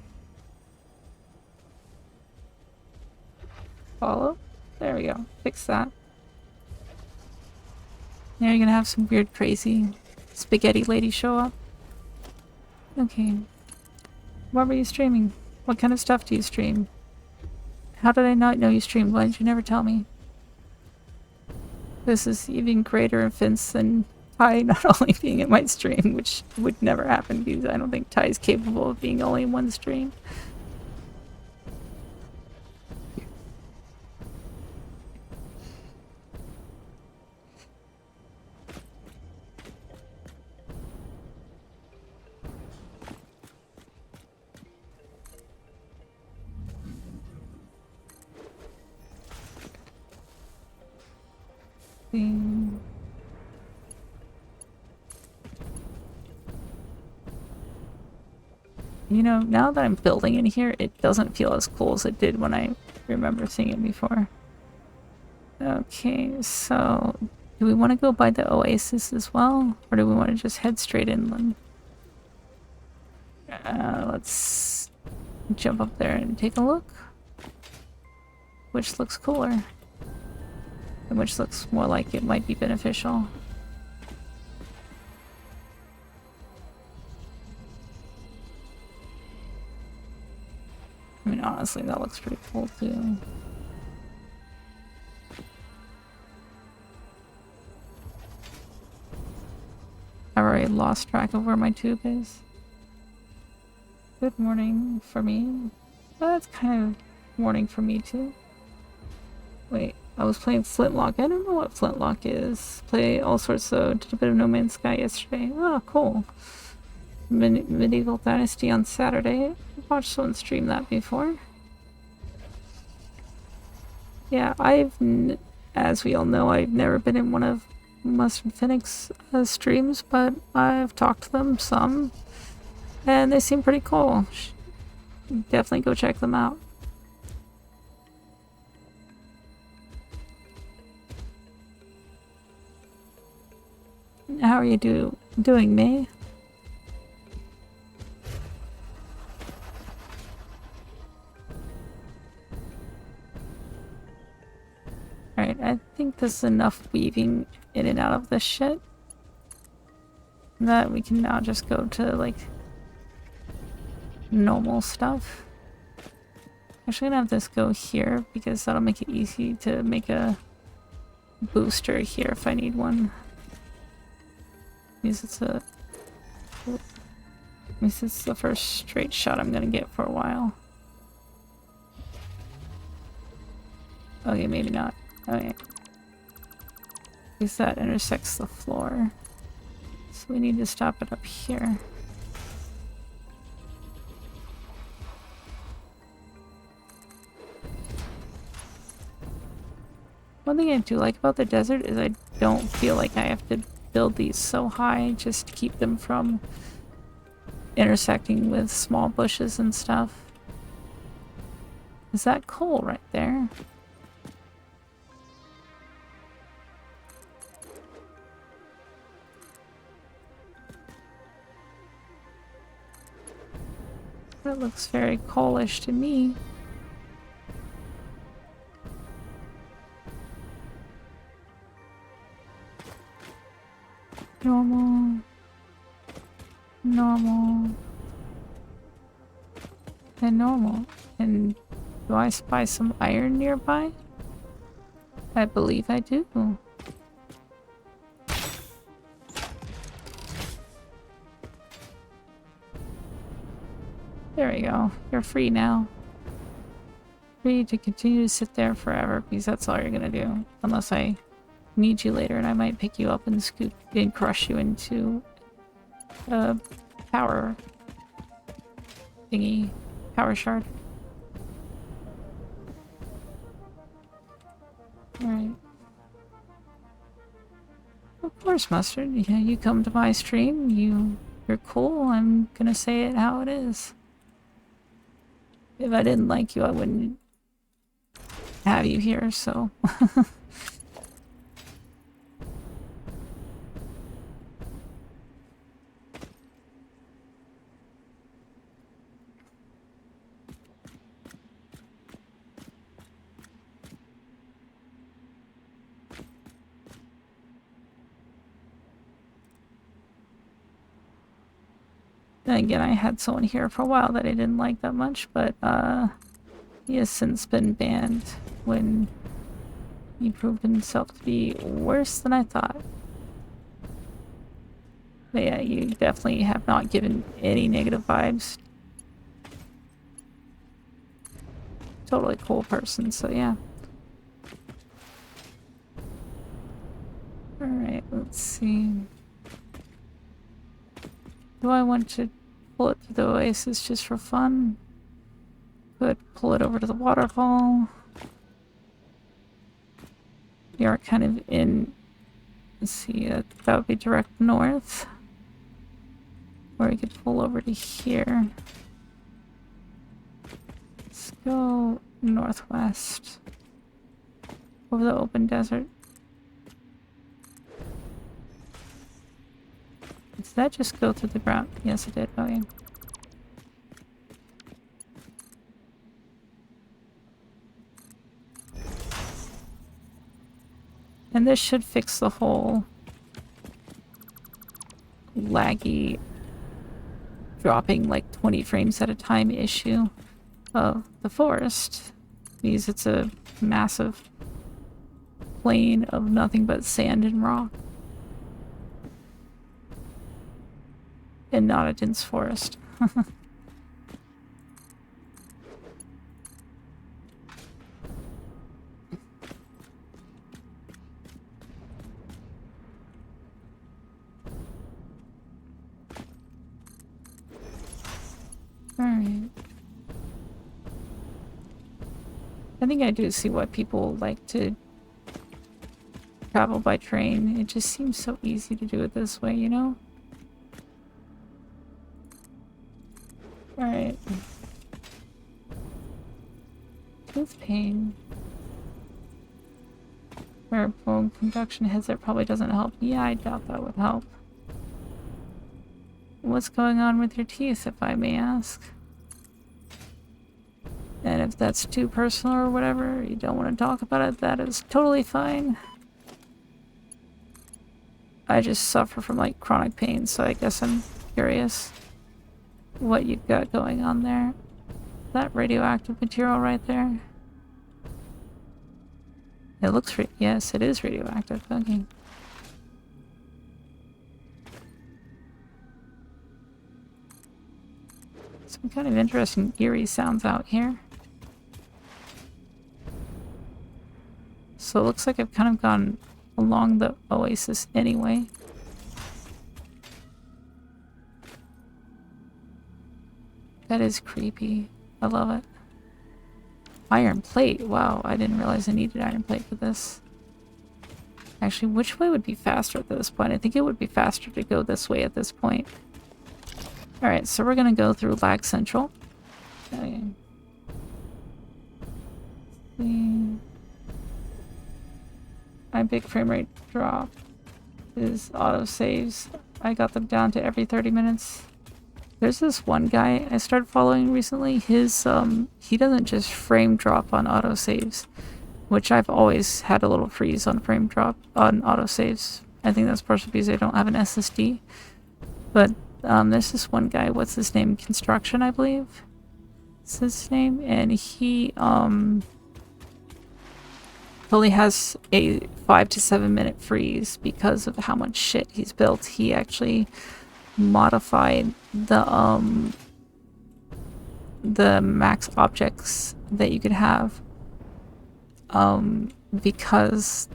Follow? There we go. Fix that. Now you're gonna have some weird, crazy spaghetti lady show up. Okay. What were you streaming? What kind of stuff do you stream? How did I not know you streamed? Why did you never tell me? This is even greater offense than Ty not only being in my stream, which would never happen because I don't think Ty is capable of being only in one stream. Thing. You know, now that I'm building in here, it doesn't feel as cool as it did when I remember seeing it before. Okay, so do we want to go by the oasis as well? Or do we want to just head straight inland? Let's jump up there and take a look. Which looks cooler? And which looks more like it might be beneficial? I mean, honestly, that looks pretty cool too. I've already lost track of where my tube is. Good morning for me. That's kind of morning for me too. Wait, I was playing Flintlock. I don't know what Flintlock is. Play all sorts of... Did a bit of No Man's Sky yesterday. Oh, cool. Medieval Dynasty on Saturday. I've watched someone stream that before. Yeah, as we all know, I've never been in one of Mustard Phoenix streams, but I've talked to them some, and they seem pretty cool. Definitely go check them out. How are you doing, May? Alright, I think this is enough weaving in and out of this shit. That we can now just go to, like, normal stuff. Actually, I'm gonna have this go here because that'll make it easy to make a booster here if I need one. Because it's this is the first straight shot I'm gonna get for a while. Okay, maybe not. Okay. Because that intersects the floor. So we need to stop it up here. One thing I do like about the desert is I don't feel like I have to build these so high just to keep them from intersecting with small bushes and stuff. Is that coal right there? That looks very coalish to me. Normal. Normal. And normal. And do I spy some iron nearby? I believe I do. There we go. You're free now. Free to continue to sit there forever because that's all you're gonna do. Unless I need you later and I might pick you up and scoop and crush you into a power thingy. Power shard. Alright. Of course, Mustard. Yeah, you come to my stream, you're cool. I'm gonna say it how it is. If I didn't like you, I wouldn't have you here, so... Then again, I had someone here for a while that I didn't like that much, but, He has since been banned when he proved himself to be worse than I thought. But yeah, you definitely have not given any negative vibes. Totally cool person, so yeah. Alright, let's see. Do I want to pull it to the oasis just for fun? Could pull it over to the waterfall. We are kind of in... Let's see, that would be direct north. Or we could pull over to here. Let's go northwest. Over the open desert. Did that just go through the ground? Yes, it did. Oh, yeah. And this should fix the whole laggy dropping like 20 frames at a time issue of the forest. Because it's a massive plain of nothing but sand and rock. And not a dense forest. Alright. I think I do see why people like to travel by train. It just seems so easy to do it this way, you know? Alright. Tooth pain. Where bone conduction hits it probably doesn't help. Yeah, I doubt that would help. What's going on with your teeth, if I may ask? And if that's too personal or whatever, you don't want to talk about it, that is totally fine. I just suffer from like chronic pain, so I guess I'm curious what you've got going on there. That radioactive material right there. It looks yes, it is radioactive. Okay. Some kind of interesting eerie sounds out here. So it looks like I've kind of gone along the oasis anyway. That is creepy. I love it. Iron plate. Wow, I didn't realize I needed iron plate for this. Actually, which way would be faster at this point? I think it would be faster to go this way at this point. Alright, so we're gonna go through Lag Central. Okay. My big frame rate drop is autosaves. I got them down to every 30 minutes. There's this one guy I started following recently. His, he doesn't just frame drop on autosaves, which I've always had a little freeze on frame drop on autosaves. I think that's partially because I don't have an SSD. But, there's this one guy, what's his name? Construction, I believe? Is his name? And he, only has a 5 to 7 minute freeze because of how much shit he's built. He actually modified the max objects that you could have because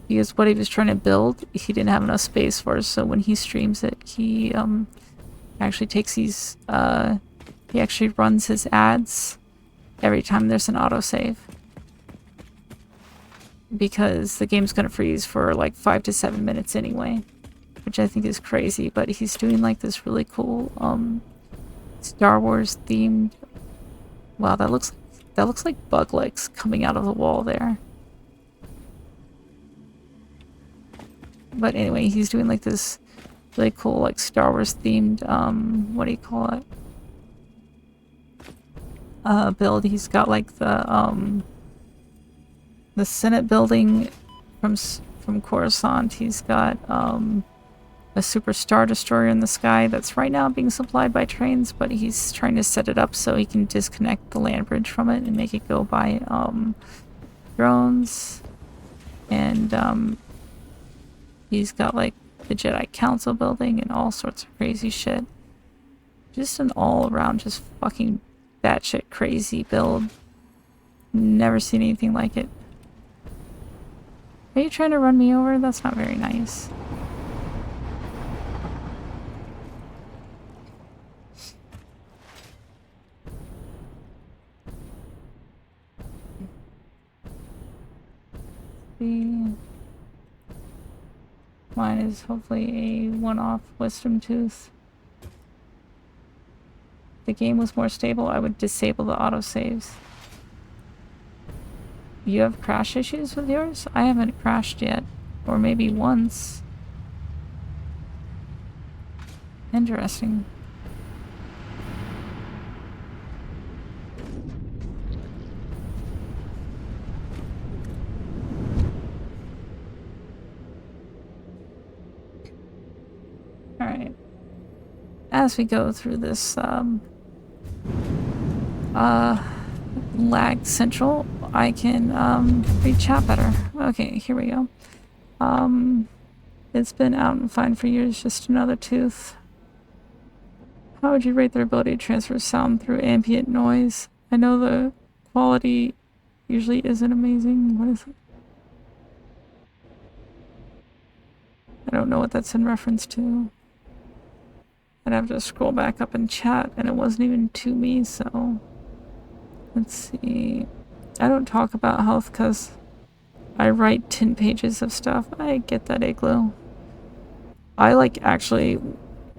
because what he was trying to build he didn't have enough space for, so when he streams it he actually takes these he actually runs his ads every time there's an autosave, because the game's gonna freeze for like 5 to 7 minutes anyway, which I think is crazy. But he's doing like this really cool Star Wars themed, wow, that looks like bug legs coming out of the wall there. But anyway, he's doing like this really cool like Star Wars themed what do you call it, build. He's got like the Senate building from Coruscant. He's got the a super star destroyer in the sky that's right now being supplied by trains, but he's trying to set it up so he can disconnect the land bridge from it and make it go by drones. And he's got like the Jedi Council building and all sorts of crazy shit. Just an all-around just fucking batshit crazy build. Never seen anything like it. Are you trying to run me over? That's not very nice. Mine is hopefully a one-off wisdom tooth. If the game was more stable, I would disable the autosaves. You have crash issues with yours? I haven't crashed yet. Or maybe once. Interesting. Alright. As we go through this, lag central, I can, read chat better. Okay, here we go. It's been out and fine for years, just another tooth. How would you rate their ability to transfer sound through ambient noise? I know the quality usually isn't amazing. What is it? I don't know what that's in reference to. I'd have to scroll back up and chat, and it wasn't even to me, so... Let's see... I don't talk about health because I write 10 pages of stuff. I get that, Igloo. I actually...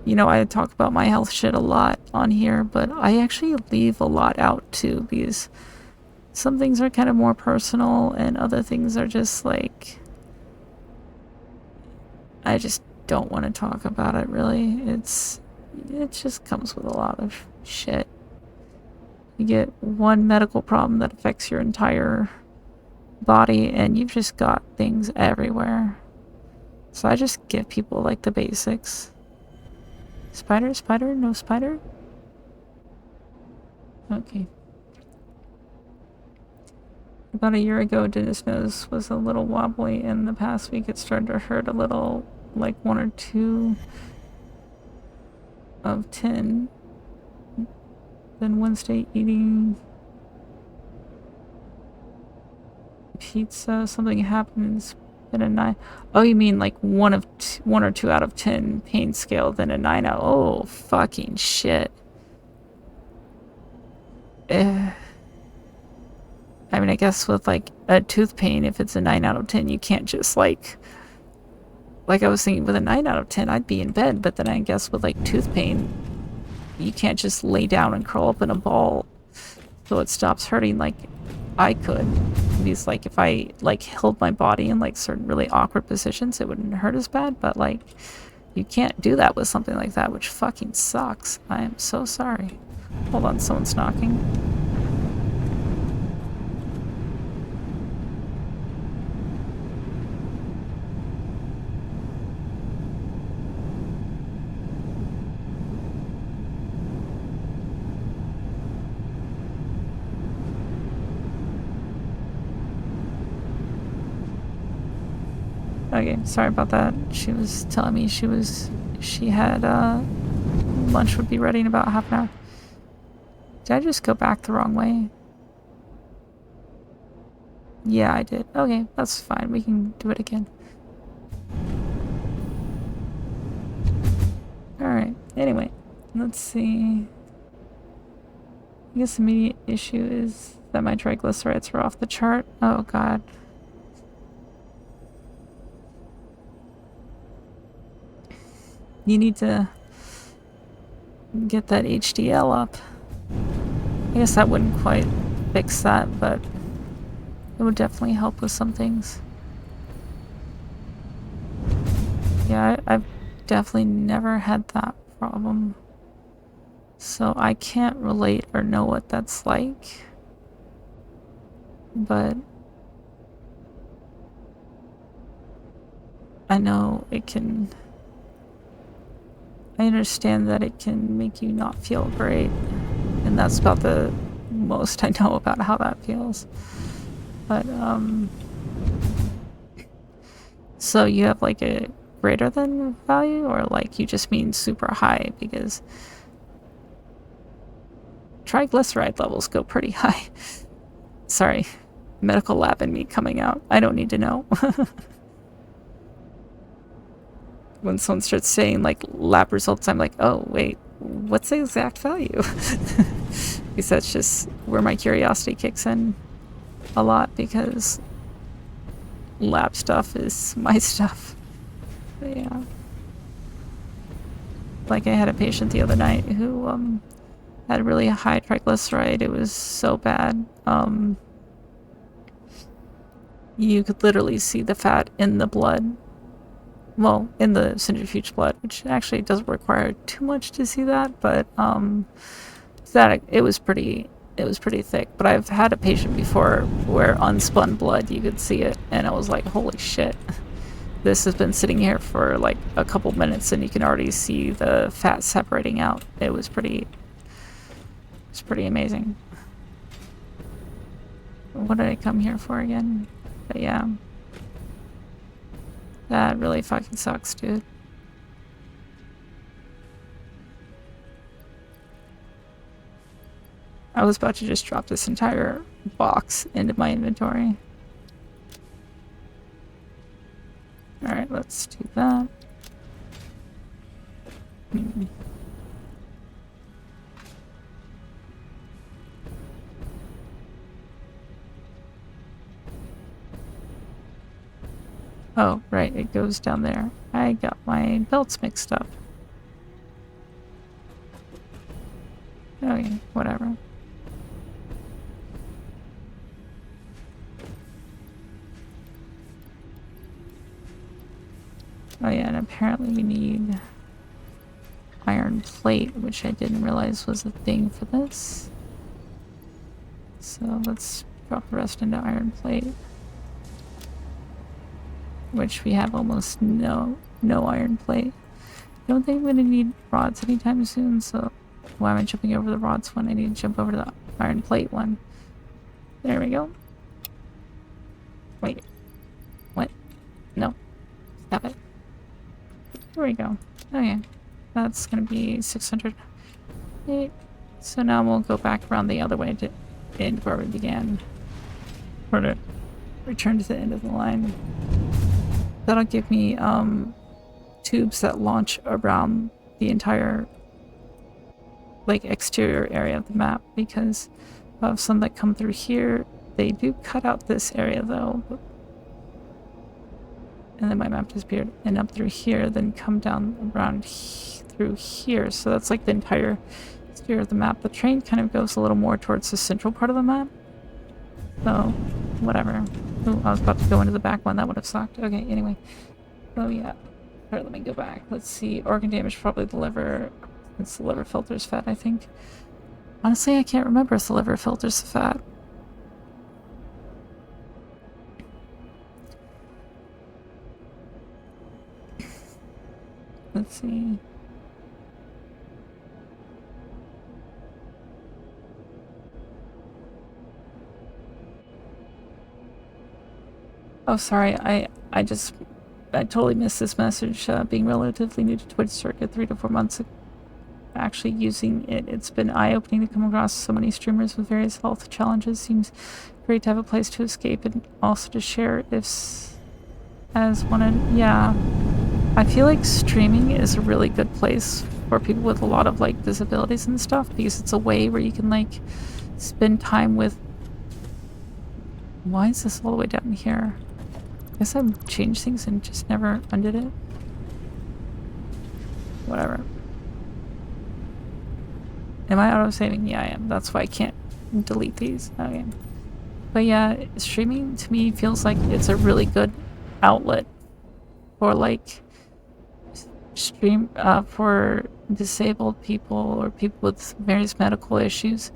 You know, I talk about my health shit a lot on here, but I actually leave a lot out too, because some things are kind of more personal, and other things are just I just don't want to talk about it, really. It just comes with a lot of shit. You get one medical problem that affects your entire body, and you've just got things everywhere. So I just give people, the basics. Spider? Spider? No spider? Okay. About a year ago, Dennis' nose was a little wobbly, and the past week it started to hurt a little, 1 or 2 of 10. Then Wednesday eating pizza, something happened, it's been a 9. Oh, you mean 1 or 2 out of 10 pain scale, then a 9 out. Oh, fucking shit. I mean, I guess with a tooth pain, if it's a 9 out of 10, you can't just like I was thinking with a 9 out of 10, I'd be in bed, but then I guess with tooth pain, you can't just lay down and curl up in a ball so it stops hurting like I could. Because if I held my body in certain really awkward positions, it wouldn't hurt as bad, but you can't do that with something like that, which fucking sucks. I am so sorry. Hold on, someone's knocking. Okay, sorry about that. She was telling me she had, lunch would be ready in about half an hour. Did I just go back the wrong way? Yeah, I did. Okay, that's fine. We can do it again. Alright, anyway, let's see. I guess the immediate issue is that my triglycerides are off the chart. Oh god. You need to get that HDL up. I guess that wouldn't quite fix that, but it would definitely help with some things. Yeah, I've definitely never had that problem. So I can't relate or know what that's like. But I know it can I understand that it can make you not feel great, and that's about the most I know about how that feels. But, so you have like a greater than value, or like you just mean super high? Because triglyceride levels go pretty high. Sorry, medical lab in me coming out. I don't need to know. When someone starts saying like lab results, I'm like, oh wait, what's the exact value? Because that's just where my curiosity kicks in a lot, because lab stuff is my stuff. But yeah. Like I had a patient the other night who had really high triglyceride. It was so bad. You could literally see the fat in the blood. Well, in the centrifuge blood, which actually doesn't require too much to see that, but that it was pretty thick. But I've had a patient before where unspun blood, you could see it, and I was like, holy shit. This has been sitting here for like a couple minutes and you can already see the fat separating out. It was pretty amazing. What did I come here for again? But yeah. That really fucking sucks, dude. I was about to just drop this entire box into my inventory. Alright, let's do that. Oh, right, it goes down there. I got my belts mixed up. Okay, whatever. Oh yeah, and apparently we need iron plate, which I didn't realize was a thing for this. So let's drop the rest into iron plate. Which we have almost no iron plate. I don't think I'm gonna need rods anytime soon, so why am I jumping over the rods when I need to jump over to the iron plate one? There we go. Wait. What? No. Stop it. There we go. Okay. That's gonna be 600. So now we'll go back around the other way to end where we began. Or to return to the end of the line. That'll give me tubes that launch around the entire like exterior area of the map, because of some that come through here. They do cut out this area though. And then my map disappeared. And up through here, then come down around through here. So that's like the entire exterior of the map. The train kind of goes a little more towards the central part of the map. So, whatever. Ooh, I was about to go into the back one. That would have sucked. Okay, anyway. Oh, yeah. Alright, let me go back. Let's see. Organ damage, probably the liver. It's the liver filters fat, I think. Honestly, I can't remember if the liver filters the fat. Let's see. Oh, sorry. I totally missed this message. Being relatively new to Twitch circuit, 3 to 4 months actually using it. It's been eye-opening to come across so many streamers with various health challenges. Seems great to have a place to escape and also to share ifs as wanted. Yeah. I feel like streaming is a really good place for people with a lot of like disabilities and stuff, because it's a way where you can like spend time with... Why is this all the way down here? I guess I've changed things and just never undid it. Whatever. Am I auto-saving? Yeah, I am. That's why I can't delete these. Okay. But yeah, streaming to me feels like it's a really good outlet for like for disabled people or people with various medical issues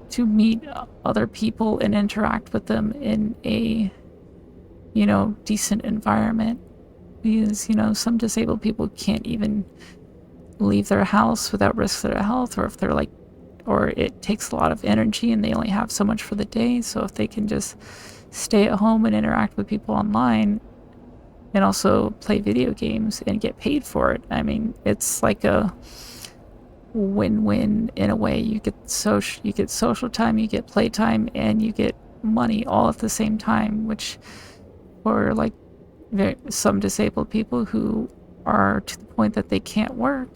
to meet other people and interact with them in a, you know, decent environment. Because, you know, some disabled people can't even leave their house without risk to their health, or if they're like, or it takes a lot of energy and they only have so much for the day. So if they can just stay at home and interact with people online and also play video games and get paid for it, I mean, it's like a win-win in a way. You get social time, you get playtime, and you get money all at the same time, which for like some disabled people who are to the point that they can't work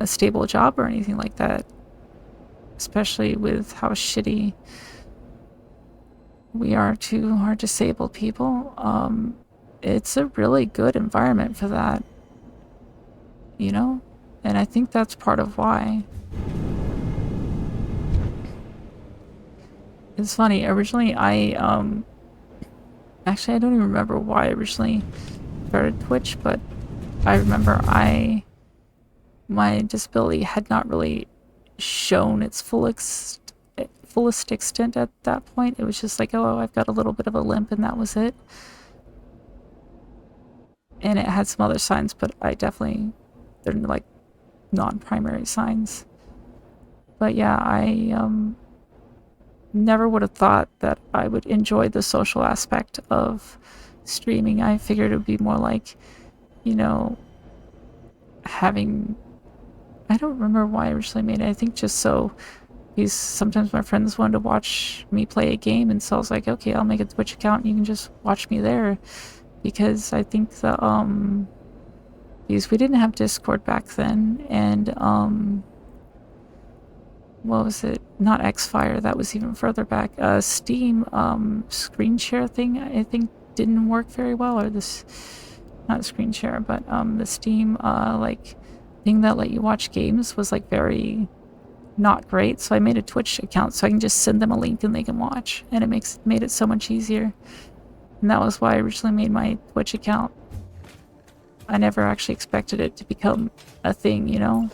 a stable job or anything like that, especially with how shitty we are to our disabled people, it's a really good environment for that, you know? And I think that's part of why. It's funny, originally actually I don't even remember why I originally started Twitch, but I remember my disability had not really shown its fullest extent at that point. It was just like, oh, I've got a little bit of a limp and that was it. And it had some other signs, but they're like non-primary signs. But yeah, I never would have thought that I would enjoy the social aspect of streaming. I figured it would be more like, you know, having, I don't remember why I originally made it. I think just so, because sometimes my friends wanted to watch me play a game, and so I was like, okay, I'll make a Twitch account and you can just watch me there. Because I think because we didn't have Discord back then, and what was it? Not Xfire, that was even further back. Steam screen share thing, I think, didn't work very well, or this, not screen share, but the Steam like thing that let you watch games was like very not great. So I made a Twitch account so I can just send them a link and they can watch, and it made it so much easier. And that was why I originally made my Twitch account. I never actually expected it to become a thing, you know?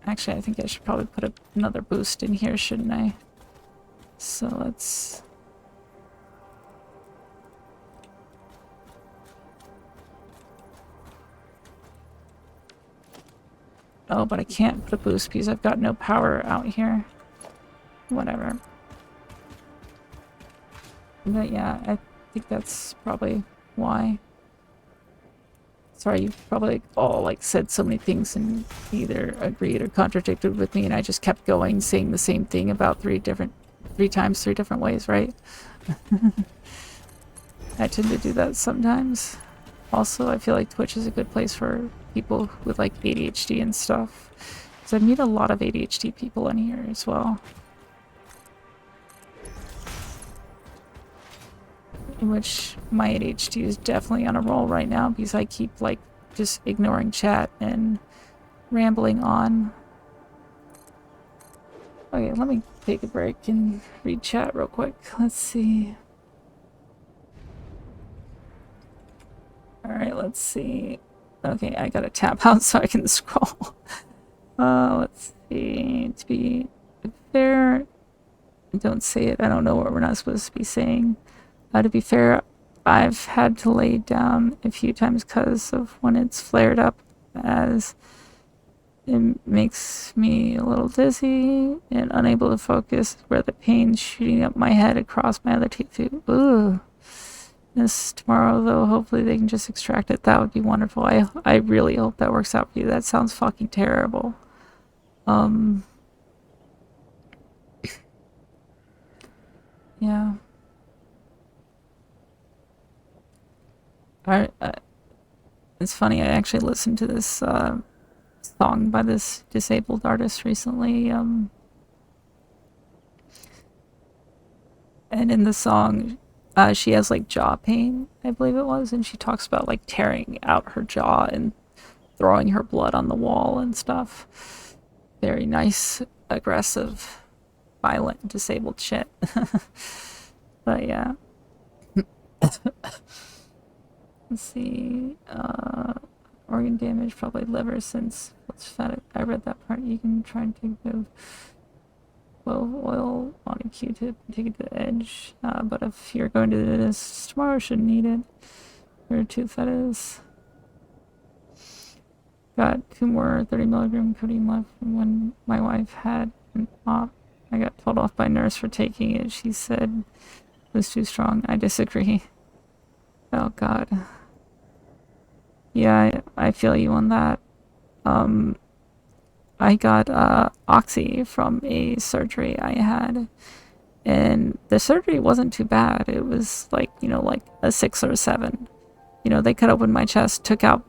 Actually, I think I should probably put another boost in here, shouldn't I? So let's... Oh, but I can't put a boost because I've got no power out here. Whatever. But yeah, I think that's probably why. Sorry, you've probably all like said so many things and either agreed or contradicted with me, and I just kept going saying the same thing about three times, three different ways, right? I tend to do that sometimes. Also, I feel like Twitch is a good place for people with like ADHD and stuff, because I meet a lot of ADHD people in here as well. In which my ADHD is definitely on a roll right now because I keep like just ignoring chat and rambling on. Okay, let me take a break and read chat real quick. Let's see. Alright, let's see. Okay, I gotta tap out so I can scroll. Let's see. To be fair, don't say it. I don't know what we're not supposed to be saying. To be fair, I've had to lay down a few times because of when it's flared up, as it makes me a little dizzy and unable to focus, where the pain's shooting up my head across my other teeth too. Ugh. This tomorrow, though, hopefully they can just extract it. That would be wonderful. I really hope that works out for you. That sounds fucking terrible. Yeah. It's funny, I actually listened to this song by this disabled artist recently, and in the song, she has like jaw pain, I believe it was, and she talks about like tearing out her jaw and throwing her blood on the wall and stuff. Very nice, aggressive, violent, disabled shit. But yeah. Let's see. Organ damage, probably liver, since what's fat. I read that part. You can try and take the oil on a Q-tip and take it to the edge. But if you're going to do this tomorrow, shouldn't need it. Rare tooth, that is. Got 2 more 30 milligram codeine left from when my wife had an op. I got told off by nurse for taking it. She said it was too strong. I disagree. Oh god. Yeah, I feel you on that. I got oxy from a surgery I had, and the surgery wasn't too bad. It was like, like a 6 or a 7. They cut open my chest, took out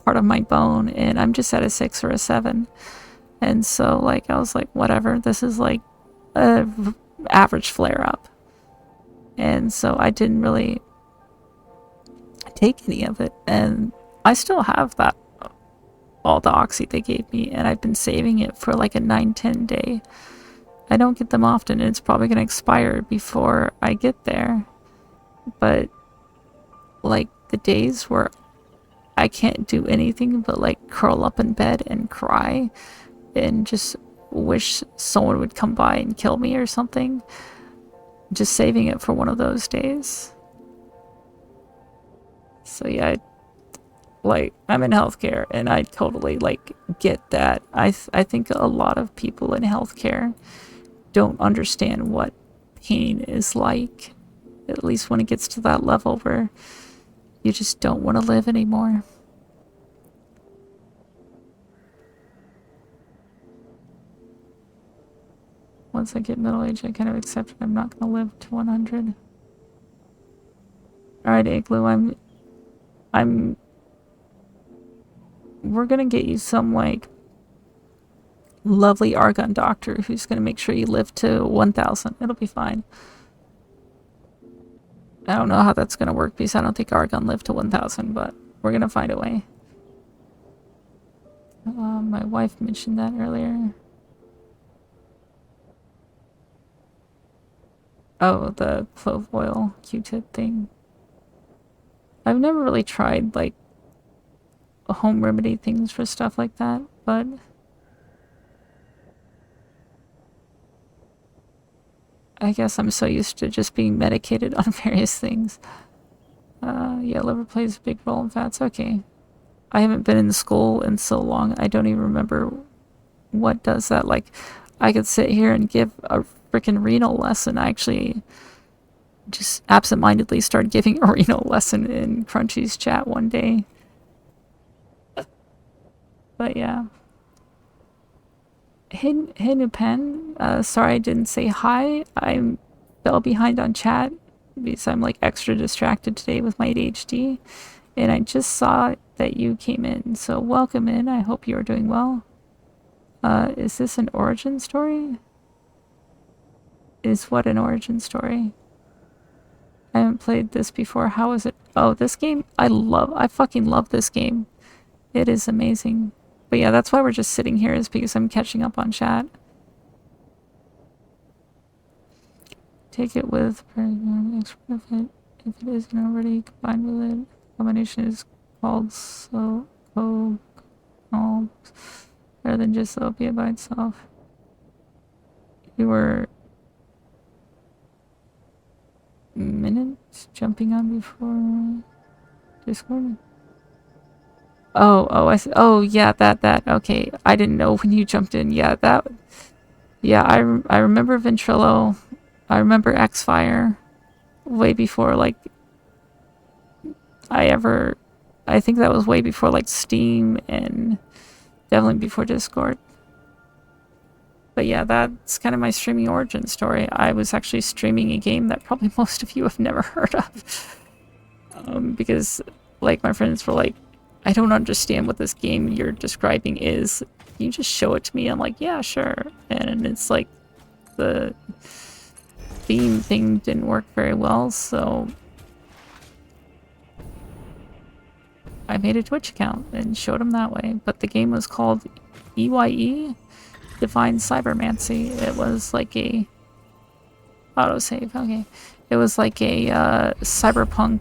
part of my bone, and I'm just at a 6 or a 7. And so, like, I was like, whatever, this is like a average flare up. And so I didn't really take any of it, and I still have that, all the oxy they gave me, and I've been saving it for like a 9-10 day. I don't get them often, and it's probably going to expire before I get there. But like the days where I can't do anything but like curl up in bed and cry and just wish someone would come by and kill me or something, just saving it for one of those days. So yeah, I'm in healthcare, and I totally like get that. I think a lot of people in healthcare don't understand what pain is like, at least when it gets to that level where you just don't want to live anymore. Once I get middle age, I kind of accept I'm not going to live to 100. Alright, Igloo, we're gonna get you some, like, lovely Argon doctor who's gonna make sure you live to 1,000. It'll be fine. I don't know how that's gonna work because I don't think Argon lived to 1,000, but we're gonna find a way. My wife mentioned that earlier. Oh, the clove oil Q-tip thing. I've never really tried, like, home remedy things for stuff like that, but I guess I'm so used to just being medicated on various things. Yeah, liver plays a big role in fats. Okay. I haven't been in school in so long, I don't even remember what does that. Like, I could sit here and give a freaking renal lesson. I actually just absentmindedly started giving a renal lesson in Crunchy's chat one day. But yeah. Hey Nupen, sorry I didn't say hi. I fell behind on chat because I'm like extra distracted today with my ADHD. And I just saw that you came in, so welcome in. I hope you are doing well. Is this an origin story? Is what an origin story? I haven't played this before. How is it? Oh, this game, I fucking love this game. It is amazing. But yeah, that's why we're just sitting here, is because I'm catching up on chat. Take it with if it isn't already combined with it. Combination is called so rather than just the opiate by itself. You were minutes jumping on before Discord. Oh, I see. Oh, yeah, that. Okay, I didn't know when you jumped in. Yeah, that. Yeah, I remember Ventrilo. I remember X-Fire. Way before, like, I think that was way before, like, Steam, and definitely before Discord. But yeah, that's kind of my streaming origin story. I was actually streaming a game that probably most of you have never heard of. Because, like, my friends were like, I don't understand what this game you're describing is. Can you just show it to me? I'm like, yeah, sure. And it's like, the theme thing didn't work very well, so I made a Twitch account and showed them that way. But the game was called EYE, Divine Cybermancy. It was like a autosave. Okay, it was like a cyberpunk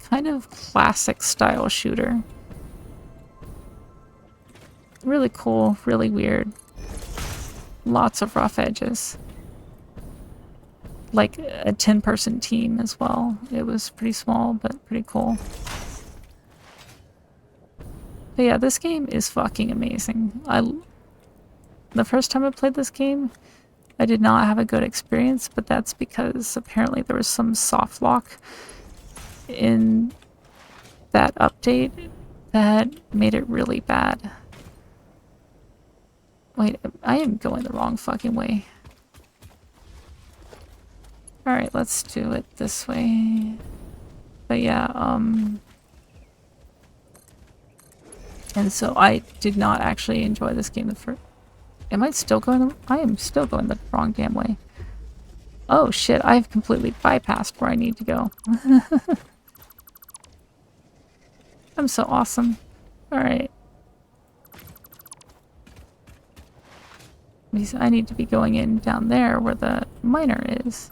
kind of classic style shooter. Really cool, really weird. Lots of rough edges. like a 10-person team as well. It was pretty small, but pretty cool. But yeah, this game is fucking amazing. The first time I played this game, I did not have a good experience, but that's because apparently there was some soft lock in that update that made it really bad. Wait, I am going the wrong fucking way. Alright, let's do it this way. But yeah, and so I did not actually enjoy this game the first. Am I still going the... I am still going the wrong damn way. Oh shit, I've completely bypassed where I need to go. I'm so awesome. Alright. I need to be going in down there where the miner is.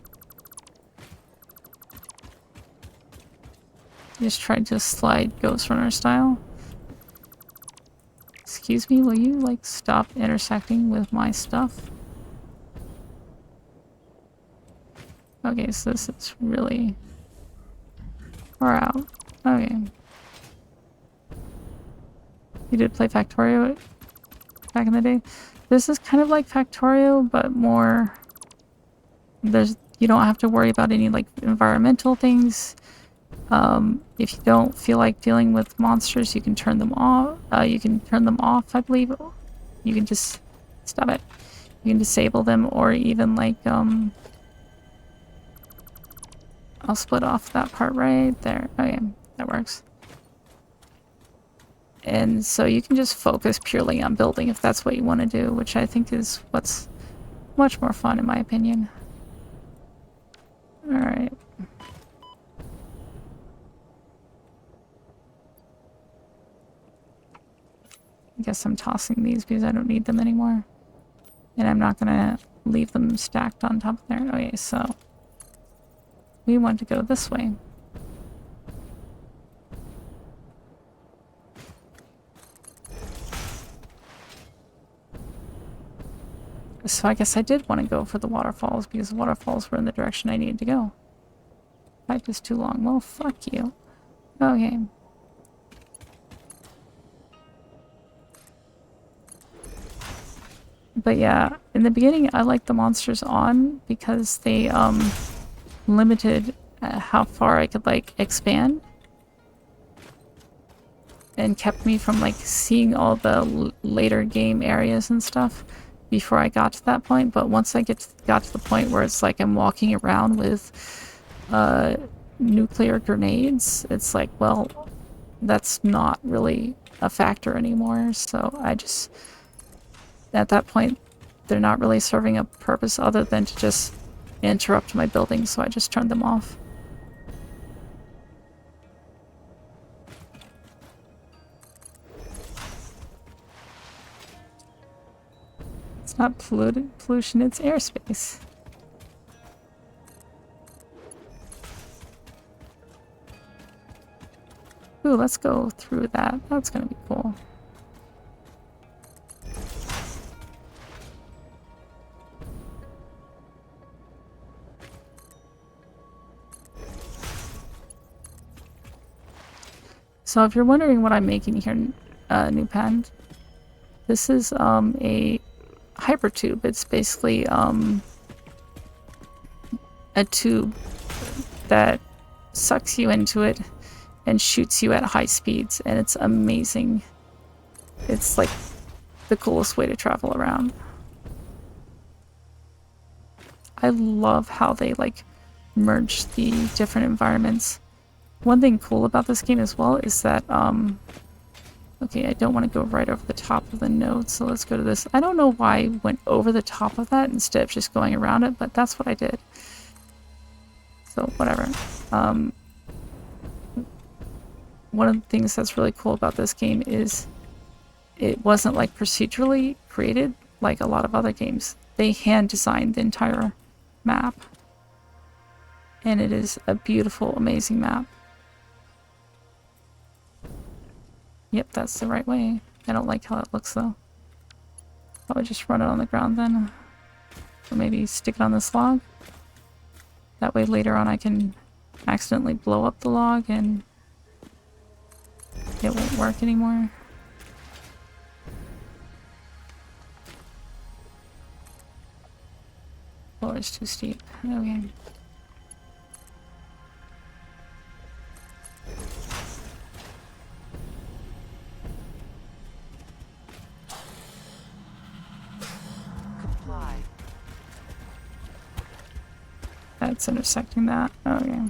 Just tried to slide Ghost Runner style. Excuse me, will you, like, stop intersecting with my stuff? Okay, so this is really far out. Okay. You did play Factorio back in the day? This is kind of like Factorio, but more... You don't have to worry about any, like, environmental things. If you don't feel like dealing with monsters, you can turn them off. I believe. You can just... Stop it. You can disable them, or even, like, I'll split off that part right there. Okay, that works. And so you can just focus purely on building if that's what you want to do, which I think is what's much more fun in my opinion. Alright. I guess I'm tossing these because I don't need them anymore. And I'm not gonna leave them stacked on top of there. Okay, so we want to go this way. So I guess I did want to go for the waterfalls because the waterfalls were in the direction I needed to go. Pipe is too long. Well, fuck you. Okay. But yeah, in the beginning I liked the monsters on because they limited how far I could like expand and kept me from like seeing all the later game areas and stuff before I got to that point. But once I got to the point where it's like I'm walking around with nuclear grenades, it's like, well, that's not really a factor anymore. So I just, at that point, they're not really serving a purpose other than to just interrupt my building, so I just turned them off. It's not pollution, it's airspace. Ooh, let's go through that. That's gonna be cool. So if you're wondering what I'm making here, New Pen, this is a hypertube. It's basically a tube that sucks you into it and shoots you at high speeds, and it's amazing. It's like the coolest way to travel around. I love how they like merge the different environments. One thing cool about this game as well is that, okay, I don't want to go right over the top of the node, so let's go to this. I don't know why I went over the top of that instead of just going around it, but that's what I did. So, whatever. One of the things that's really cool about this game is it wasn't like procedurally created like a lot of other games. They hand designed the entire map. And it is a beautiful, amazing map. Yep, that's the right way. I don't like how it looks though. I would just run it on the ground then. Or maybe stick it on this log. That way later on I can accidentally blow up the log and it won't work anymore. Floor is too steep. Okay. Comply. That's intersecting that. Okay.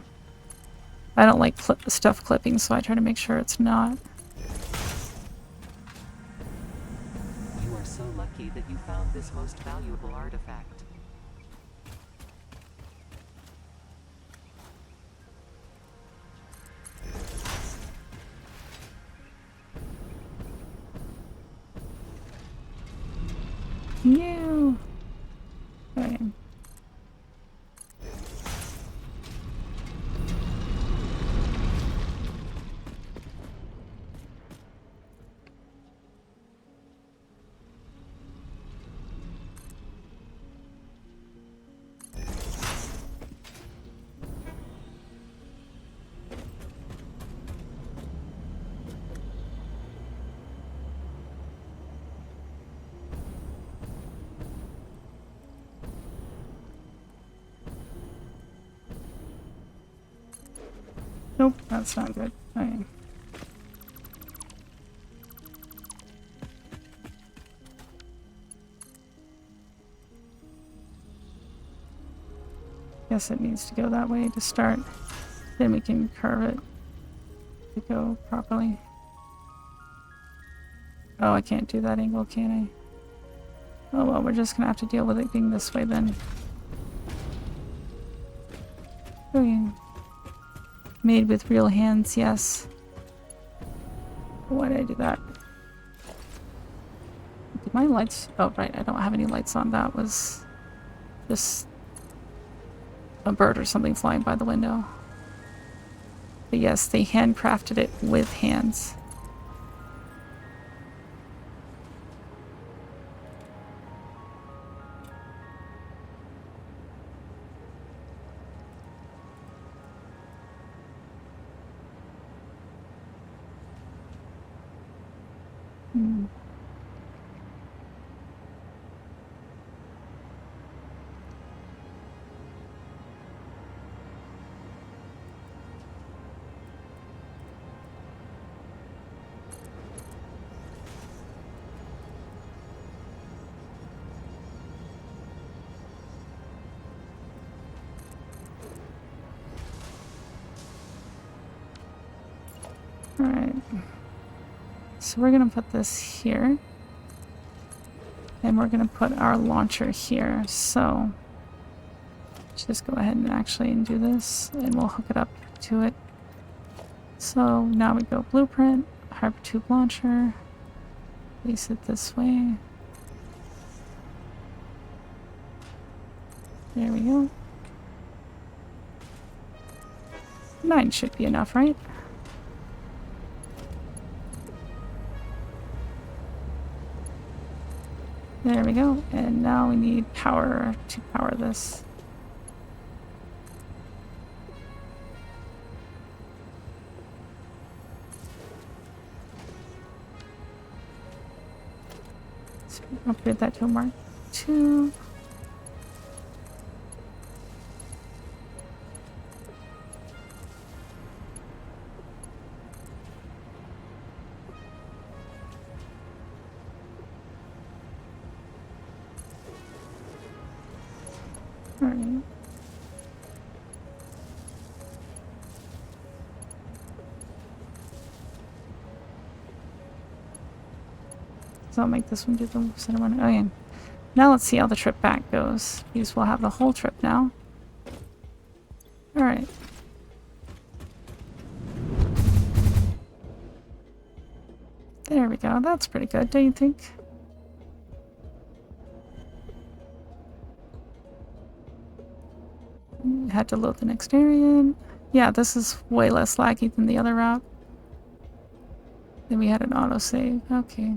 I don't like stuff clipping, so I try to make sure it's not. You are so lucky that you found this most valuable artifact. No. Okay. Nope, that's not good. Okay. Guess it needs to go that way to start. Then we can curve it to go properly. Oh, I can't do that angle, can I? Oh well, we're just gonna have to deal with it being this way then. Okay. Made with real hands, yes. Why did I do that? Did my lights... Oh, right, I don't have any lights on. That was just a bird or something flying by the window. But yes, they handcrafted it with hands. Hmm. Alright. So we're gonna put this here. And we're gonna put our launcher here. So just go ahead and actually do this and we'll hook it up to it. So now we go blueprint, hypertube launcher, place it this way. There we go. 9 should be enough, right? There we go. And now we need power to power this. So upgrade that to a Mark II. Alright. So I'll make this one do the center one. Okay. Now let's see how the trip back goes. Because we'll have the whole trip now. Alright. There we go. That's pretty good, don't you think? Had to load the next area. Yeah, this is way less laggy than the other route. Then we had an autosave. Okay.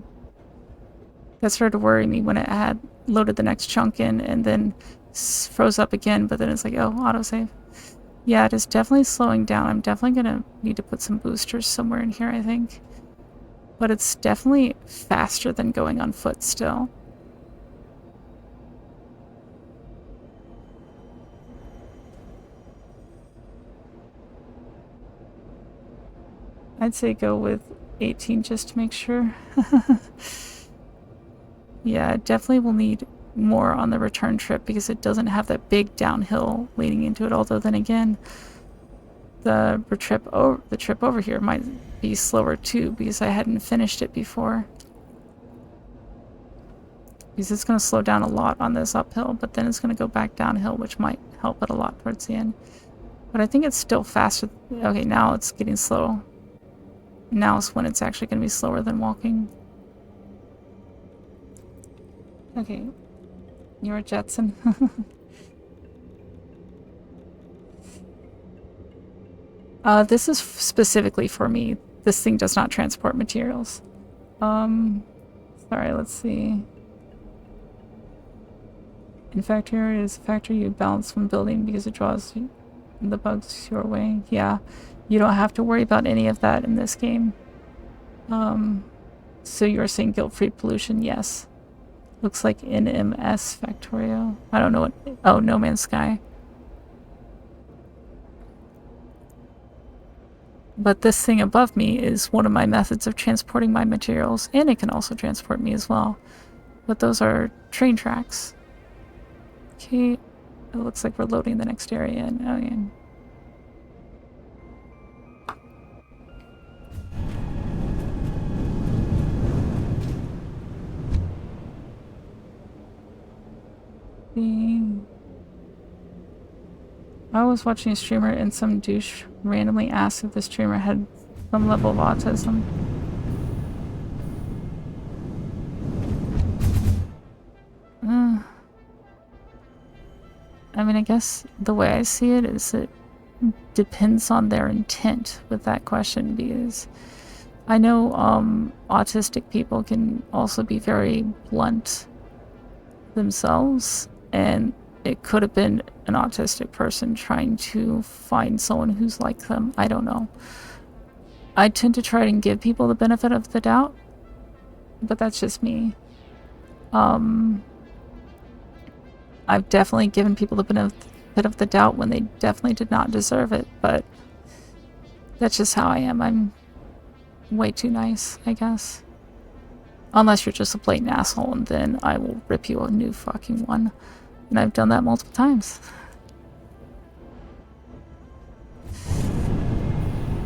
That started to worry me when it had loaded the next chunk in and then froze up again, but then it's like, oh, autosave. Yeah, it is definitely slowing down. I'm definitely gonna need to put some boosters somewhere in here, I think. But it's definitely faster than going on foot still. I'd say go with 18 just to make sure. Yeah, it definitely will need more on the return trip because it doesn't have that big downhill leading into it. Although then again, the trip over here might be slower too because I hadn't finished it before. Because it's going to slow down a lot on this uphill, but then it's going to go back downhill, which might help it a lot towards the end. But I think it's still faster. Okay, now it's getting slow. Now is when it's actually going to be slower than walking. Okay, you're a Jetson. This is specifically for me. This thing does not transport materials. Sorry, let's see. In fact, here is a factory you balance when building because it draws the bugs your way. Yeah, you don't have to worry about any of that in this game. So you're saying guilt-free pollution? Yes. Looks like NMS Factorio. I don't know what... Oh, No Man's Sky. But this thing above me is one of my methods of transporting my materials, and it can also transport me as well. But those are train tracks. Okay, it looks like we're loading the next area. Oh, yeah. I was watching a streamer and some douche randomly asked if the streamer had some level of autism. I mean, I guess the way I see it is it depends on their intent with that question because I know autistic people can also be very blunt themselves, and it could have been an autistic person trying to find someone who's like them. I don't know. I tend to try and give people the benefit of the doubt, but that's just me. I've definitely given people the benefit of the doubt when they definitely did not deserve it, but that's just how I am. I'm way too nice, I guess. Unless you're just a blatant asshole, and then I will rip you a new fucking one. And I've done that multiple times.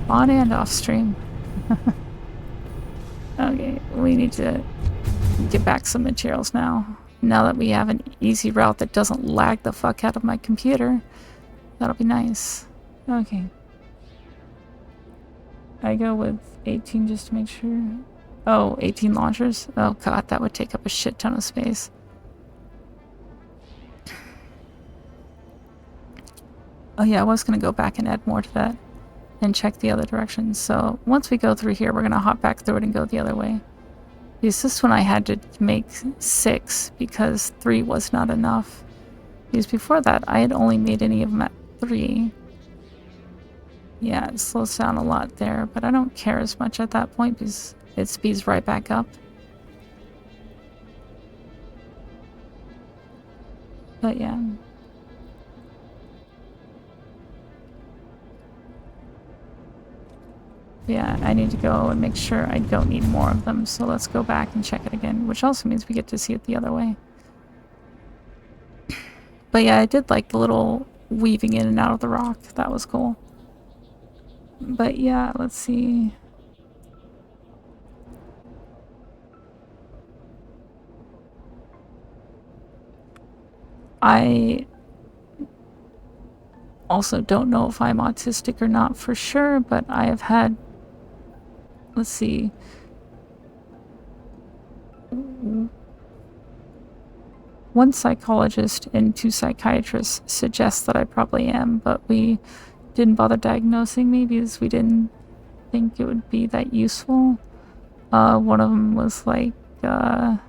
On and off stream. Okay, we need to get back some materials now. Now that we have an easy route that doesn't lag the fuck out of my computer. That'll be nice. Okay. I go with 18 just to make sure. Oh, 18 launchers? Oh god, that would take up a shit ton of space. Oh yeah, I was gonna go back and add more to that and check the other directions. So once we go through here, we're gonna hop back through it and go the other way. Because this one I had to make 6 because 3 was not enough. Because before that, I had only made any of them at 3. Yeah, it slows down a lot there, but I don't care as much at that point because it speeds right back up. But yeah. Yeah, I need to go and make sure I don't need more of them, so let's go back and check it again, which also means we get to see it the other way. But yeah, I did like the little weaving in and out of the rock. That was cool. But yeah, let's see. I also don't know if I'm autistic or not for sure, but I have had... Let's see. One psychologist and 2 psychiatrists suggest that I probably am, but we didn't bother diagnosing me because we didn't think it would be that useful. One of them was like, I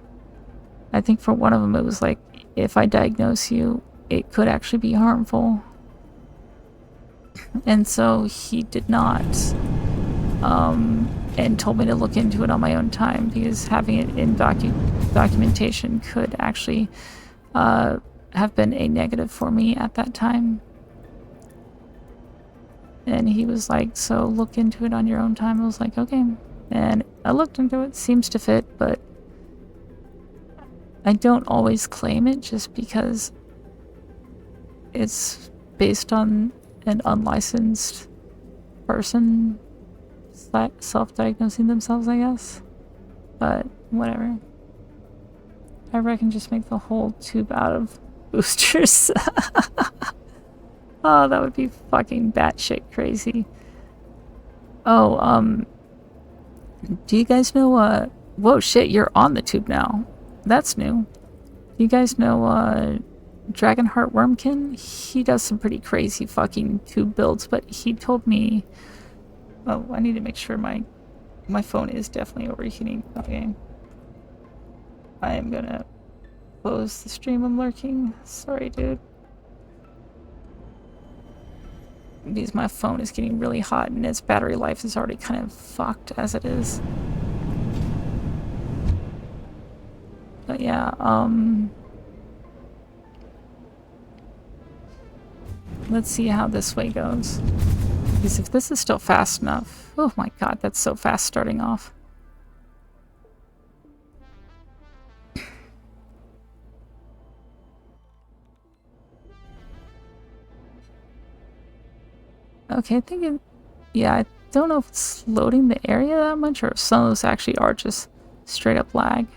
think for one of them it was like, if I diagnose you, it could actually be harmful. And so he did not. And told me to look into it on my own time because having it in documentation could actually have been a negative for me at that time. And he was like, so look into it on your own time. I was like, okay. And I looked into it. Seems to fit, but I don't always claim it just because it's based on an unlicensed person self-diagnosing themselves, I guess. But whatever. I reckon just make the whole tube out of boosters. Oh, that would be fucking batshit crazy. Oh, do you guys know, whoa, shit, you're on the tube now. That's new. Do you guys know, Dragonheart Wormkin? He does some pretty crazy fucking tube builds, but he told me... Oh, I need to make sure my phone is definitely overheating. Okay. I am gonna close the stream. I'm lurking. Sorry, dude. Because my phone is getting really hot and its battery life is already kind of fucked as it is. But yeah, let's see how this way goes. Because if this is still fast enough... Oh my god, that's so fast starting off. Okay, I think it... Yeah, I don't know if it's loading the area that much or if some of those actually are just straight up lag.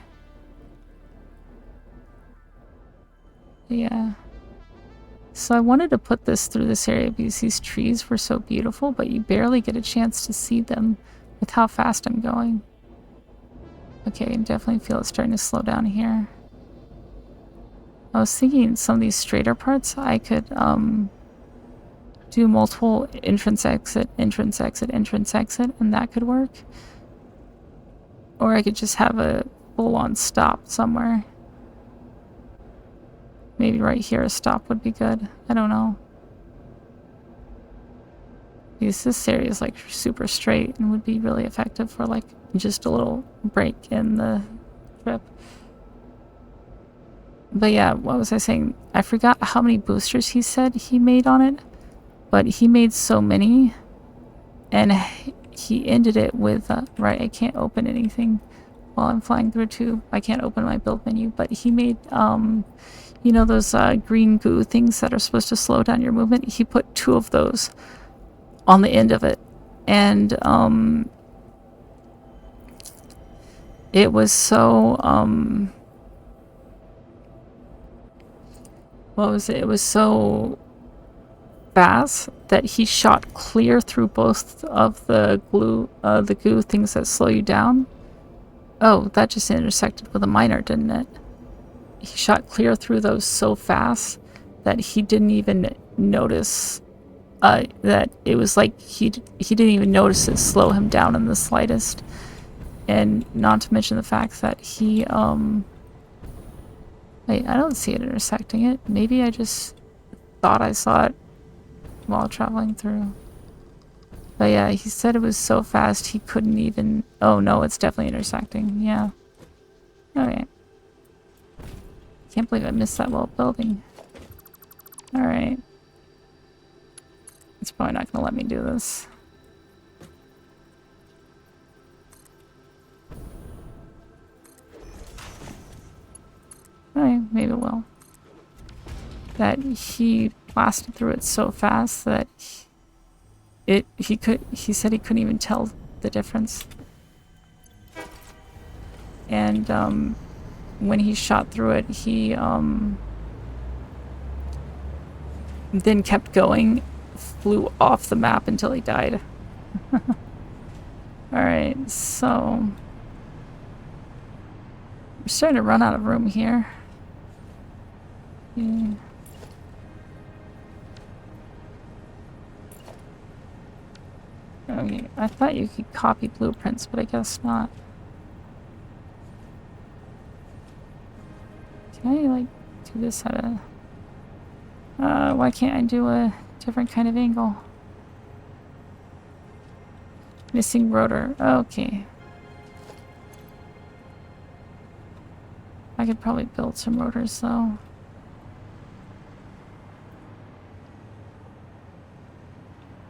Yeah. So I wanted to put this through this area because these trees were so beautiful, but you barely get a chance to see them with how fast I'm going. Okay, I can definitely feel it starting to slow down here. I was thinking some of these straighter parts I could do multiple entrance exit, entrance exit, entrance exit, and that could work. Or I could just have a full-on stop somewhere. Maybe right here a stop would be good. I don't know. Because this area is like super straight and would be really effective for like just a little break in the trip. But yeah, what was I saying? I forgot how many boosters he said he made on it. But he made so many. And he ended it with, right, I can't open anything while I'm flying through a tube. I can't open my build menu. But he made, you know those green goo things that are supposed to slow down your movement? He put 2 of those on the end of it. And it was so, what was it? It was so fast that he shot clear through both of the goo things that slow you down. Oh, that just intersected with a miner, didn't it? He shot clear through those so fast that he didn't even notice that it was like he didn't even notice it slow him down in the slightest. And not to mention the fact that he wait, I don't see it intersecting it. Maybe I just thought I saw it while traveling through. But yeah, he said it was so fast he couldn't even... Oh no, it's definitely intersecting. Yeah. Okay. Can't believe I missed that while building. Alright. It's probably not gonna let me do this. Alright, maybe it will. That he blasted through it so fast that he said he couldn't even tell the difference. And when he shot through it, he then kept going, flew off the map until he died. Alright, so we're starting to run out of room here. Yeah. Okay, I thought you could copy blueprints, but I guess not. Can I, like, do this at a... Why can't I do a different kind of angle? Missing rotor. Okay. I could probably build some rotors though.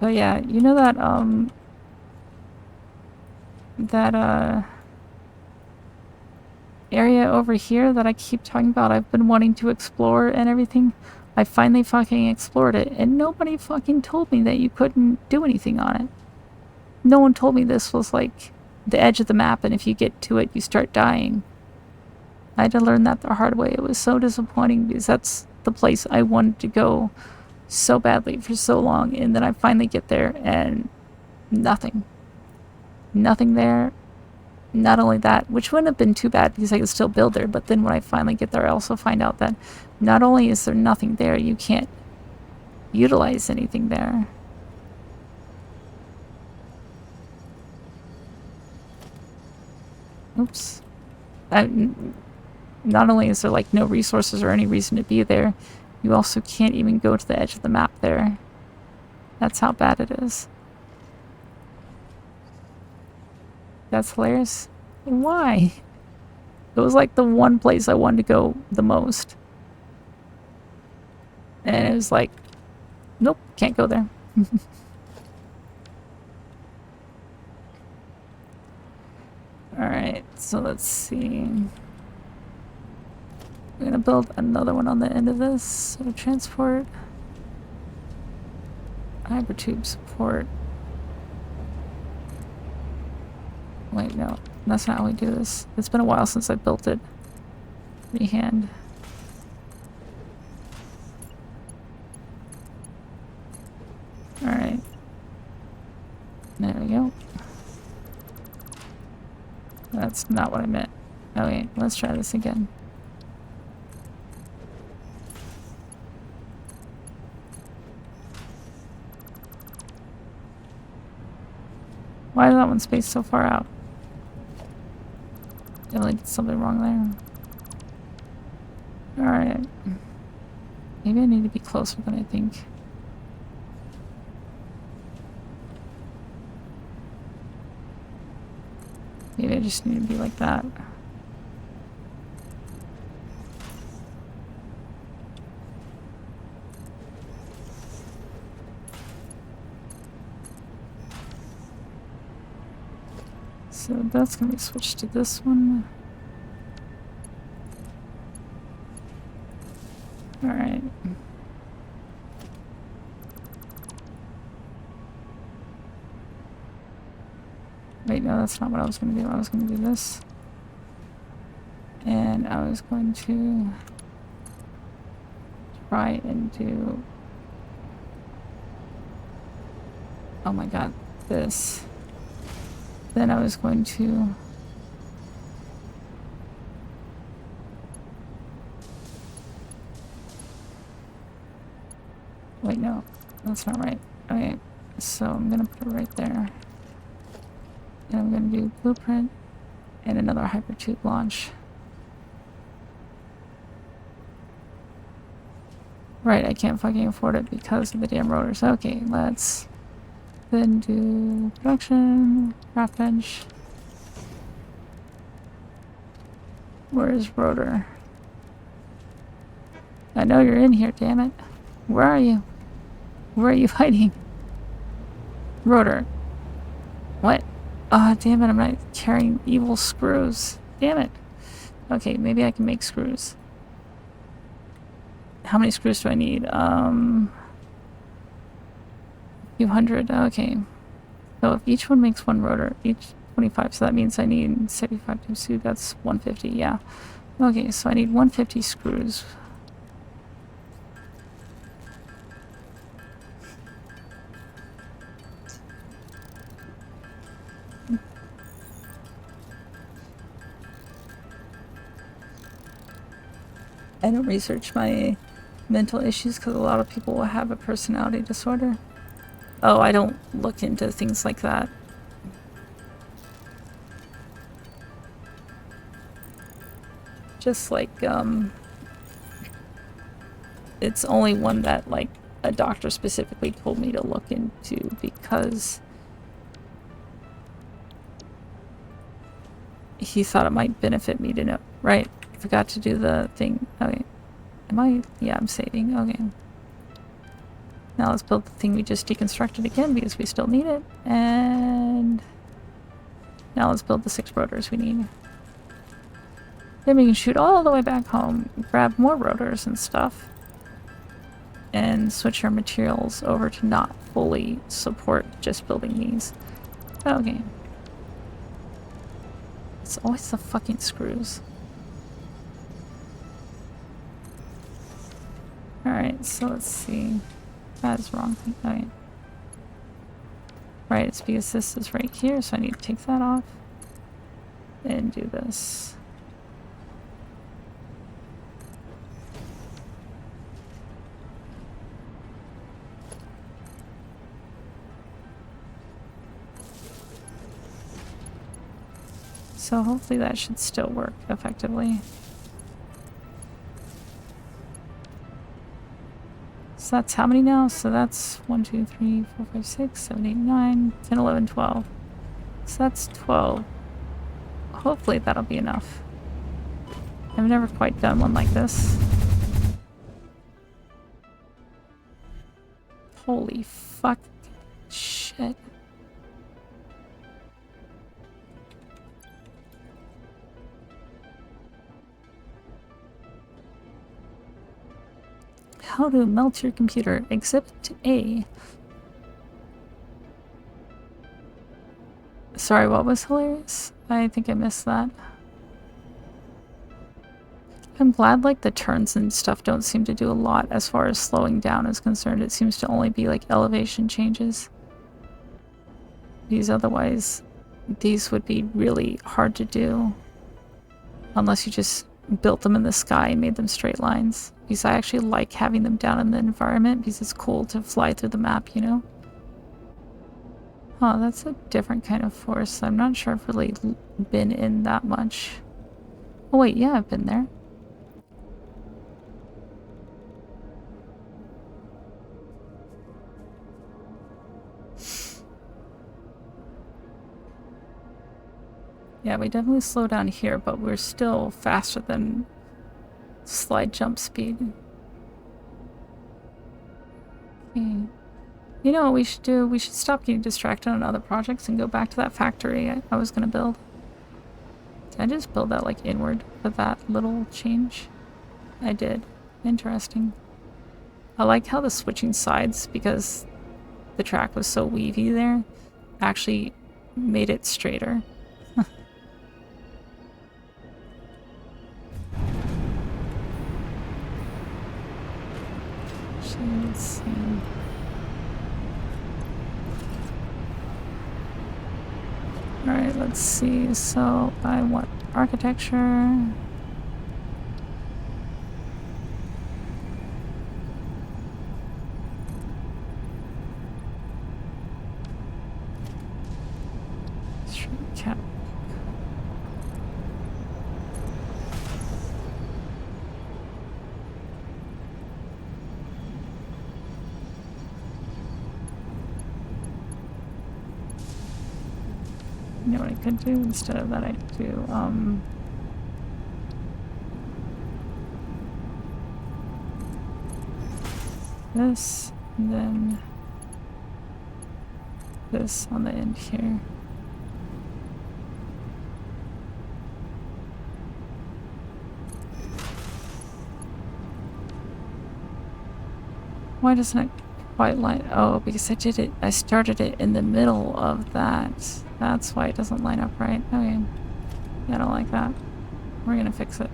But yeah, you know that, area over here that I keep talking about I've been wanting to explore and everything? I finally fucking explored it, and nobody fucking told me that you couldn't do anything on it. No one told me this was like the edge of the map, and if you get to it, you start dying. I had to learn that the hard way. It was so disappointing because that's the place I wanted to go so badly for so long, and then I finally get there and nothing. Nothing there. Not only that, which wouldn't have been too bad because I could still build there, but then when I finally get there, I also find out that not only is there nothing there, you can't utilize anything there. Oops. Not only is there like no resources or any reason to be there, you also can't even go to the edge of the map there. That's how bad it is. That's hilarious. Why? It was like the one place I wanted to go the most. And it was like, nope, can't go there. Alright, so let's see. We're gonna build another one on the end of this. So transport. Hypertube support. Wait, no. That's not how we do this. It's been a while since I built it. Freehand. Alright. There we go. That's not what I meant. Okay, let's try this again. Why is that one spaced so far out? Definitely did something wrong there. Alright. Maybe I need to be closer than I think. Maybe I just need to be like that. So that's gonna be switched to this one. Alright. Wait, no, that's not what I was gonna do. I was gonna do this. And I was going to try and do... Oh my god, this. Then I was going to... Wait, no, that's not right. Okay, so I'm gonna put it right there. And I'm gonna do blueprint and another hypertube launch. Right, I can't fucking afford it because of the damn rotors. Okay, let's then do production, craft bench. Where's rotor? I know you're in here, damn it. Where are you? Where are you hiding? Rotor. What? Ah, oh, damn it, I'm not carrying evil screws. Damn it. Okay, maybe I can make screws. How many screws do I need? A few hundred. Okay. So if each one makes one rotor, each 25, so that means I need 75 times 2, that's 150, yeah. Okay, so I need 150 screws. I don't research my mental issues because a lot of people will have a personality disorder. Oh, I don't look into things like that. Just like, it's only one that, like, a doctor specifically told me to look into because he thought it might benefit me to know. Right, forgot to do the thing. Okay. Am I? Yeah, I'm saving. Okay. Now let's build the thing we just deconstructed again because we still need it. And now let's build the 6 rotors we need. Then we can shoot all the way back home, grab more rotors and stuff, and switch our materials over to not fully support just building these. Okay. It's always the fucking screws. Alright, so let's see. That is wrong thing. Okay. Right, it's because this is right here, so I need to take that off and do this. So hopefully that should still work effectively. So that's how many now? So that's 1, 2, 3, 4, 5, 6, 7, 8, 9, 10, 11, 12. So that's 12. Hopefully that'll be enough. I've never quite done one like this. Holy fuck. Shit. How to melt your computer. Exhibit A. Sorry, what was hilarious? I think I missed that. I'm glad, like, the turns and stuff don't seem to do a lot as far as slowing down is concerned. It seems to only be, like, elevation changes. These otherwise, these would be really hard to do. Unless you just built them in the sky and made them straight lines. Because I actually like having them down in the environment because it's cool to fly through the map, you know? Oh, that's a different kind of force. I'm not sure I've really been in that much. Oh wait, yeah, I've been there. Yeah, we definitely slow down here, but we're still faster than slide jump speed. Okay. You know what we should do? We should stop getting distracted on other projects and go back to that factory I was gonna build. Did I just build that, like, inward with that little change? I did. Interesting. I like how the switching sides, because the track was so weavy there, actually made it straighter. Let's see. Alright, let's see. So I want architecture. Cap. You know what I could do instead of that? I could do this, and then this on the end here. Why doesn't it quite line? Oh, because I started it in the middle of that. That's why it doesn't line up right. Okay. I don't like that. We're gonna fix it.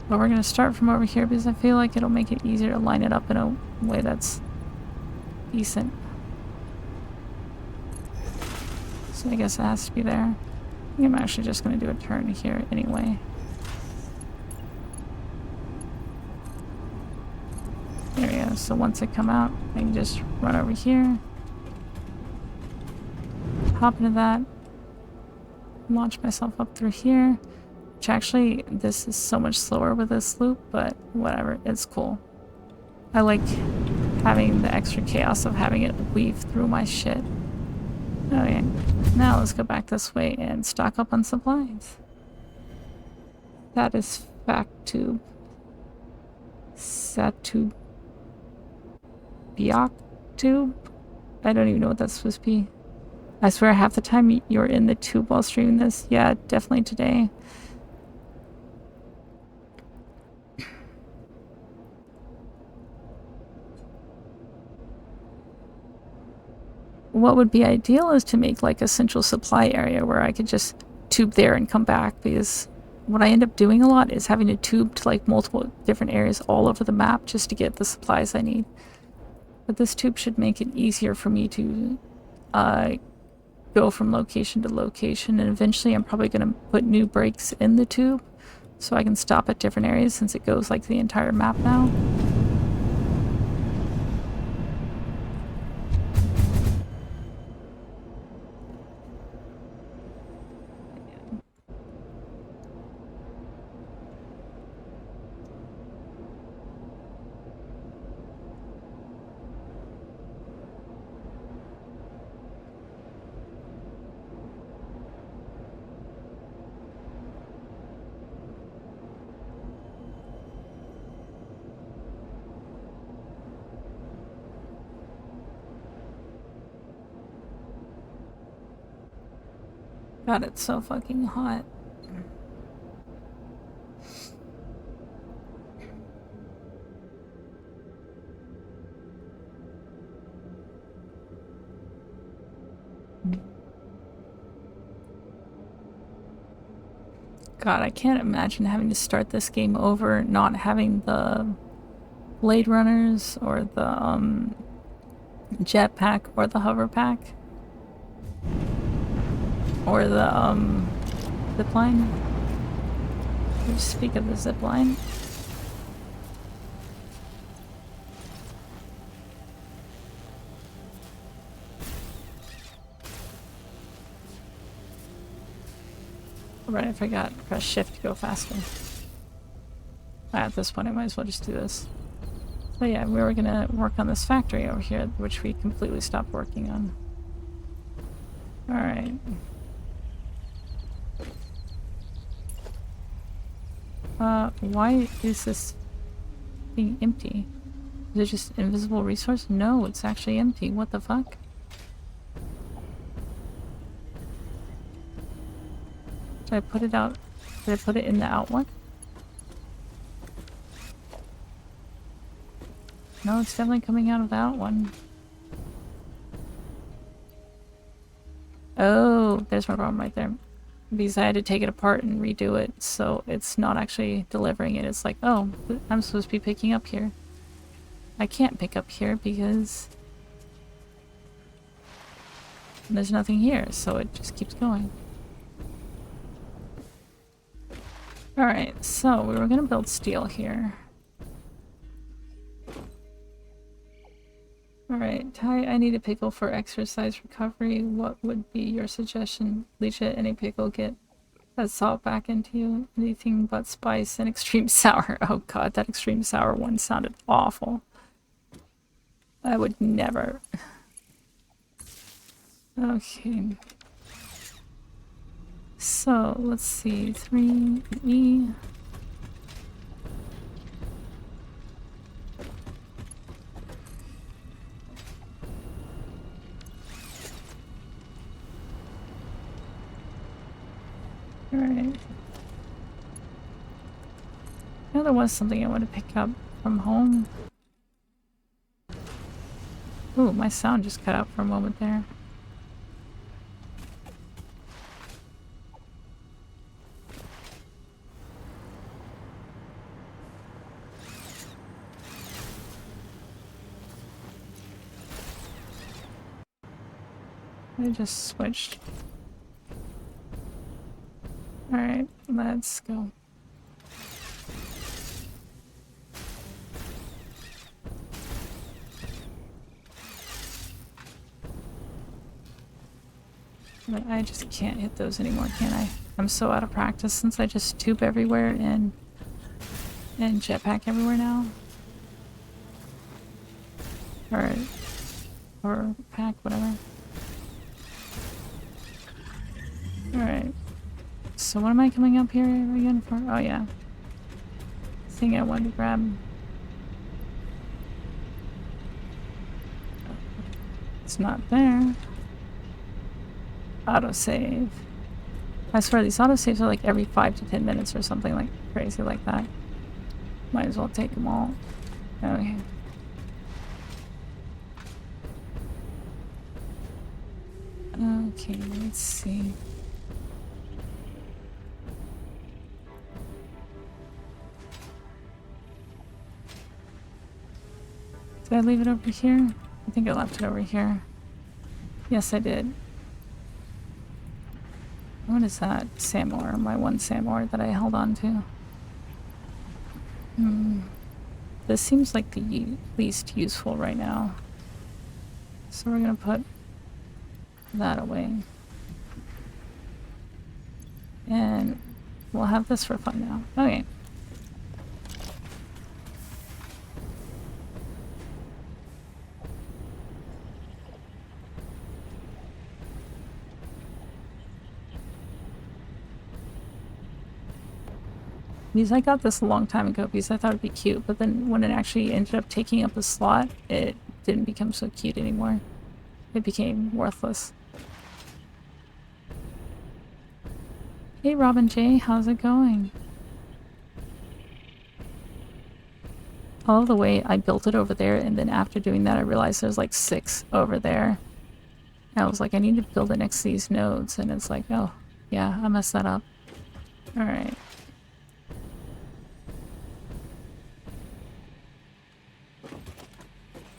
But we're gonna start from over here because I feel like it'll make it easier to line it up in a way that's decent. So I guess it has to be there. I think I'm actually just gonna do a turn here anyway. There we go. So once I come out, I can just run over here. Hop into that. Launch myself up through here. Which actually, this is so much slower with this loop, but whatever, it's cool. I like having the extra chaos of having it weave through my shit. Okay, now let's go back this way and stock up on supplies. Satisfactory. Satub. Biok tube? I don't even know what that's supposed to be. I swear half the time you're in the tube while streaming this. Yeah, definitely today. What would be ideal is to make like a central supply area where I could just tube there and come back, because what I end up doing a lot is having to tube to like multiple different areas all over the map just to get the supplies I need. But this tube should make it easier for me to go from location to location, and eventually I'm probably going to put new breaks in the tube so I can stop at different areas since it goes like the entire map now. God, it's so fucking hot. God, I can't imagine having to start this game over not having the Blade Runners or the jetpack or the hover pack or the zipline. Just speak of the zipline. Right, I forgot. Press shift to go faster. At this point I might as well just do this. So yeah, we were gonna work on this factory over here, which we completely stopped working on. Alright. Why is this being empty? Is it just invisible resource? No, it's actually empty. What the fuck? Did I put it out? Did I put it in the out one? No, it's definitely coming out of the out one. Oh, there's my problem right there. Because I had to take it apart and redo it, so it's not actually delivering it. It's like, oh, I'm supposed to be picking up here. I can't pick up here because there's nothing here, so it just keeps going. Alright, so we were gonna build steel here. Alright, Ty, I need a pickle for exercise recovery. What would be your suggestion? Leech it, any pickle, get that salt back into you. Anything but spice and extreme sour. Oh god, that extreme sour one sounded awful. I would never. Okay. So, let's see. 3E. Alright. I know there was something I want to pick up from home. Ooh, my sound just cut out for a moment there. I just switched. Alright, let's go. But I just can't hit those anymore, can I? I'm so out of practice since I just tube everywhere and jetpack everywhere now. Or pack, whatever. Alright. So what am I coming up here again for? Oh yeah. Thing I wanted to grab. It's not there. Autosave. I swear these autosaves are like every 5 to 10 minutes or something like crazy like that. Might as well take them all. Okay. Okay, let's see. Did I leave it over here? I think I left it over here. Yes, I did. What is that? Samor, my one Samor that I held on to. This seems like the least useful right now. So we're gonna put that away. And we'll have this for fun now. Okay. Because I got this a long time ago because I thought it'd be cute, but then when it actually ended up taking up a slot, it didn't become so cute anymore. It became worthless. Hey Robin J, how's it going? I love the way I built it over there, and then after doing that I realized there's like 6 over there. And I was like, I need to build it next to these nodes, and it's like, oh, yeah, I messed that up. Alright.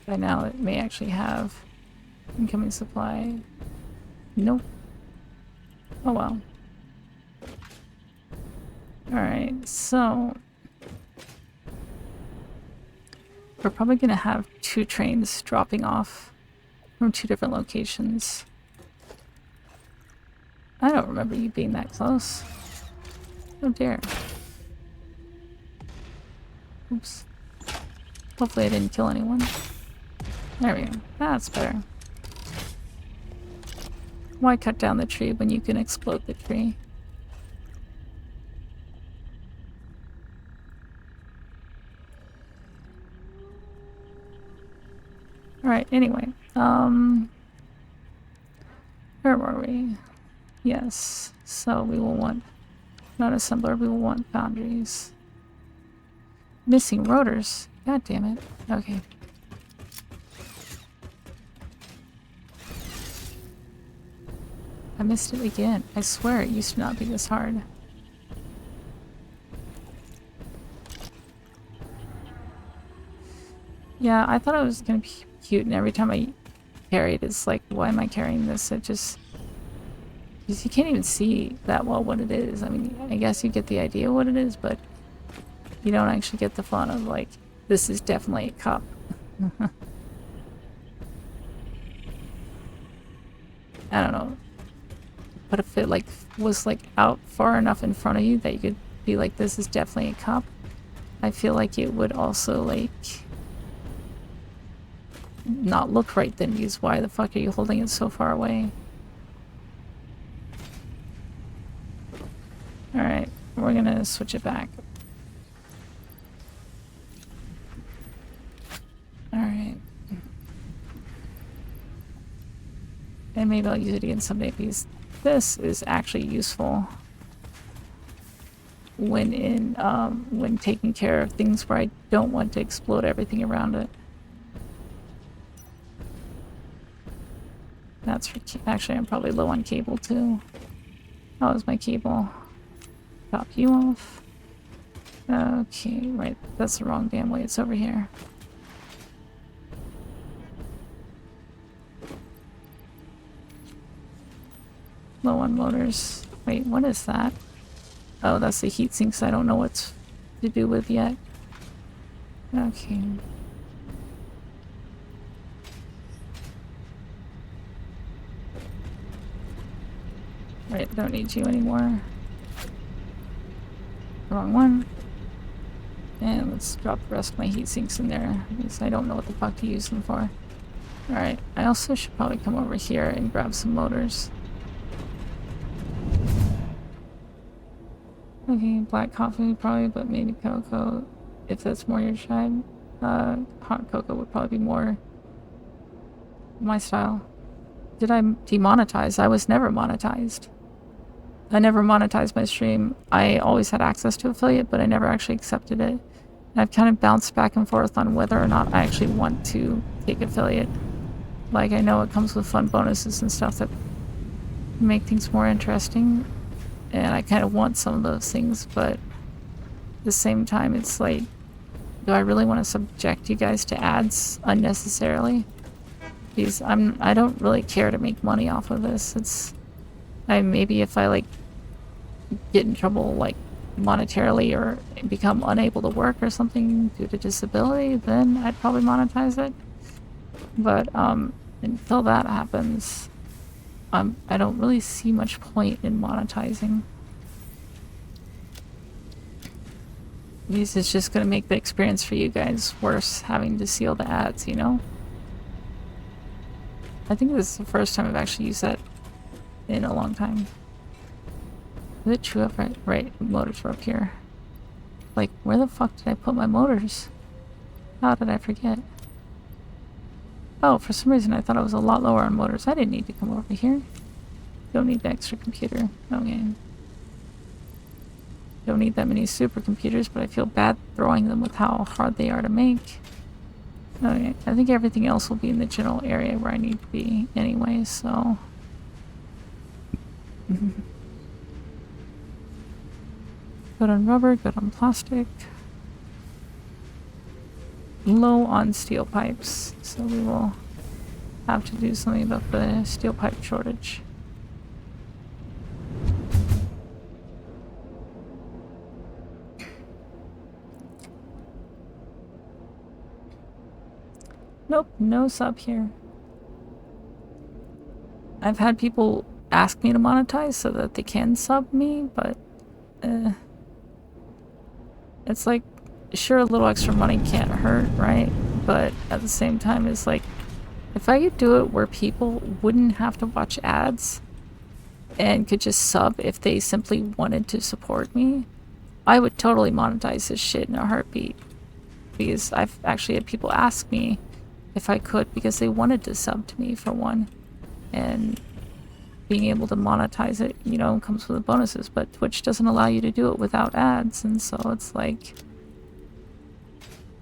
By now it may actually have incoming supply. Nope. Oh well. Alright, so we're probably gonna have 2 trains dropping off from 2 different locations. I don't remember you being that close. Oh dear. Oops. Hopefully I didn't kill anyone. There we go. That's better. Why cut down the tree when you can explode the tree? Alright, anyway. Where were we? Yes. So we will want not assembler, we will want foundries. Missing rotors. God damn it. Okay. I missed it again. I swear it used to not be this hard. Yeah, I thought it was gonna be cute, and every time I carry it, it's like, why am I carrying this? It just... because you can't even see that well what it is. I mean, I guess you get the idea what it is, but you don't actually get the fun of, like, this is definitely a cup. I don't know. But if it, like, was, like, out far enough in front of you that you could be like, this is definitely a cup, I feel like it would also, like, not look right then, because why the fuck are you holding it so far away? Alright, we're gonna switch it back. Alright. And maybe I'll use it again someday, because this is actually useful when when taking care of things where I don't want to explode everything around it. That's for actually, I'm probably low on cable too. How is my cable? Top you off. Okay, right. That's the wrong damn way. It's over here. Low on motors. Wait, what is that? Oh, that's the heat sinks I don't know what to do with yet. Okay. Right, don't need you anymore. Wrong one. And let's drop the rest of my heat sinks in there, because I don't know what the fuck to use them for. Alright, I also should probably come over here and grab some motors. Okay, black coffee probably, but maybe cocoa, if that's more your tribe. Hot cocoa would probably be more my style. Did I demonetize? I was never monetized. I never monetized my stream. I always had access to affiliate, but I never actually accepted it. And I've kind of bounced back and forth on whether or not I actually want to take affiliate. Like, I know it comes with fun bonuses and stuff that make things more interesting, and I kind of want some of those things, but at the same time, it's like, do I really want to subject you guys to ads unnecessarily? Because I don't really care to make money off of this. Maybe if I, like, get in trouble, like, monetarily or become unable to work or something due to disability, then I'd probably monetize it. But, until that happens, I don't really see much point in monetizing. Because it's just gonna make the experience for you guys worse, having to see all the ads, you know? I think this is the first time I've actually used that in a long time. Is it true up right, motors were up here. Like, where the fuck did I put my motors? How did I forget? Oh, for some reason I thought I was a lot lower on motors. I didn't need to come over here. Don't need the extra computer. Okay. Don't need that many supercomputers, but I feel bad throwing them with how hard they are to make. Okay, I think everything else will be in the general area where I need to be anyway, so... Good on rubber, good on plastic. Low on steel pipes, so we will have to do something about the steel pipe shortage. Nope, no sub here. I've had people ask me to monetize so that they can sub me, but it's like, sure, a little extra money can't hurt, right? But at the same time, it's like, if I could do it where people wouldn't have to watch ads and could just sub if they simply wanted to support me, I would totally monetize this shit in a heartbeat. Because I've actually had people ask me if I could because they wanted to sub to me, for one. And being able to monetize it, you know, comes with the bonuses, but Twitch doesn't allow you to do it without ads, and so it's like,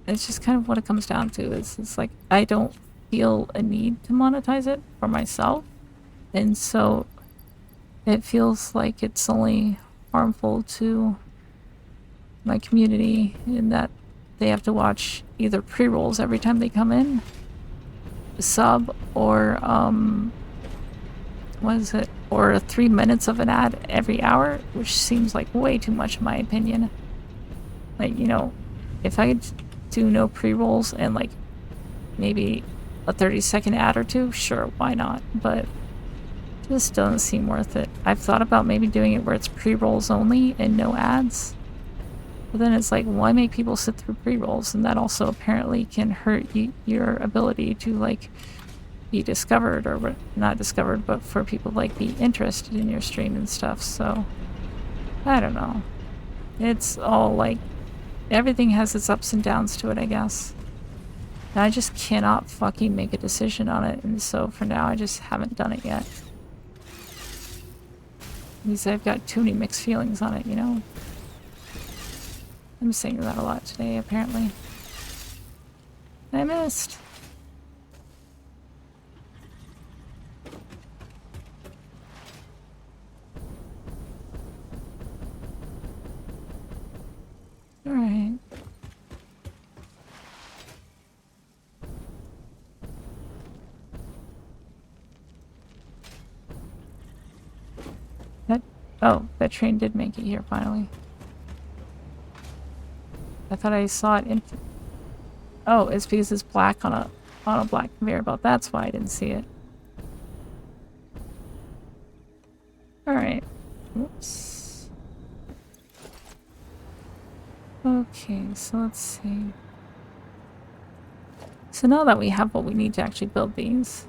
it's just kind of what it comes down to. It's like, I don't feel a need to monetize it for myself, and so it feels like it's only harmful to my community in that they have to watch either pre-rolls every time they come in, sub, or what is it? Or 3 minutes of an ad every hour, which seems like way too much in my opinion. Like, you know, if I could do no pre-rolls and like maybe a 30-second ad or two, sure, why not? But it just doesn't seem worth it. I've thought about maybe doing it where it's pre-rolls only and no ads. But then it's like, why make people sit through pre-rolls? And that also apparently can hurt your ability to like be discovered, or not discovered, but for people to like be interested in your stream and stuff. So I don't know. It's all like, everything has its ups and downs to it, I guess. And I just cannot fucking make a decision on it, and so for now I just haven't done it yet. Because I've got too many mixed feelings on it, you know? I'm saying that a lot today, apparently. I missed. Alright. That train did make it here finally. I thought I saw it in... Oh, it's because it's black on a black conveyor belt. That's why I didn't see it. Alright. Whoops. Okay, so let's see. So now that we have what we need to actually build these.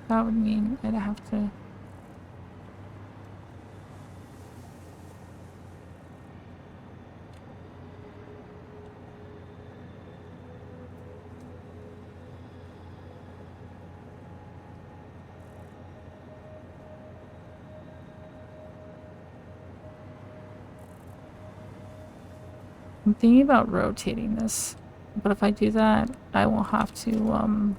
That would mean I'd have to... I'm thinking about rotating this, but if I do that, I will have to,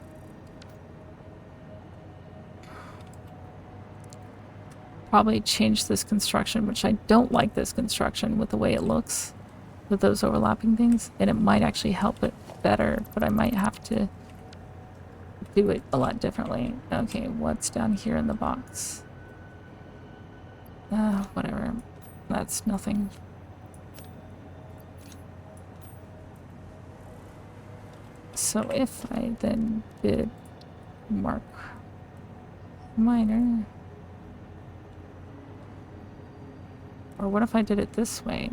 probably change this construction, which I don't like this construction with the way it looks, with those overlapping things, and it might actually help it better, but I might have to do it a lot differently. Okay, what's down here in the box? Whatever. That's nothing. So if I then did mark minor, or what if I did it this way?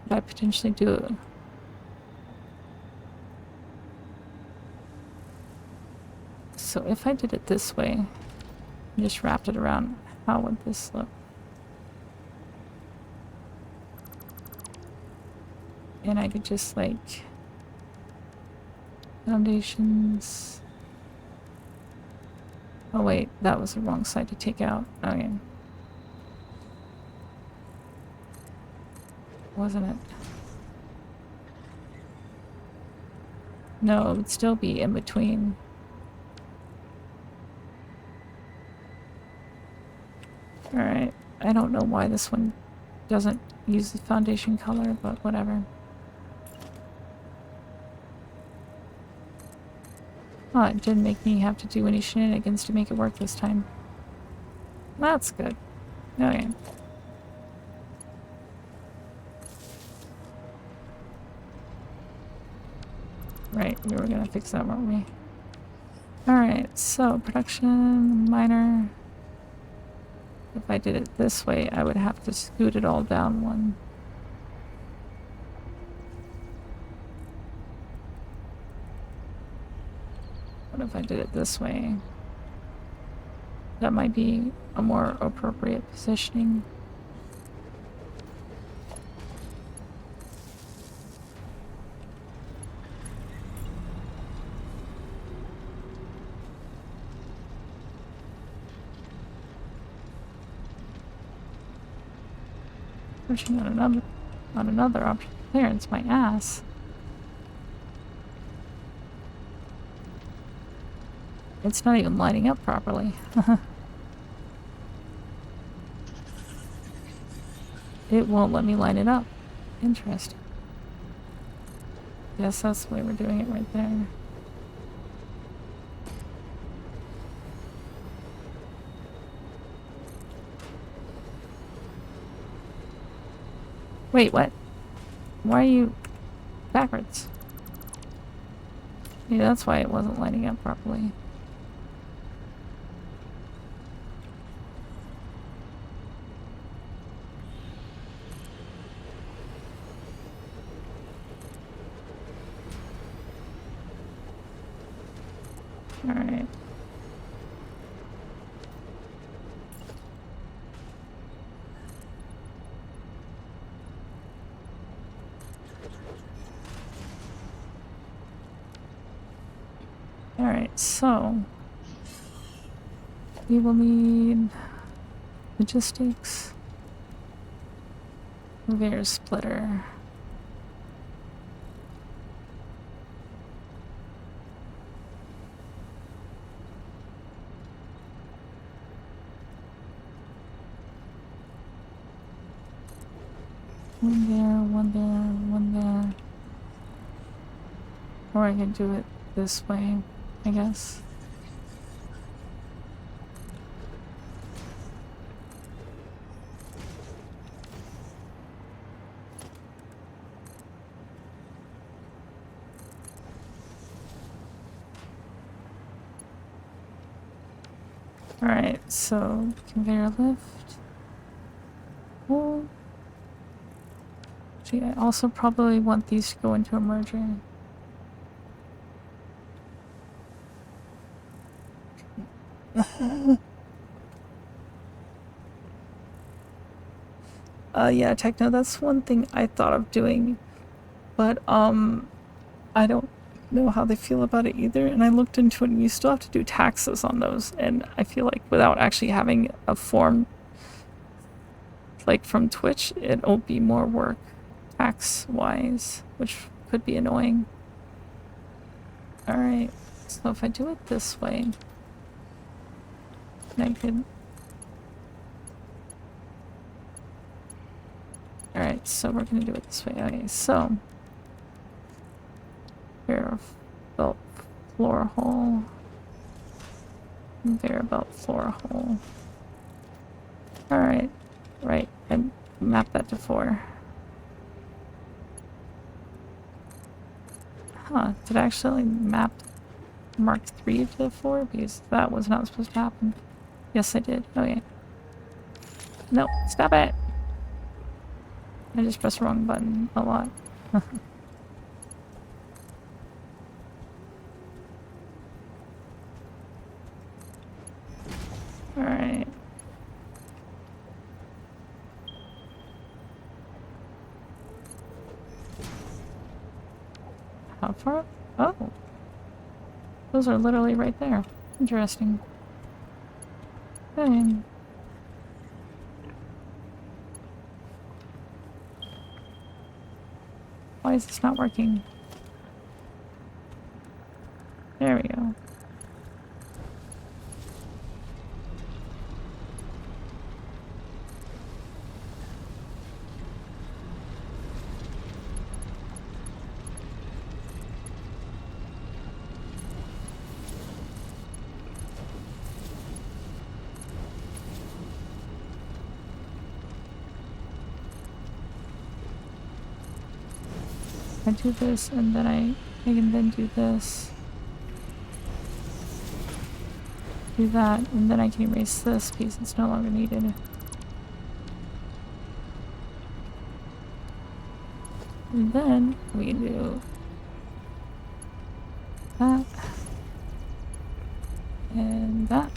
Could I potentially do it? So if I did it this way, and just wrapped it around, how would this look? And I could just like foundations. Oh wait, that was the wrong side to take out. Okay. Wasn't it? No, it would still be in between. Alright. I don't know why this one doesn't use the foundation color, but whatever. Oh, it didn't make me have to do any shenanigans to make it work this time. That's good. Okay. Right, we were gonna fix that, weren't we? Alright, so production, minor. If I did it this way, I would have to scoot it all down one. What if I did it this way? That might be a more appropriate positioning. Pushing on another option clearance, my ass. It's not even lining up properly. It won't let me line it up. Interesting. Yes, that's the way we're doing it right there. Wait, what? Why are you backwards? Yeah, that's why it wasn't lining up properly. Alright. Alright, so we will need logistics, conveyor splitter. One there, one there, one there. Or I can do it this way, I guess. Alright, so conveyor lift. Oh. Gee, I also probably want these to go into a merger. Yeah, Techno, that's one thing I thought of doing, but, I don't know how they feel about it either, and I looked into it, and you still have to do taxes on those, and I feel like without actually having a form, like from Twitch, it'll be more work, tax-wise, which could be annoying. Alright, so if I do it this way, I could... Alright, so we're gonna do it this way. Okay, so... Conveyor belt floor hole. Conveyor belt floor hole. Alright, right, I mapped that to 4. Huh, did I actually map Mark 3 to 4? Because that was not supposed to happen. Yes, I did. Okay. No, stop it! I just pressed the wrong button a lot. Alright. How far? Oh. Those are literally right there. Interesting. Okay. Why is this not working? There we go. I do this, and then I can then do this. Do that, and then I can erase this because it's no longer needed. And then we can do that. And that.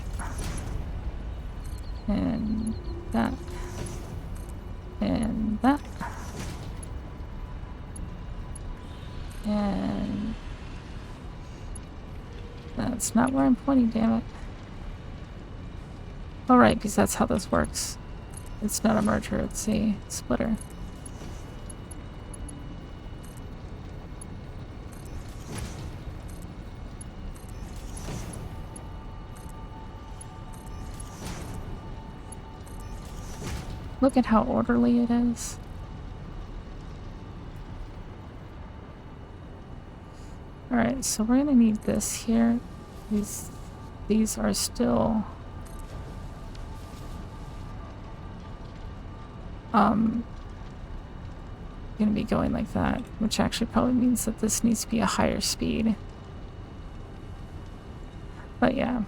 And that. And that. And that's not where I'm pointing, damn it. Alright, because that's how this works. It's not a merger, it's a splitter. Look at how orderly it is. Alright, so we're gonna need this here. These are still gonna be going like that, which actually probably means that this needs to be a higher speed. But yeah.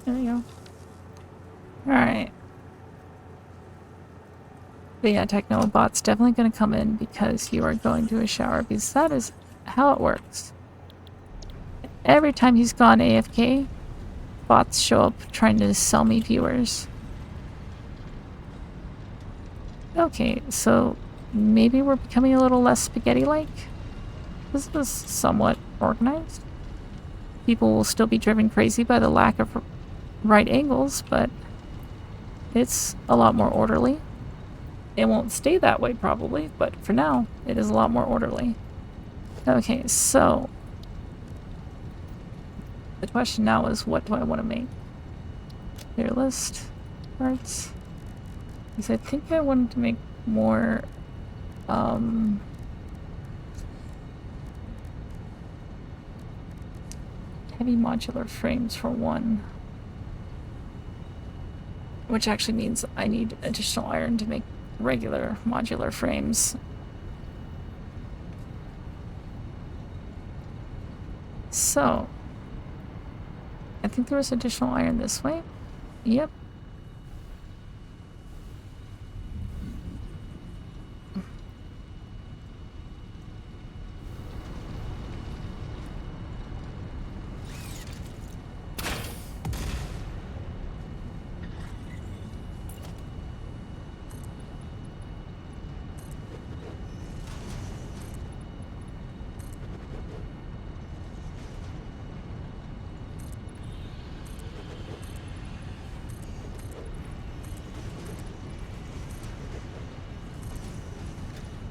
There we go. Alright. But yeah, Technobot's definitely going to come in because you are going to a shower, because that is how it works. Every time he's gone AFK, bots show up trying to sell me viewers. Okay, so maybe we're becoming a little less spaghetti-like. This was somewhat organized. People will still be driven crazy by the lack of right angles, but it's a lot more orderly. It won't stay that way probably, but for now, it is a lot more orderly. Okay, so the question now is, what do I want to make? Clear list parts. Because I think I wanted to make more heavy modular frames for one. Which actually means I need additional iron to make regular modular frames. So, I think there was additional iron this way. Yep.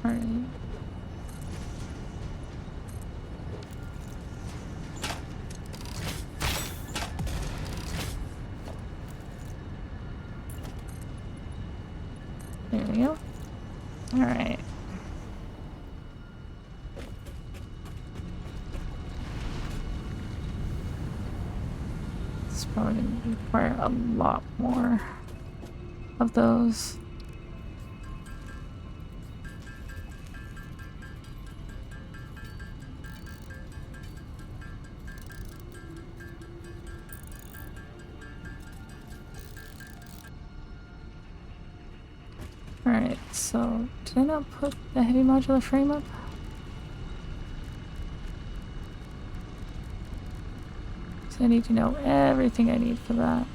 Alright. There we go. Alright. It's probably going to require a lot more of those. Alright, so did I not put the heavy modular frame up? So I need to know everything I need for that.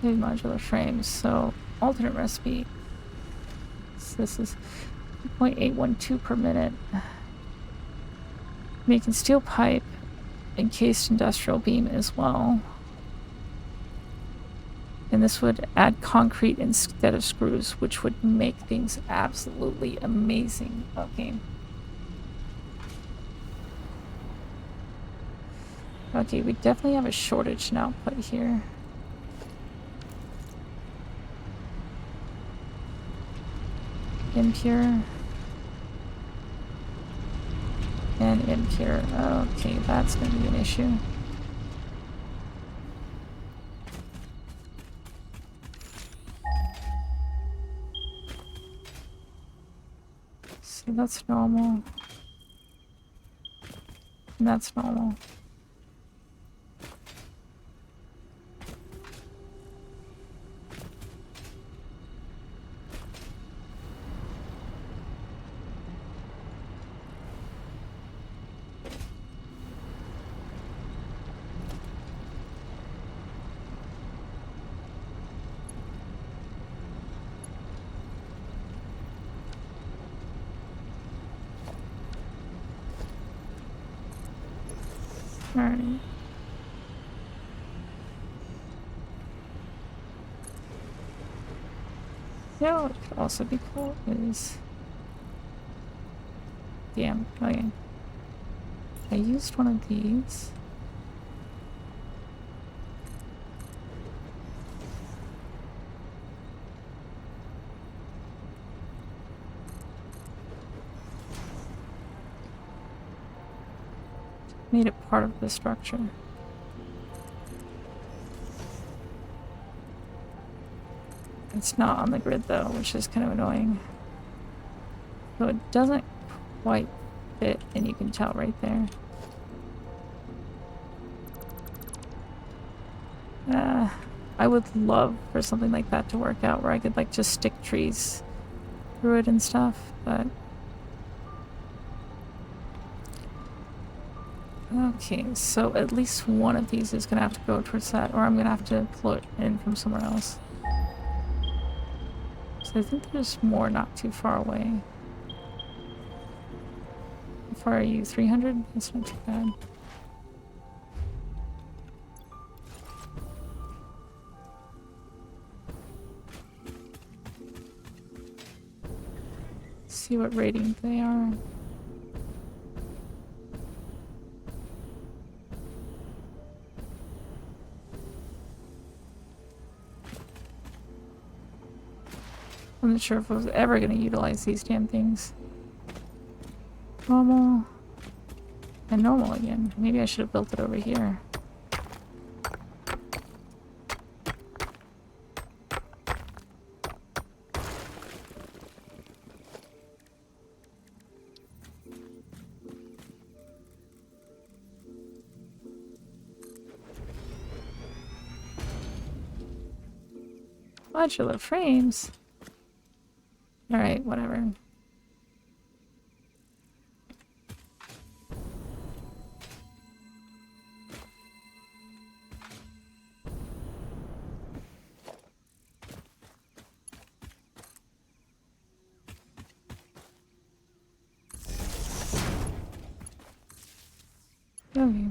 Heavy modular frames, so alternate recipe. So this is 2.812 per minute. Making steel pipe, encased industrial beam as well. And this would add concrete instead of screws, which would make things absolutely amazing. Okay. Okay, we definitely have a shortage in output here. Impure. And impure. Okay, that's going to be an issue. So that's normal. And that's normal. Alright. You know what could also be cool is... Damn, okay. I used one of these. Made it part of the structure. It's not on the grid though, which is kind of annoying. So it doesn't quite fit, and you can tell right there. I would love for something like that to work out, where I could like just stick trees through it and stuff, but... Okay, so at least one of these is gonna have to go towards that, or I'm gonna have to pull it in from somewhere else. So I think there's more not too far away. How far are you? 300? That's not too bad. See what rating they are. Wasn't sure if I was ever gonna utilize these damn things. Normal. And normal again. Maybe I should have built it over here. Modular frames. Alright, whatever. Okay.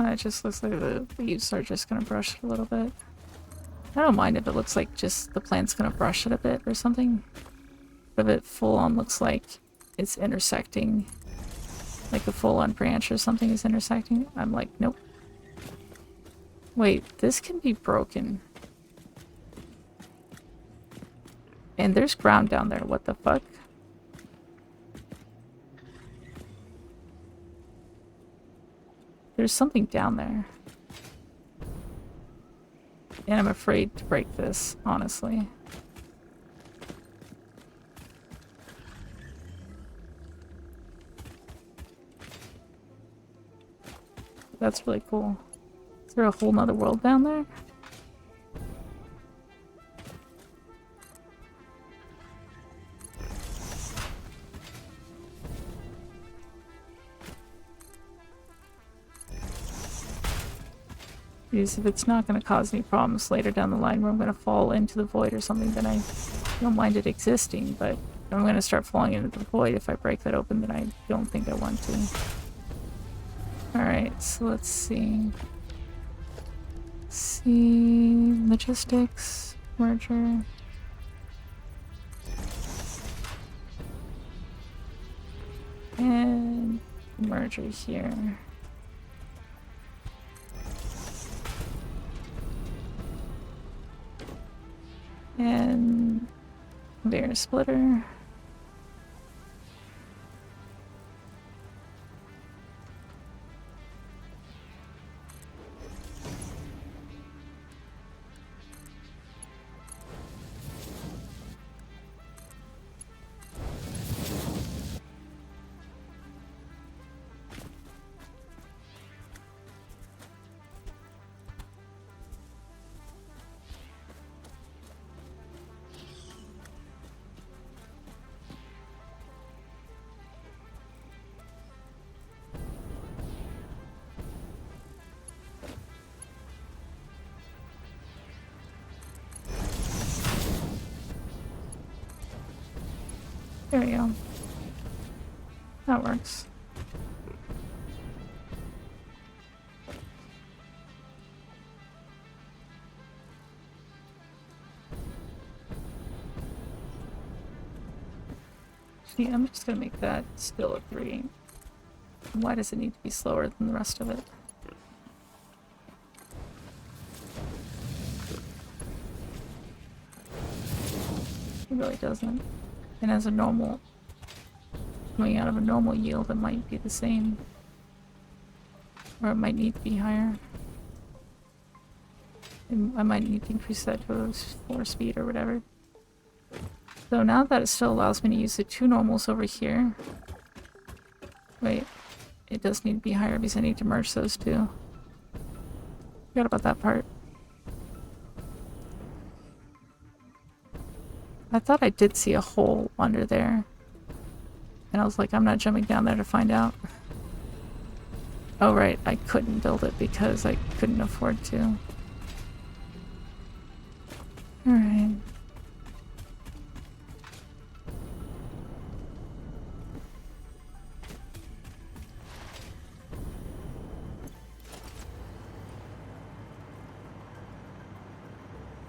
It just looks like the leaves are just gonna brush it a little bit. I don't mind if it looks like just the plant's gonna brush it a bit or something. But if it full on looks like it's intersecting, like a full on branch or something is intersecting, I'm like, nope. Wait, this can be broken. And there's ground down there, what the fuck? There's something down there. And I'm afraid to break this, honestly. That's really cool. Is there a whole nother world down there? Because if it's not going to cause any problems later down the line where I'm going to fall into the void or something, then I don't mind it existing. But if I'm going to start falling into the void if I break that open, then I don't think I want to. Alright, so let's see. Logistics, merger. And merger here. And conveyor splitter. There we go. That works. See, I'm just gonna make that still a 3. Why does it need to be slower than the rest of it? It really doesn't. And as a normal, coming out of a normal yield, it might be the same. Or it might need to be higher. And I might need to increase that to a 4 speed or whatever. So now that it still allows me to use the 2 normals over here. Wait, it does need to be higher because I need to merge those two. Forgot about that part. I thought I did see a hole under there. And I was like, I'm not jumping down there to find out. Oh, right, I couldn't build it because I couldn't afford to. Alright.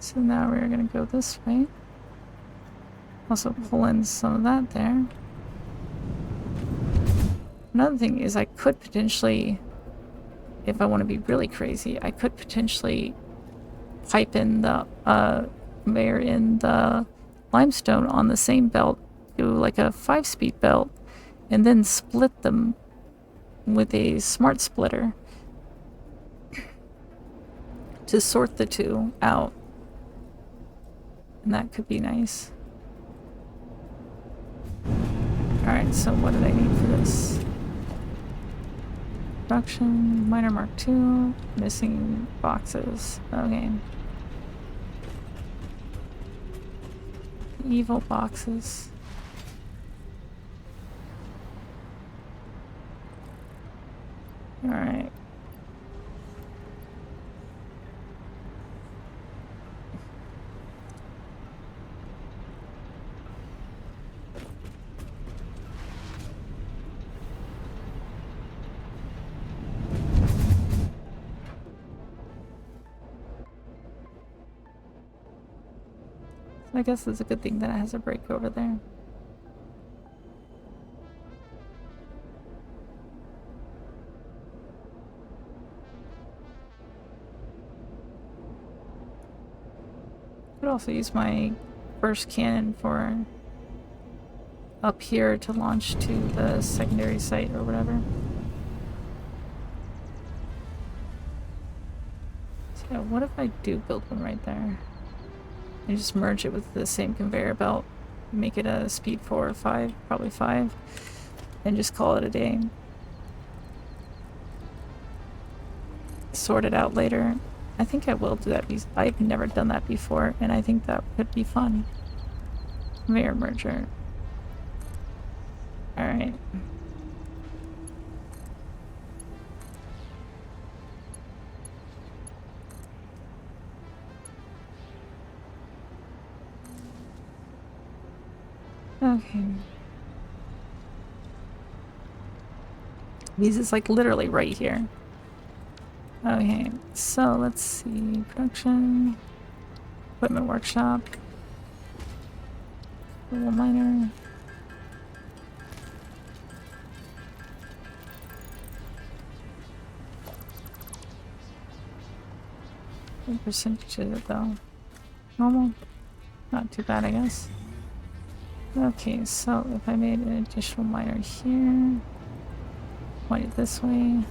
So now we're gonna go this way. Also pull in some of that there. Another thing is I could potentially, if I want to be really crazy, I could potentially pipe in the conveyor in the limestone on the same belt, do like a 5-speed belt, and then split them with a smart splitter to sort the two out. And that could be nice. Alright, so what did I need for this? Production, miner mark 2, missing boxes. Okay. Evil boxes. Alright. I guess it's a good thing that it has a break over there. Could also use my burst cannon for up here to launch to the secondary site or whatever. So what if I do build one right there? And just merge it with the same conveyor belt. Make it a speed 4 or 5, probably 5. And just call it a day. Sort it out later. I think I will do that because I've never done that before, and I think that could be fun. Conveyor merger. Alright. Okay. These is like literally right here. Okay, so let's see. Production. Equipment workshop. Little miner. What percentage is it though? Normal? Not too bad, I guess. Okay, so if I made an additional miner here, point it this way,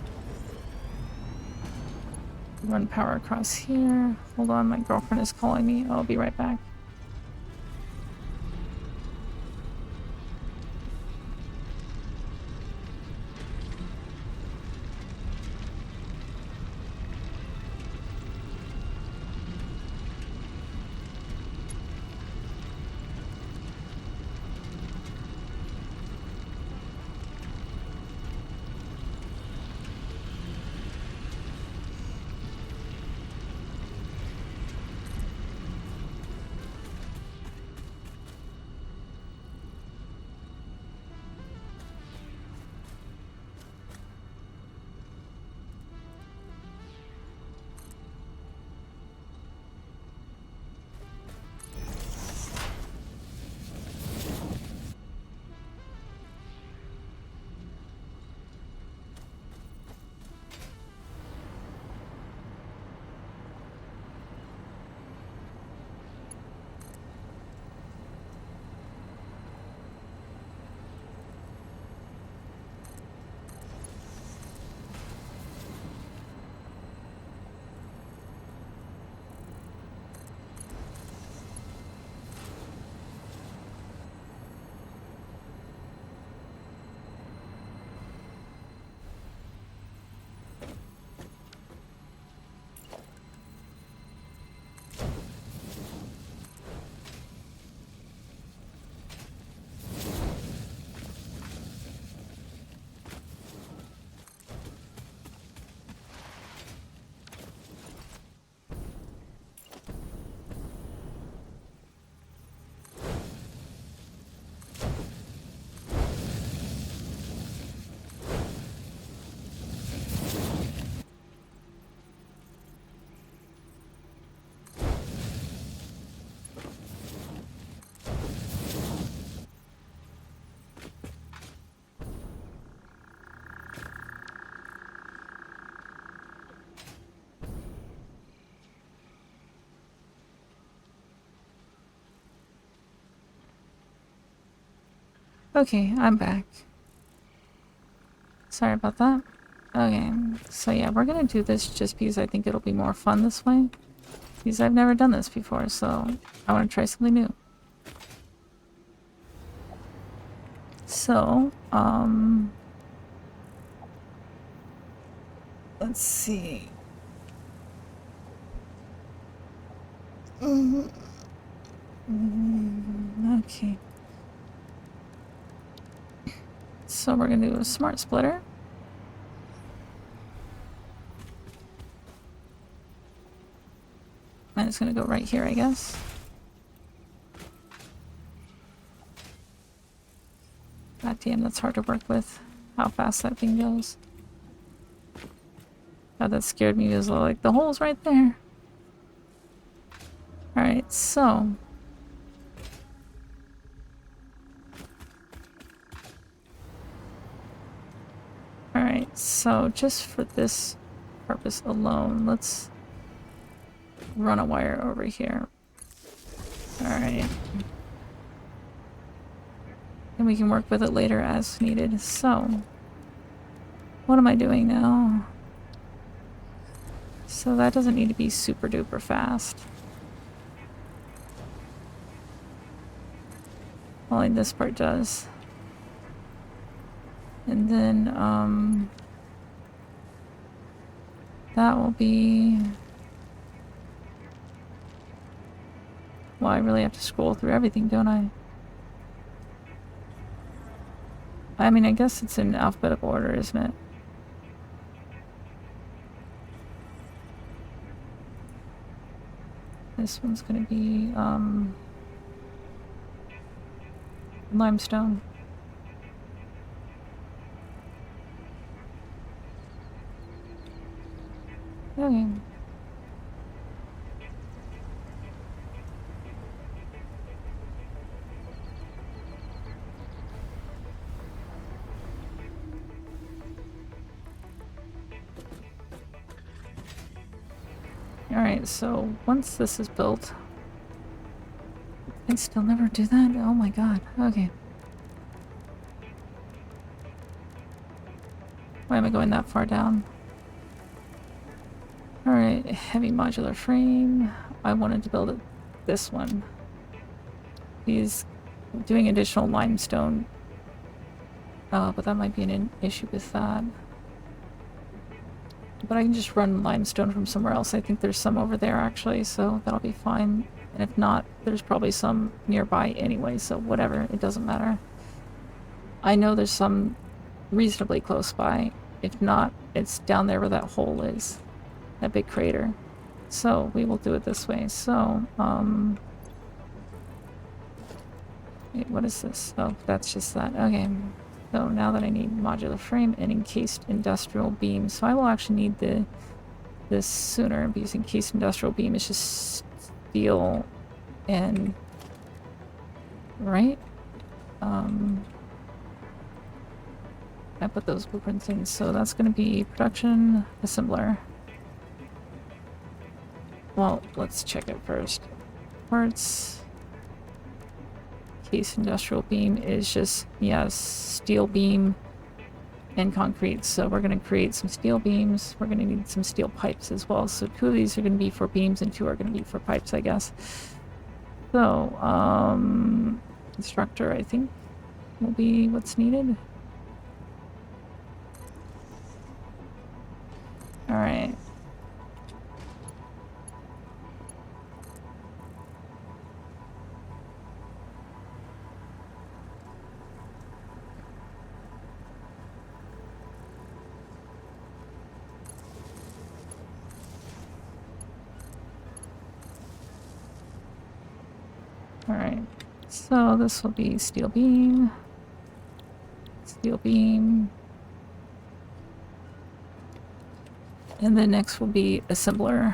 run power across here. Hold on, my girlfriend is calling me. I'll be right back. Okay, I'm back. Sorry about that. Okay, so yeah, we're gonna do this just because I think it'll be more fun this way. Because I've never done this before, so I want to try something new. So, let's see. Okay. So we're gonna do a smart splitter. And it's gonna go right here, I guess. God damn, that's hard to work with. How fast that thing goes. God, that scared me. It was like, the hole's right there. Alright, so. Alright, so just for this purpose alone, let's run a wire over here. Alright. And we can work with it later as needed. So, what am I doing now? So that doesn't need to be super duper fast. Only this part does. And then, that will be... Well, I really have to scroll through everything, don't I? I mean, I guess it's in alphabetical order, isn't it? This one's gonna be, limestone. Okay. Alright, so once this is built... I still never do that? Oh my god. Okay. Why am I going that far down? Alright, heavy modular frame. I wanted to build this one. He's doing additional limestone. Oh, but that might be an issue with that. But I can just run limestone from somewhere else. I think there's some over there actually, so that'll be fine. And if not, there's probably some nearby anyway, so whatever, it doesn't matter. I know there's some reasonably close by. If not, it's down there where that hole is. That big crater. So, we will do it this way. So, wait, what is this? Oh, that's just that. Okay. So now that I need modular frame and encased industrial beam, so I will actually need this sooner because encased industrial beam is just steel and right. I put those blueprints in, so that's going to be production assembler. Well, let's check it first. Parts. Case industrial beam is just, yeah, steel beam and concrete. So we're going to create some steel beams. We're going to need some steel pipes as well. So 2 of these are going to be for beams and 2 are going to be for pipes, I guess. So, constructor, I think, will be what's needed. Alright. Alright, so this will be steel beam, and then next will be assembler.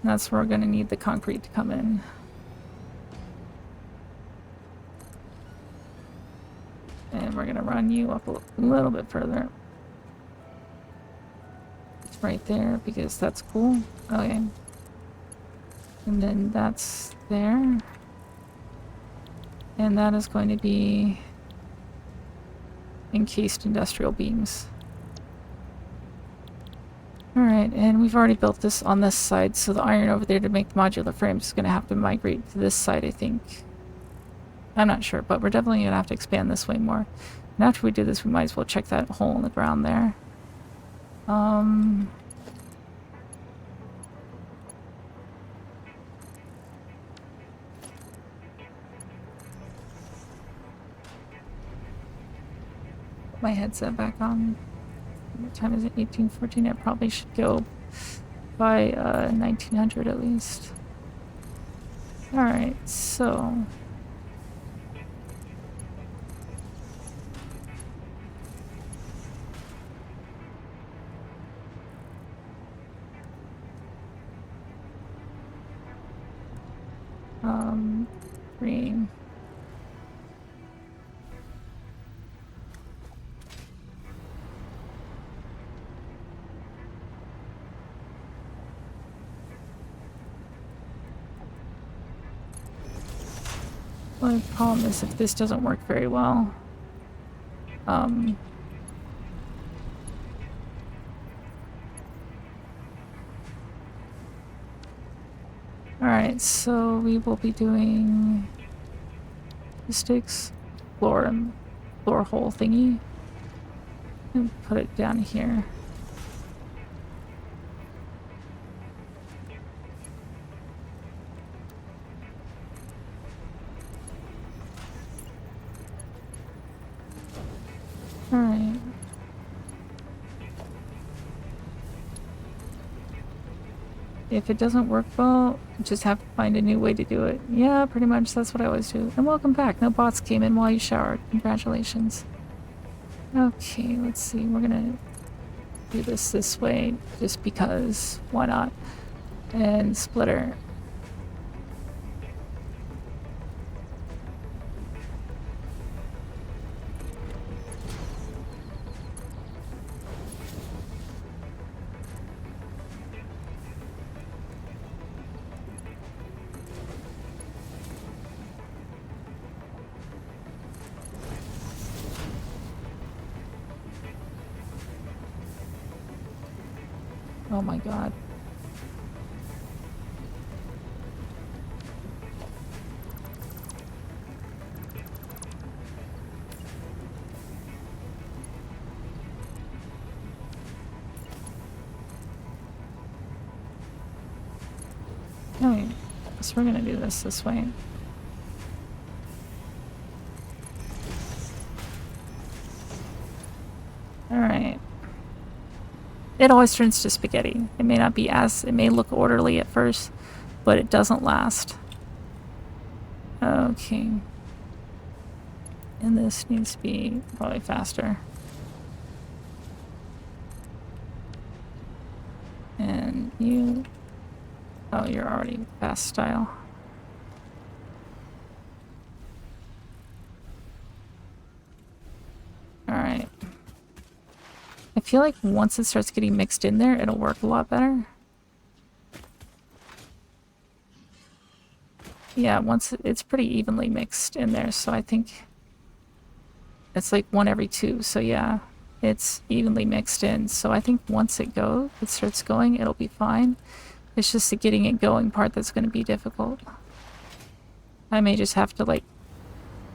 And that's where we're going to need the concrete to come in. And we're going to run you up a little bit further. It's right there because that's cool. Okay. And then that's there. And that is going to be encased industrial beams. Alright, and we've already built this on this side, so the iron over there to make the modular frames is going to have to migrate to this side, I think. I'm not sure, but we're definitely going to have to expand this way more. And after we do this, we might as well check that hole in the ground there. Put my headset back on. What time is it? 1814. It probably should go by 1900 at least. Alright, so... green. Well, the problem is if this doesn't work very well. Alright, so we will be doing sticks, floor hole thingy. And put it down here. Alright. If it doesn't work well, just have to find a new way to do it. Yeah, pretty much, that's what I always do. And welcome back. No bots came in while you showered. Congratulations. Okay, let's see. We're gonna do this way, just because. Why not? And splitter. Oh my god. Okay, so we're gonna do this way. Alright. It always turns to spaghetti. It may not be it may look orderly at first, but it doesn't last. Okay. And this needs to be probably faster. And you... Oh, you're already fast style. Alright. I feel like once it starts getting mixed in there, it'll work a lot better. Yeah, once it's pretty evenly mixed in there, so I think it's like 1 every 2, so yeah, it's evenly mixed in. So I think once it starts going, it'll be fine. It's just the getting it going part that's going to be difficult. I may just have to like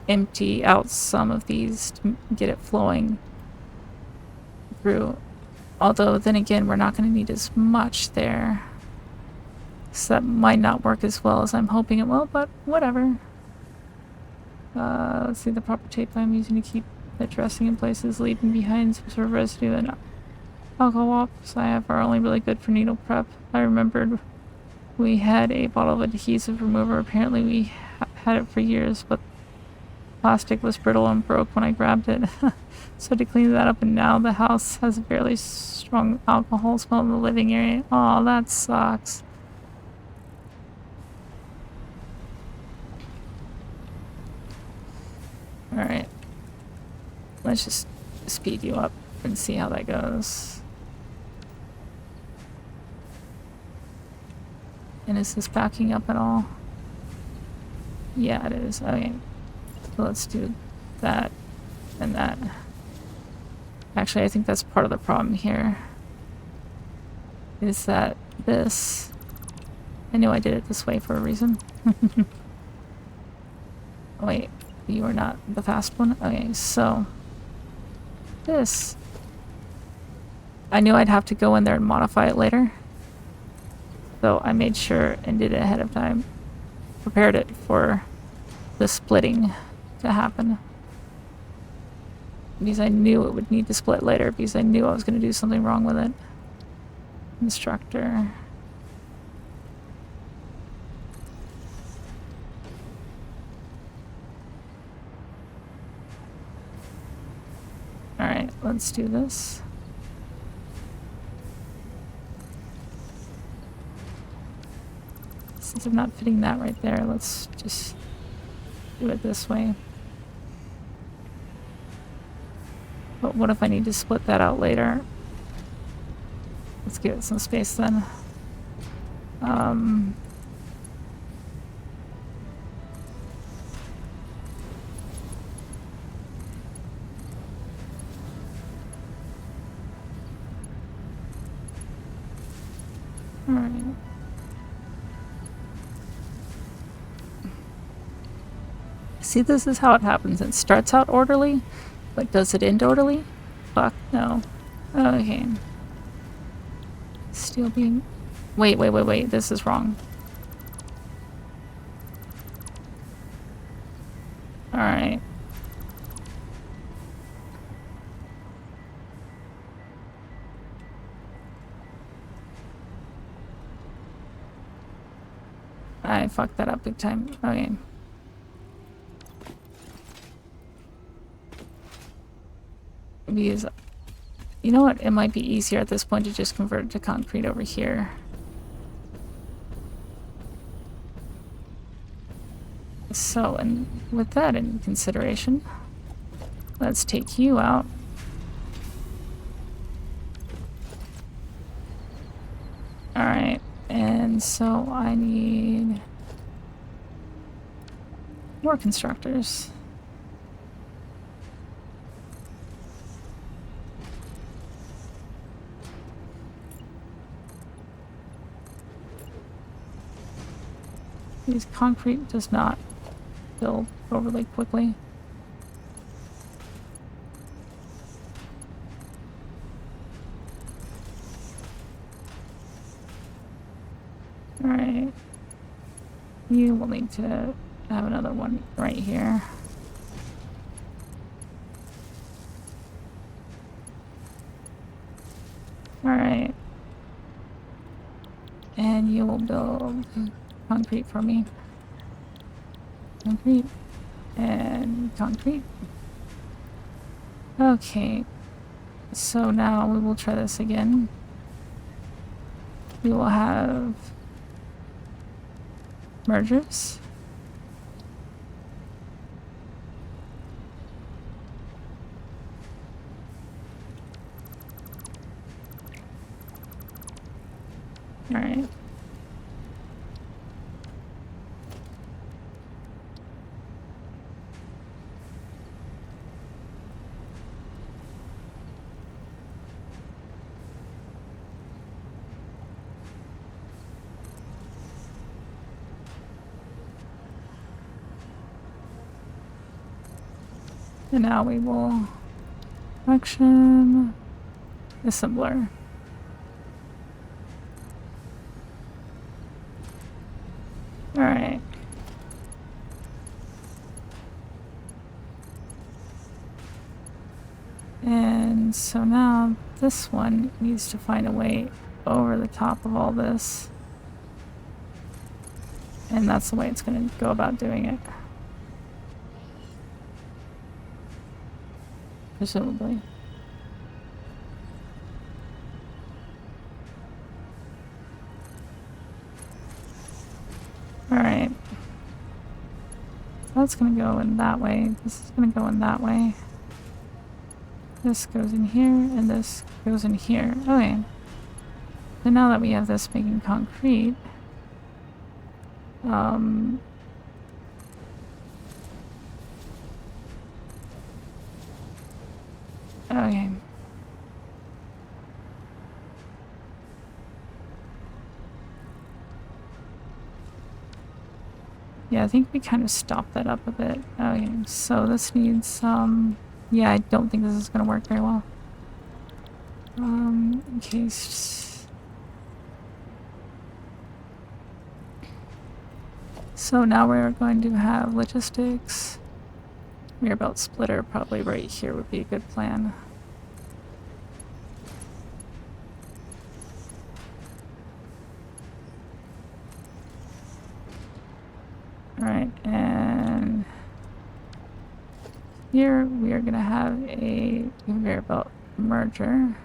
empty out some of these to get it flowing through. Although then again, we're not going to need as much there. So that might not work as well as I'm hoping it will, but whatever. Let's see, the proper tape I'm using to keep the dressing in place is leaving behind some sort of residue, and alcohol wipes I have are only really good for needle prep. I remembered we had a bottle of adhesive remover. Apparently we had it for years, but plastic was brittle and broke when I grabbed it. So to clean that up, and now the house has a fairly strong alcohol smell in the living area. Oh, that sucks. Alright. Let's just speed you up and see how that goes. And is this backing up at all? Yeah, it is. Okay. So let's do that and that. Actually, I think that's part of the problem here. Is that this... I knew I did it this way for a reason. Wait, you are not the fast one? Okay, so... This... I knew I'd have to go in there and modify it later. So I made sure and did it ahead of time. Prepared it for the splitting to happen. Because I knew it would need to split later, because I knew I was going to do something wrong with it. Instructor. Alright, let's do this. Since I'm not fitting that right there, let's just do it this way. But what if I need to split that out later? Let's give it some space then. Alright. See, this is how it happens. It starts out orderly, but does it end orderly? Fuck, no. Okay. Steel beam. Wait, this is wrong. Alright. I fucked that up big time. Okay. Because, you know what? It might be easier at this point to just convert it to concrete over here. So, and with that in consideration, let's take you out. Alright, and so I need more constructors. Because concrete does not build overly quickly. Alright. You will need to have another one right here. Alright. And you will build concrete for me. Concrete. And concrete. Okay. So now we will try this again. We will have mergers. Alright. And now we will action assembler. Alright. And so now this one needs to find a way over the top of all this. And that's the way it's going to go about doing it. Presumably. Alright. That's gonna go in that way. This is gonna go in that way. This goes in here, and this goes in here. Okay. So now that we have this making concrete, Okay. Yeah, I think we kind of stopped that up a bit. Okay, so this needs some... Yeah, I don't think this is going to work very well. In case... So now we're going to have logistics. Rear belt splitter probably right here would be a good plan. Alright, and here we are going to have a conveyor belt merger.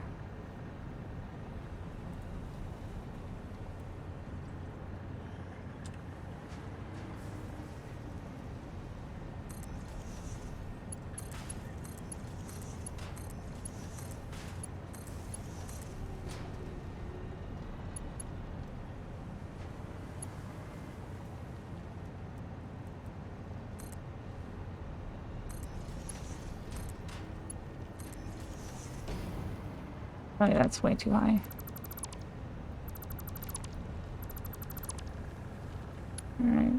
Oh yeah, that's way too high. Alright.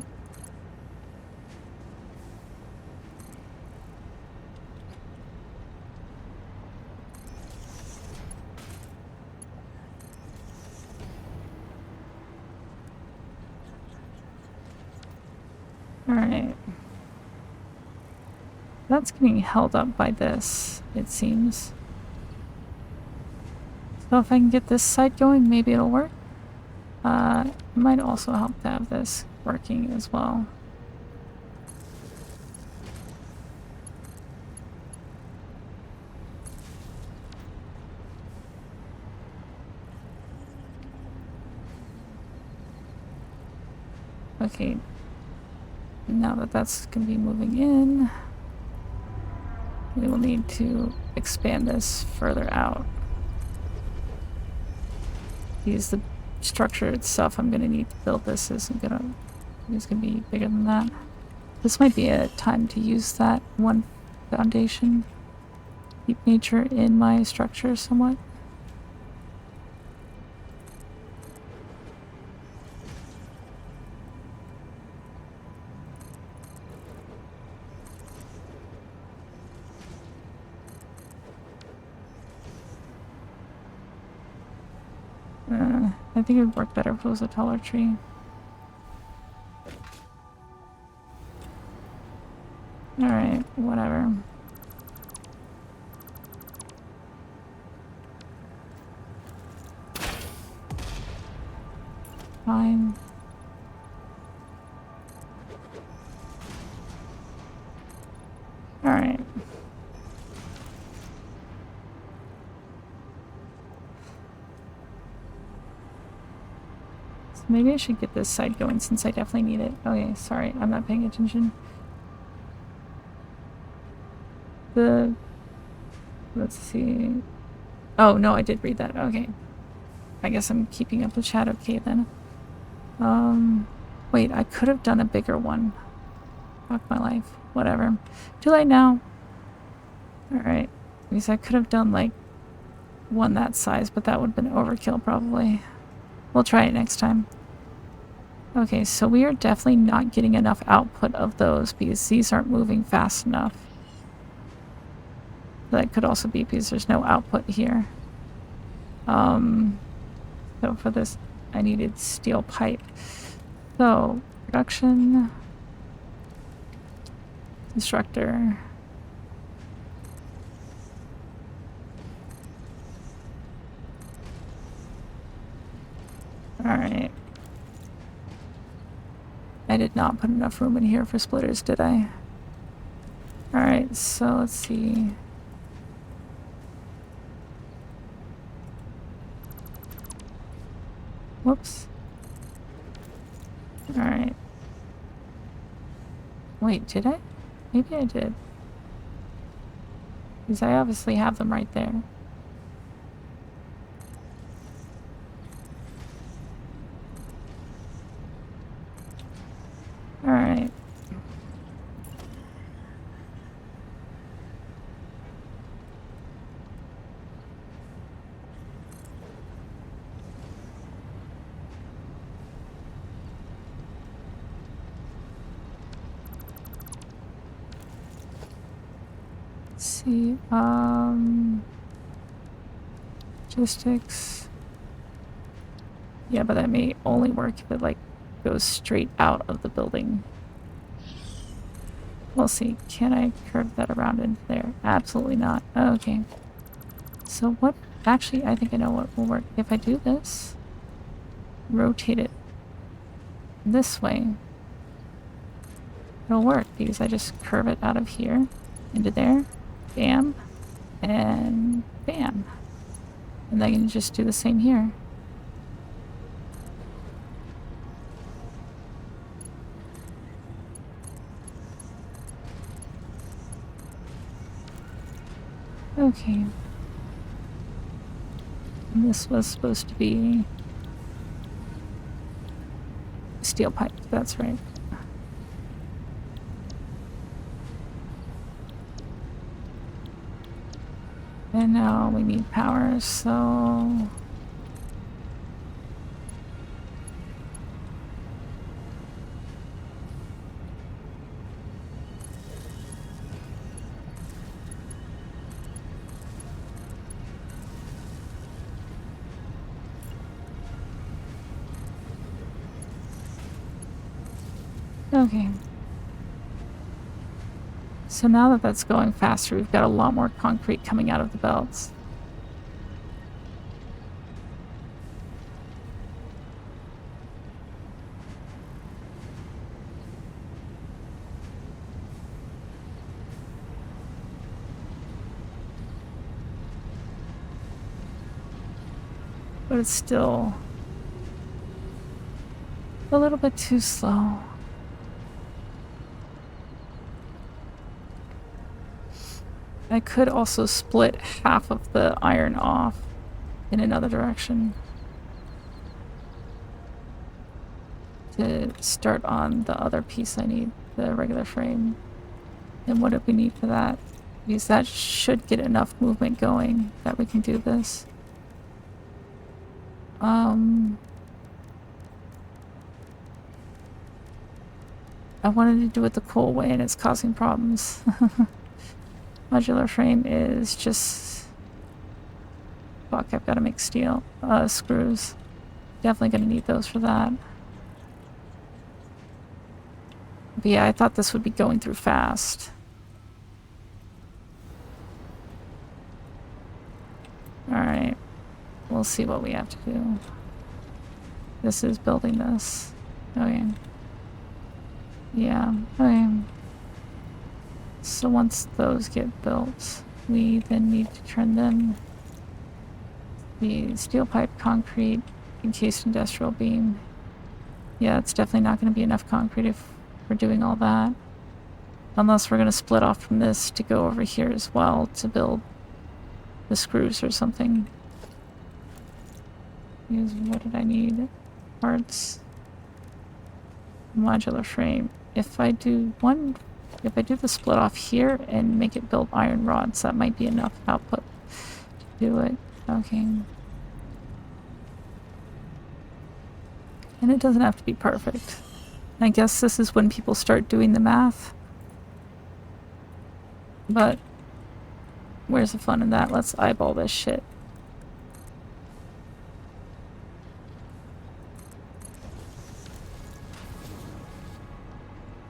Alright. That's getting held up by this, it seems. So if I can get this side going, maybe it'll work. It might also help to have this working as well. Okay, now that that's going to be moving in, we will need to expand this further out. Use the structure itself I'm going to need to build this isn't going to be bigger than that. This might be a time to use that one foundation. Keep nature in my structure somewhat. I think it would work better if it was a taller tree. Alright, whatever. Fine. Alright. So maybe I should get this side going since I definitely need it. Okay, sorry, I'm not paying attention. Let's see. Oh, no, I did read that. Okay. I guess I'm keeping up with chat okay then. Wait, I could have done a bigger one. Fuck my life. Whatever. Too late now. Alright. Because I could have done, like, one that size, but that would have been overkill, probably. We'll try it next time. Okay, so we are definitely not getting enough output of those because these aren't moving fast enough. That could also be because there's no output here. So for this, I needed steel pipe. So, production... Constructor... Alright. I did not put enough room in here for splitters, did I? Alright, so let's see... Whoops. Alright. Wait, did I? Maybe I did. Because I obviously have them right there. Alright. see. Logistics. Yeah, but that may only work if it, like, goes straight out of the building. We'll see. Can I curve that around into there? Absolutely not. Okay. So what... Actually, I think I know what will work. If I do this, rotate it this way, it'll work because I just curve it out of here into there. Bam. And bam. And I can just do the same here. Okay. And this was supposed to be steel pipe, that's right. And now we need power, so... Okay. So now that that's going faster, we've got a lot more concrete coming out of the belts. But it's still a little bit too slow. I could also split half of the iron off in another direction to start on the other piece I need, the regular frame. And what do we need for that? Because that should get enough movement going that we can do this. I wanted to do it the cool way and it's causing problems. Modular frame is just... Fuck, I've got to make steel. Screws. Definitely gonna need those for that. But yeah, I thought this would be going through fast. Alright. We'll see what we have to do. This is building this. Okay. Yeah, okay. So once those get built, we then need to turn them the steel pipe, concrete, encased industrial beam. Yeah, it's definitely not going to be enough concrete if we're doing all that. Unless we're going to split off from this to go over here as well to build the screws or something. Because what did I need? Parts. Modular frame. If I do the split off here and make it build iron rods, that might be enough output to do it. Okay. And it doesn't have to be perfect. I guess this is when people start doing the math. But where's the fun in that? Let's eyeball this shit.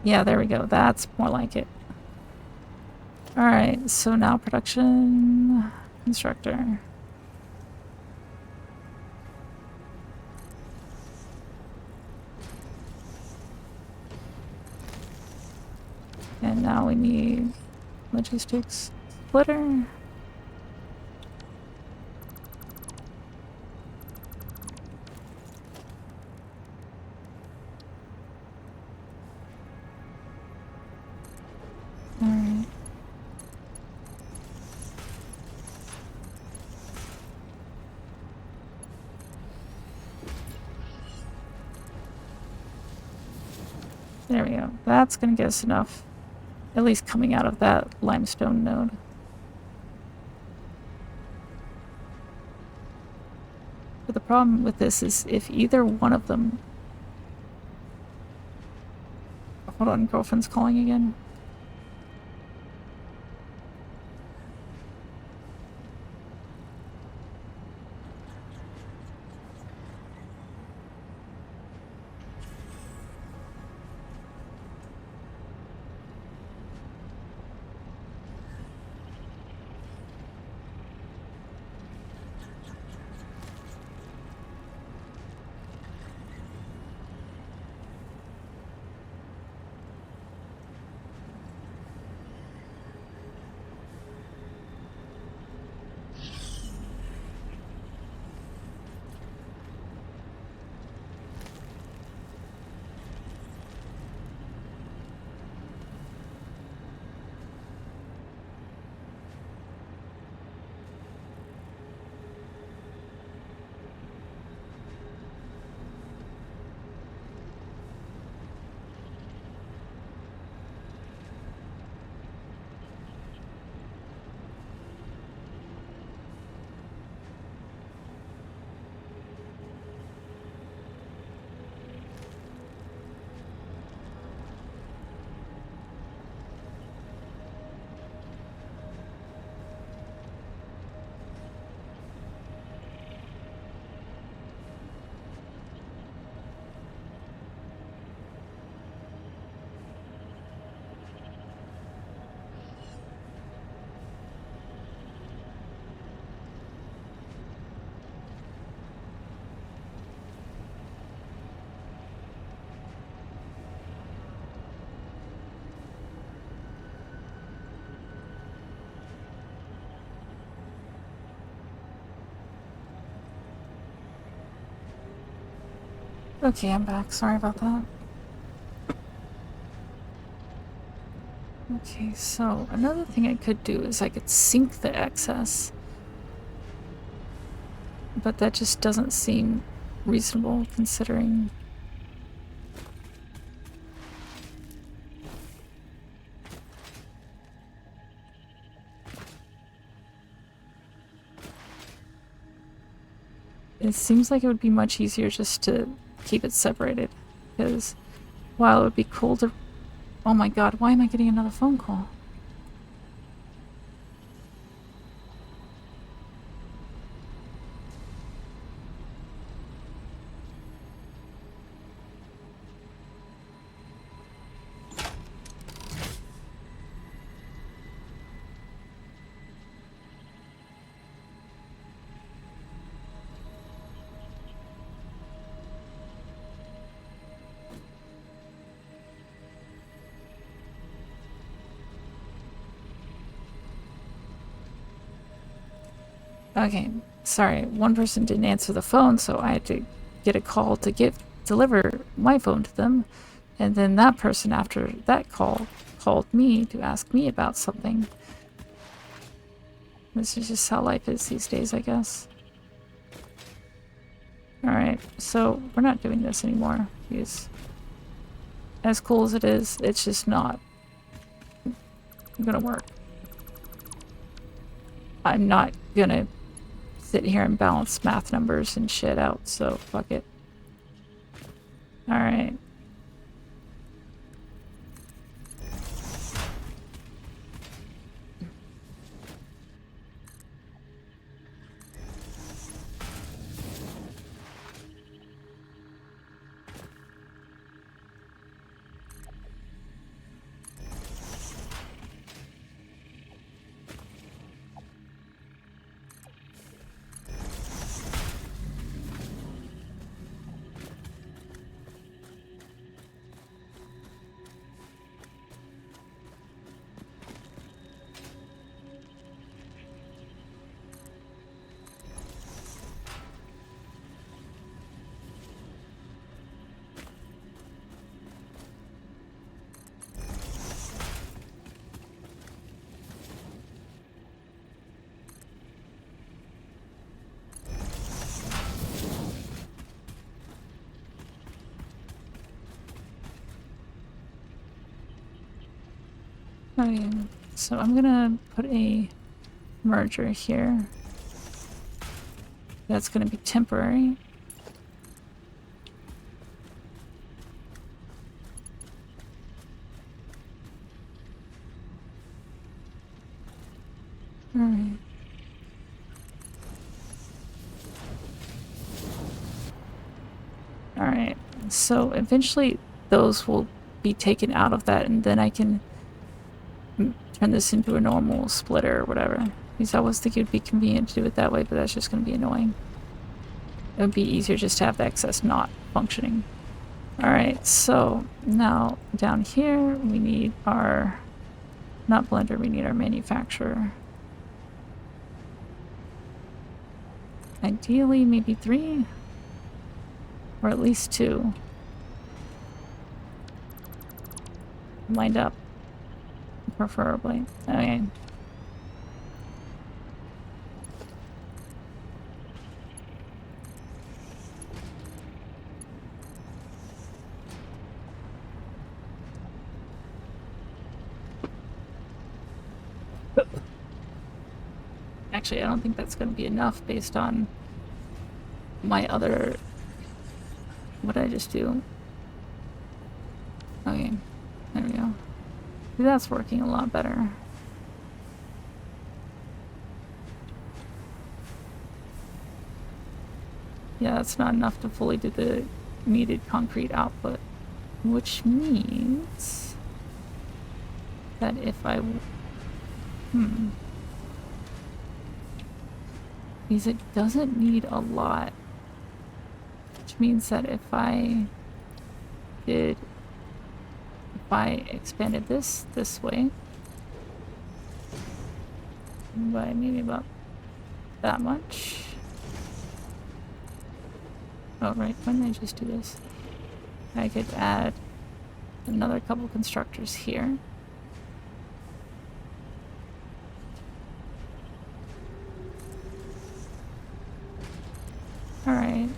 Yeah, there we go. That's more like it. Alright, so now production constructor. And now we need logistics splitter. Alright. There we go. That's gonna get us enough. At least coming out of that limestone node. But the problem with this is if either one of them... Hold on, girlfriend's calling again. Okay, I'm back. Sorry about that. Okay, so another thing I could do is I could sync the excess, but that just doesn't seem reasonable considering. It seems like it would be much easier just to keep it separated, because while it would be cool to... Oh my god, why am I getting another phone call? Okay, sorry, one person didn't answer the phone, so I had to get a call to deliver my phone to them, and then that person after that call called me to ask me about something. This is just how life is these days, I guess. Alright, so we're not doing this anymore, because as cool as it is, it's just not gonna work. I'm not gonna sit here and balance math numbers and shit out, so fuck it. Alright. Okay, so I'm gonna put a merger here. That's gonna be temporary. Alright. Alright, so eventually those will be taken out of that, and then I can turn this into a normal splitter or whatever. Because I was thinking it would be convenient to do it that way, but that's just going to be annoying. It would be easier just to have the excess not functioning. Alright, so now down here we need our... not blender, we need our manufacturer. Ideally, maybe 3? Or at least 2. Lined up. Preferably. Okay. Actually, I don't think that's going to be enough based on my other... What did I just do? Okay, there we go. See, that's working a lot better. Yeah, that's not enough to fully do the needed concrete output. Which means that if I... Because it doesn't need a lot. Which means that if I expanded this way by maybe about that much. Oh right, why didn't I just do this? I could add another couple constructors here. Alright.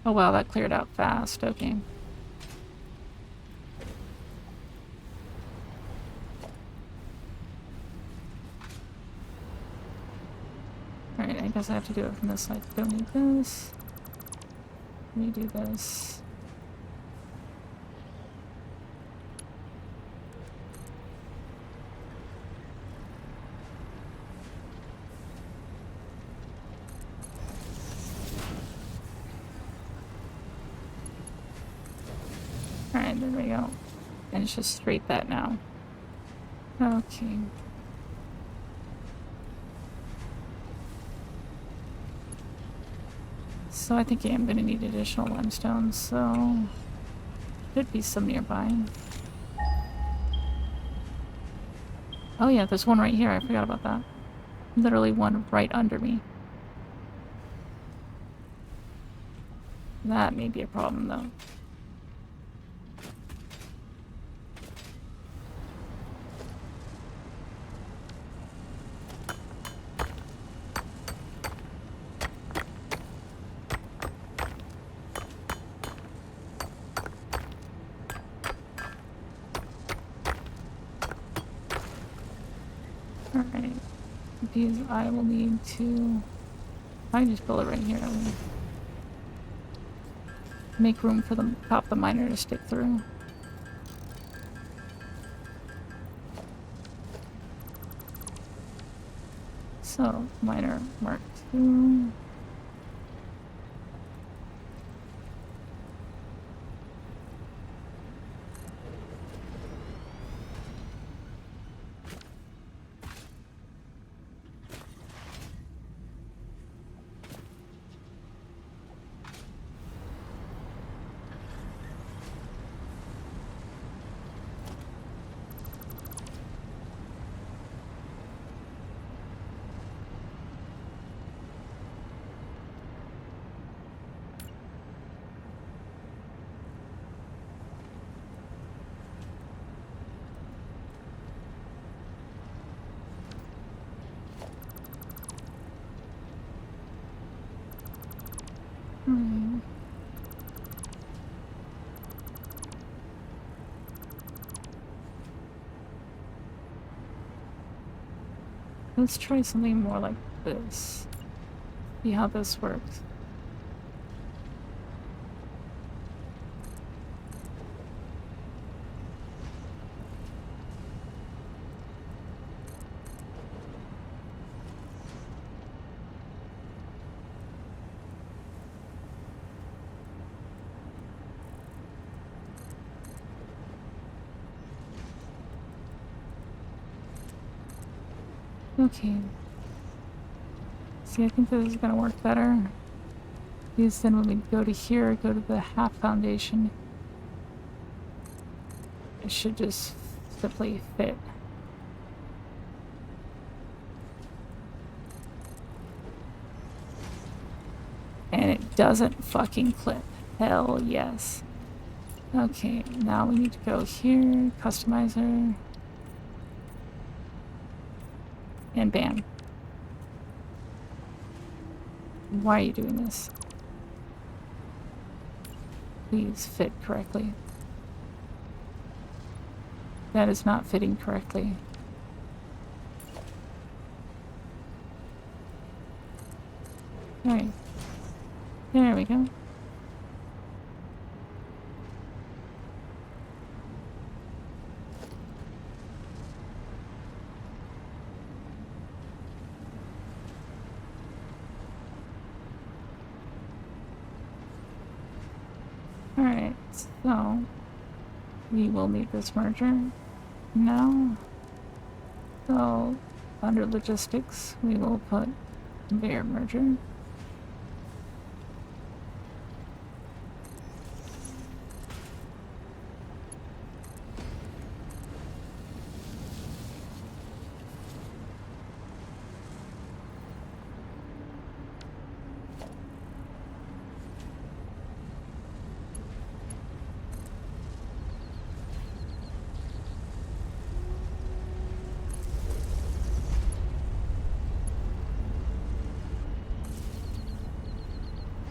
Oh wow, that cleared out fast. Okay. Alright, I guess I have to do it from this side. Don't need this. Let me do this. Alright, there we go. And it's just straight that now. Okay. So I think I am going to need additional limestone, so should be some nearby. Oh yeah, there's one right here. I forgot about that. Literally one right under me. That may be a problem though. Alright. These I will need to... I just build it right here. I will make room for the top of the miner to stick through. So, miner mark 2. Let's try something more like this. See how this works. Okay. See, I think this is gonna work better. Because then when we go to here, go to the half foundation, it should just simply fit. And it doesn't fucking clip. Hell yes. Okay, now we need to go here, customizer, and bam. Why are you doing this? Please fit correctly. That is not fitting correctly. Alright. There we go. Alright, so we will need this merger now. So under logistics, we will put conveyor merger.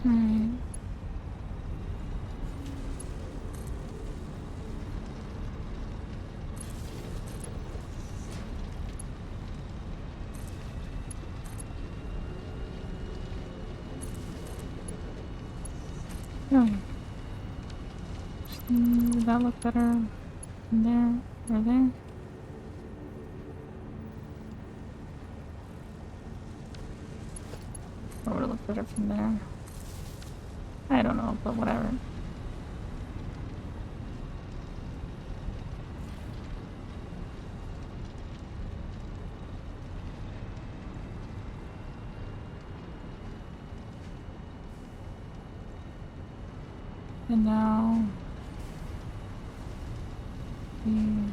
Alright. Oh. Would that look better from there or there? Or would it look better from there? I don't know, but whatever. And now we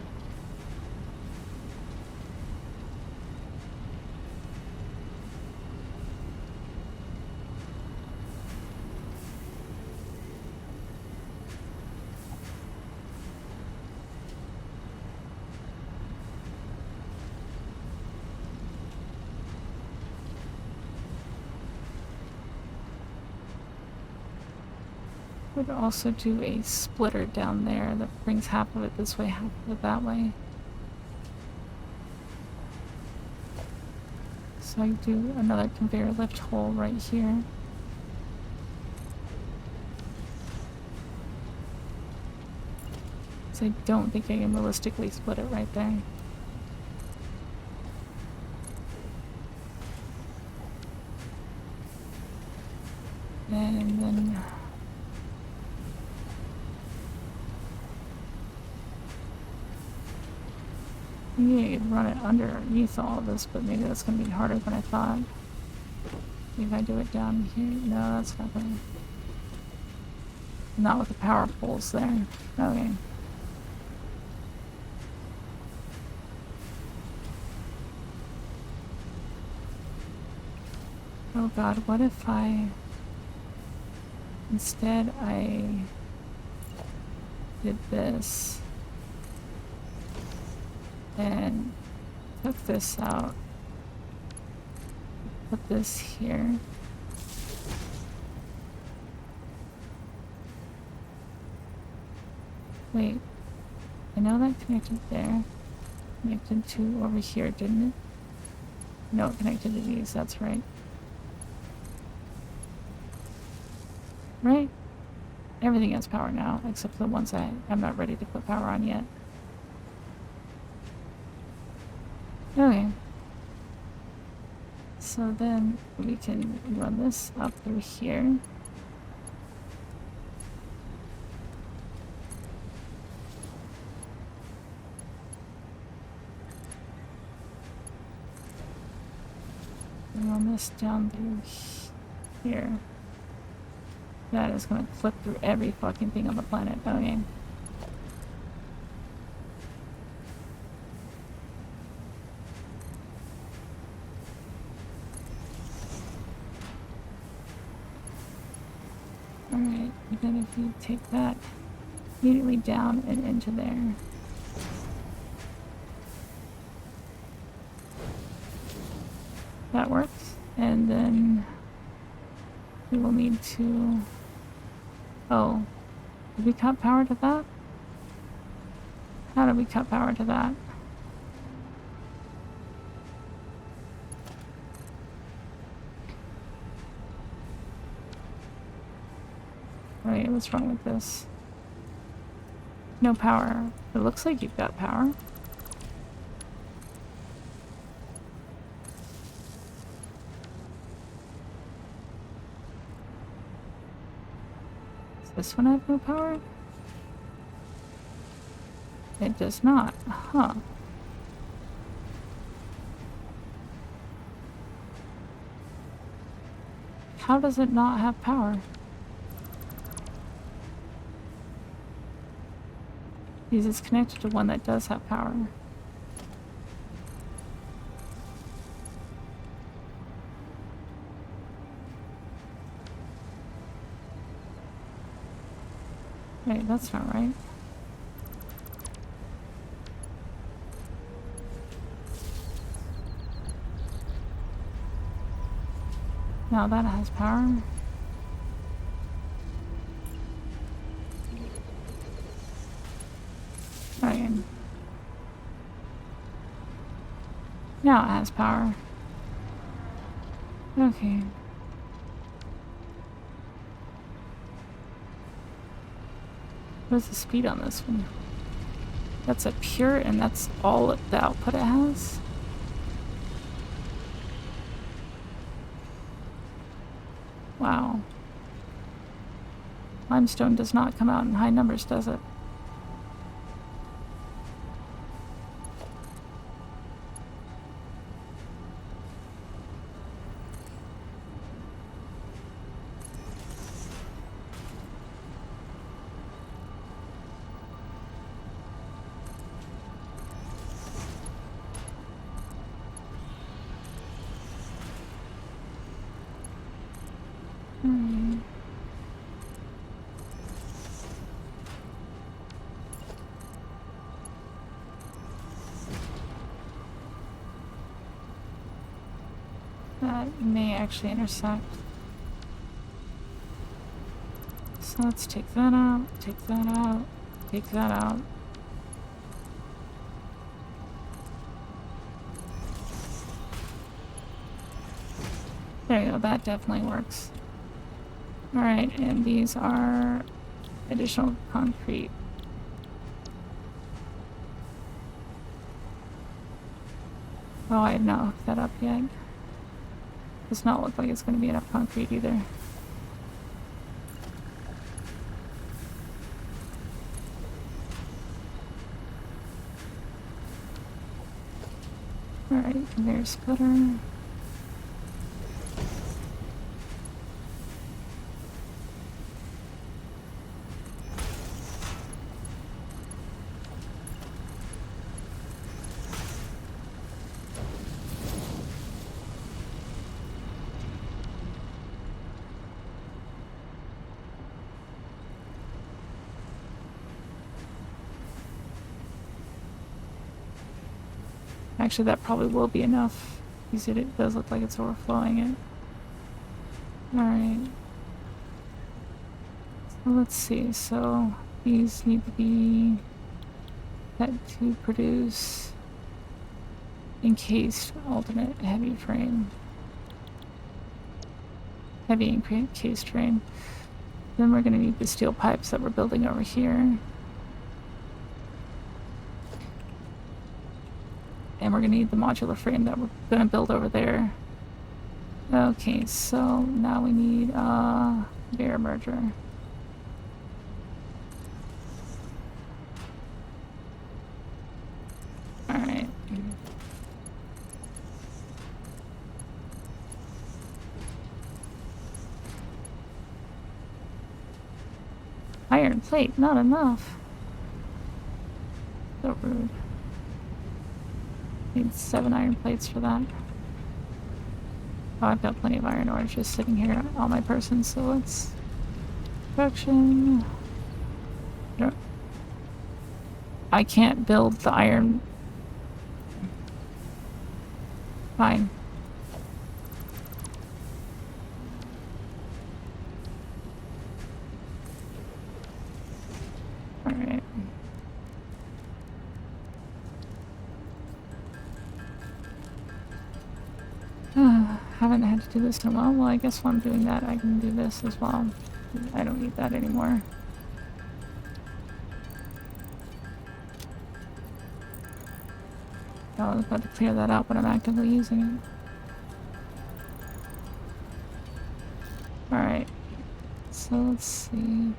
would also do a splitter down there that brings half of it this way, half of it that way. So I do another conveyor lift hole right here. So I don't think I can realistically split it right there. And then maybe I could run it underneath all of this, but maybe that's gonna be harder than I thought. If I do it down here, no, that's not gonna. Not with the power poles there. Okay. Oh god, what if instead I did this and took this out, put this here. Wait, I know that connected there. Connected to over here, didn't it? No, it connected to these, that's right. Right? Everything has power now, except for the ones I'm not ready to put power on yet. Okay. So then we can run this up through here. Run this down through here. That is gonna clip through every fucking thing on the planet. Okay. Alright, and then if you take that immediately down and into there. That works. And then we will need to... Oh, did we cut power to that? How did we cut power to that? Wait, what's wrong with this? No power. It looks like you've got power. Does this one have no power? It does not. Huh. How does it not have power? Because it's connected to one that does have power. Wait, that's not right. Now that has power. Okay. Now it has power. Okay. What's the speed on this one? That's a pure, and that's all the output it has? Wow. Limestone does not come out in high numbers, does it? Hmm. That may actually intersect. So let's take that out, take that out, take that out. There you go, that definitely works. Alright, and these are additional concrete. Oh, I have not hooked that up yet. Does not look like it's going to be enough concrete either. Alright, conveyor splitter. Actually, that probably will be enough. You see, it does look like it's overflowing it. Alright. So let's see. So these need to be set to produce encased alternate heavy frame. Heavy encased frame. Then we're going to need the steel pipes that we're building over here. And we're going to need the modular frame that we're going to build over there. Okay, so now we need a conveyor merger. Alright. Iron plate, not enough. So rude. Need 7 iron plates for that. Oh, I've got plenty of iron ore just sitting here on my person, so let's... Production... No. I can't build the iron... Fine. Alright. Haven't had to do this in a while. Well, I guess while I'm doing that, I can do this as well. I don't need that anymore. I was about to clear that out, but I'm actively using it. Alright. So let's see.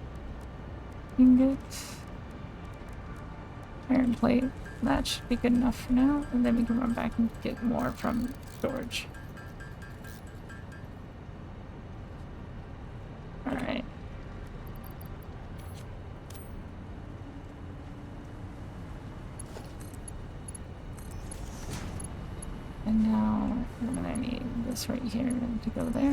Ingot. Iron plate. That should be good enough for now. And then we can run back and get more from storage. Alright. And now I'm gonna need this right here to go there.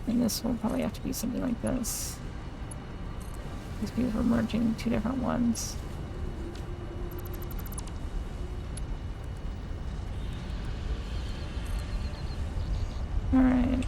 And this will probably have to be something like this. Because we're merging 2 different ones. Alright.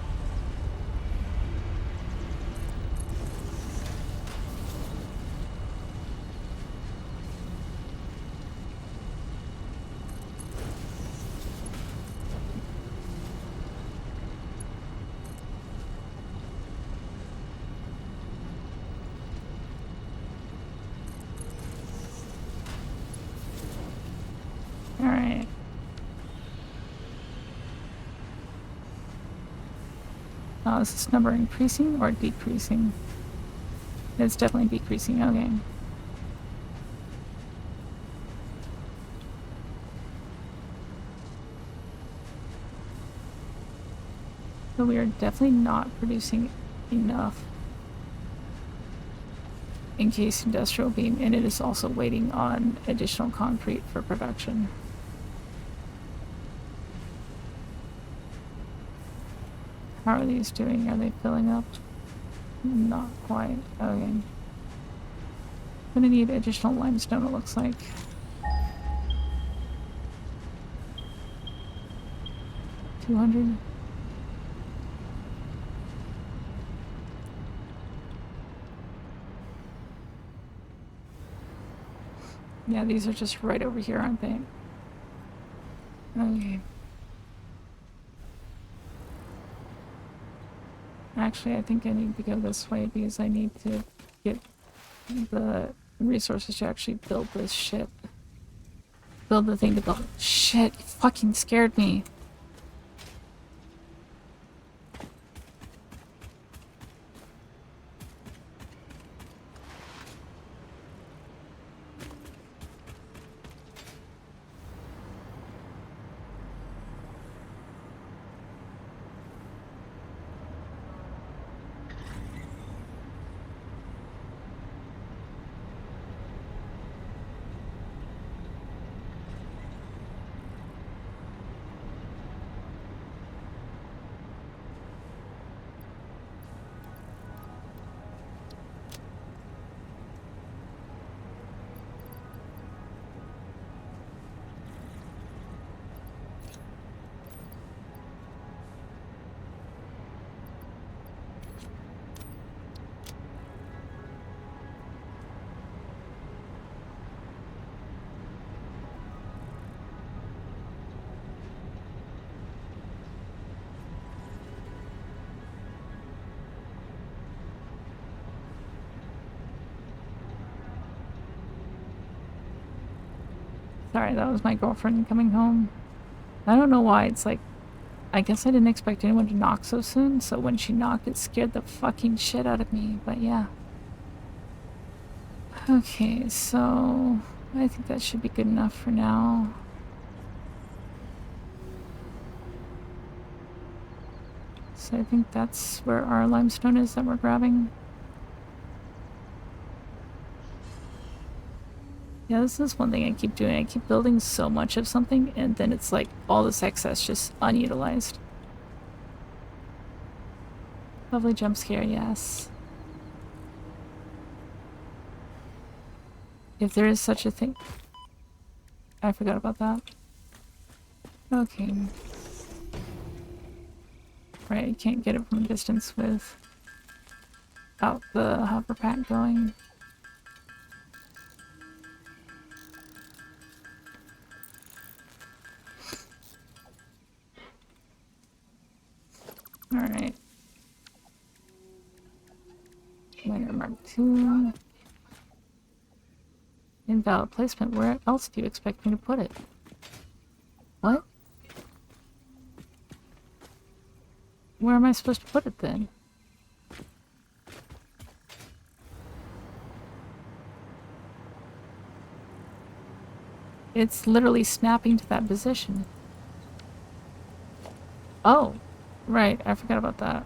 Is this number increasing or decreasing? It's definitely decreasing. Okay. So we are definitely not producing enough encased industrial beam, and it is also waiting on additional concrete for production. How are these doing? Are they filling up? Not quite. Okay. Gonna need additional limestone, it looks like. $200. Yeah, these are just right over here, aren't they? Okay. Actually, I think I need to go this way because I need to get the resources to actually build this ship. Build the thing to build it. Shit, you fucking scared me. Sorry, that was my girlfriend coming home. I don't know why, it's like, I guess I didn't expect anyone to knock so soon, so when she knocked, it scared the fucking shit out of me, but yeah. Okay, so I think that should be good enough for now. So I think that's where our limestone is that we're grabbing. Yeah, this is one thing I keep doing. I keep building so much of something, and then it's like all this excess just unutilized. Lovely jump scare, yes. If there is such a thing. I forgot about that. Okay. Right, you can't get it from a distance without the hover pack going. Alright. Miner Mark II. Invalid placement. Where else do you expect me to put it? What? Where am I supposed to put it then? It's literally snapping to that position. Oh, right. I forgot about that.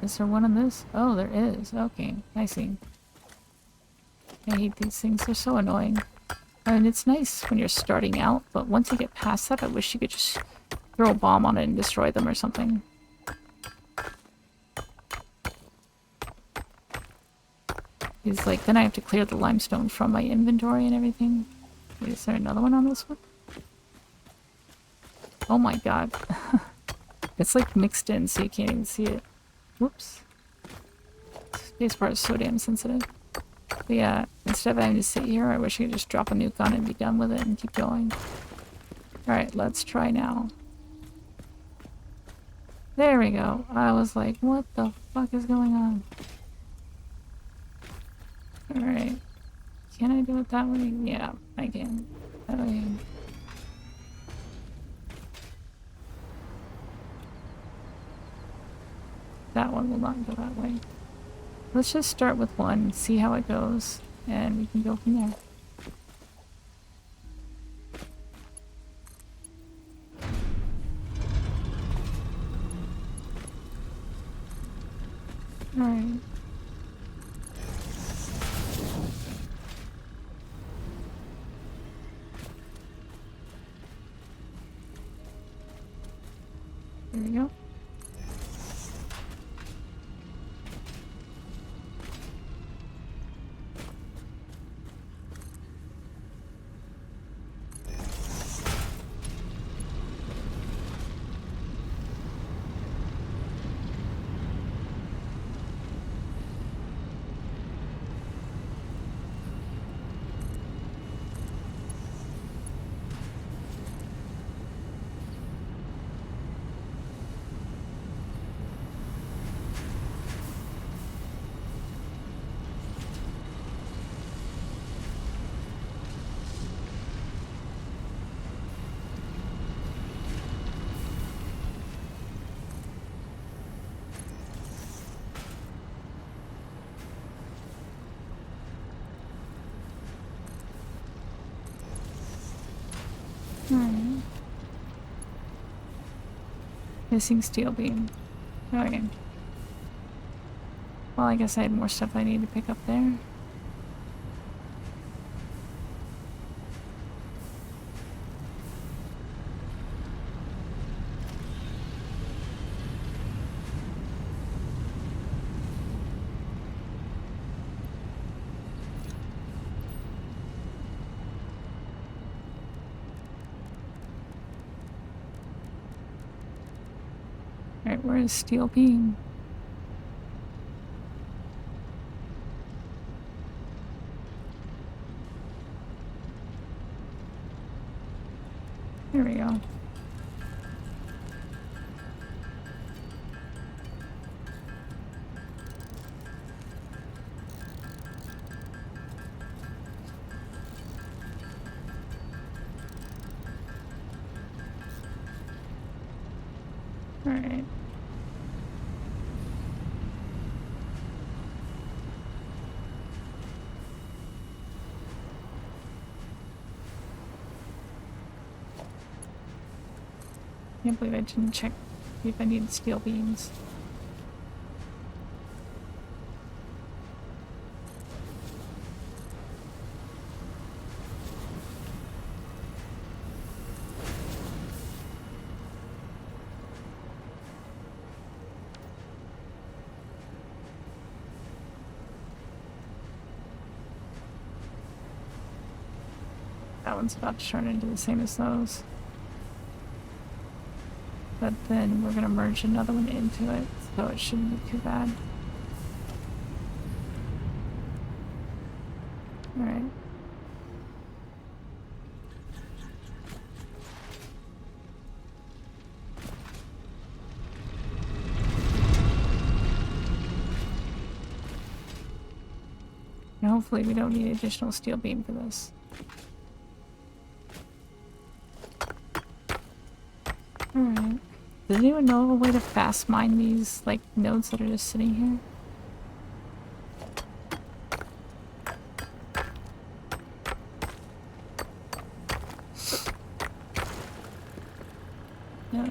Is there one on this? Oh, there is. Okay, I see. I hate these things. They're so annoying. I mean, it's nice when you're starting out, but once you get past that, I wish you could just throw a bomb on it and destroy them or something. It's like, then I have to clear the limestone from my inventory and everything. Wait, is there another one on this one? Oh my god. It's like mixed in so you can't even see it. Whoops. Spacebar is so damn sensitive. But yeah, instead of having to sit here, I wish I could just drop a nuke on it and be done with it and keep going. Alright, let's try now. There we go. I was like, what the fuck is going on? Alright. Can I do it that way? Yeah, I can. Okay. that one will not go that way. Let's just start with one, see how it goes, and we can go from there. Alright. There we go. Alright. Missing steel beam. Okay. Well, I guess I had more stuff I need to pick up there. Alright, where is steel beam? There we go. Alright. Can't believe I didn't check if I needed steel beams. That one's about to turn into the same as those. But then we're gonna merge another one into it, so it shouldn't be too bad. Alright. And hopefully we don't need additional steel beam for this. Alright. Does anyone know of a way to fast mine these, like, nodes that are just sitting here? No.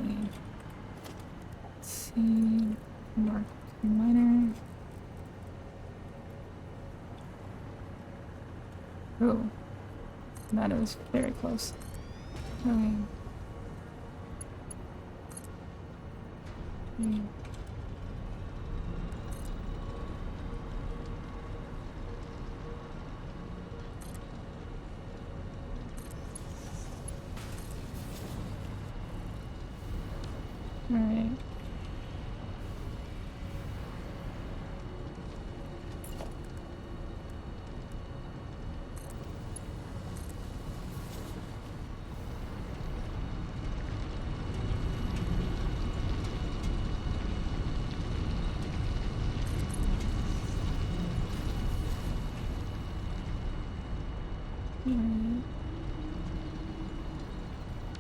Let's see. Mark miner. Ooh. That is very close. Okay. Alright.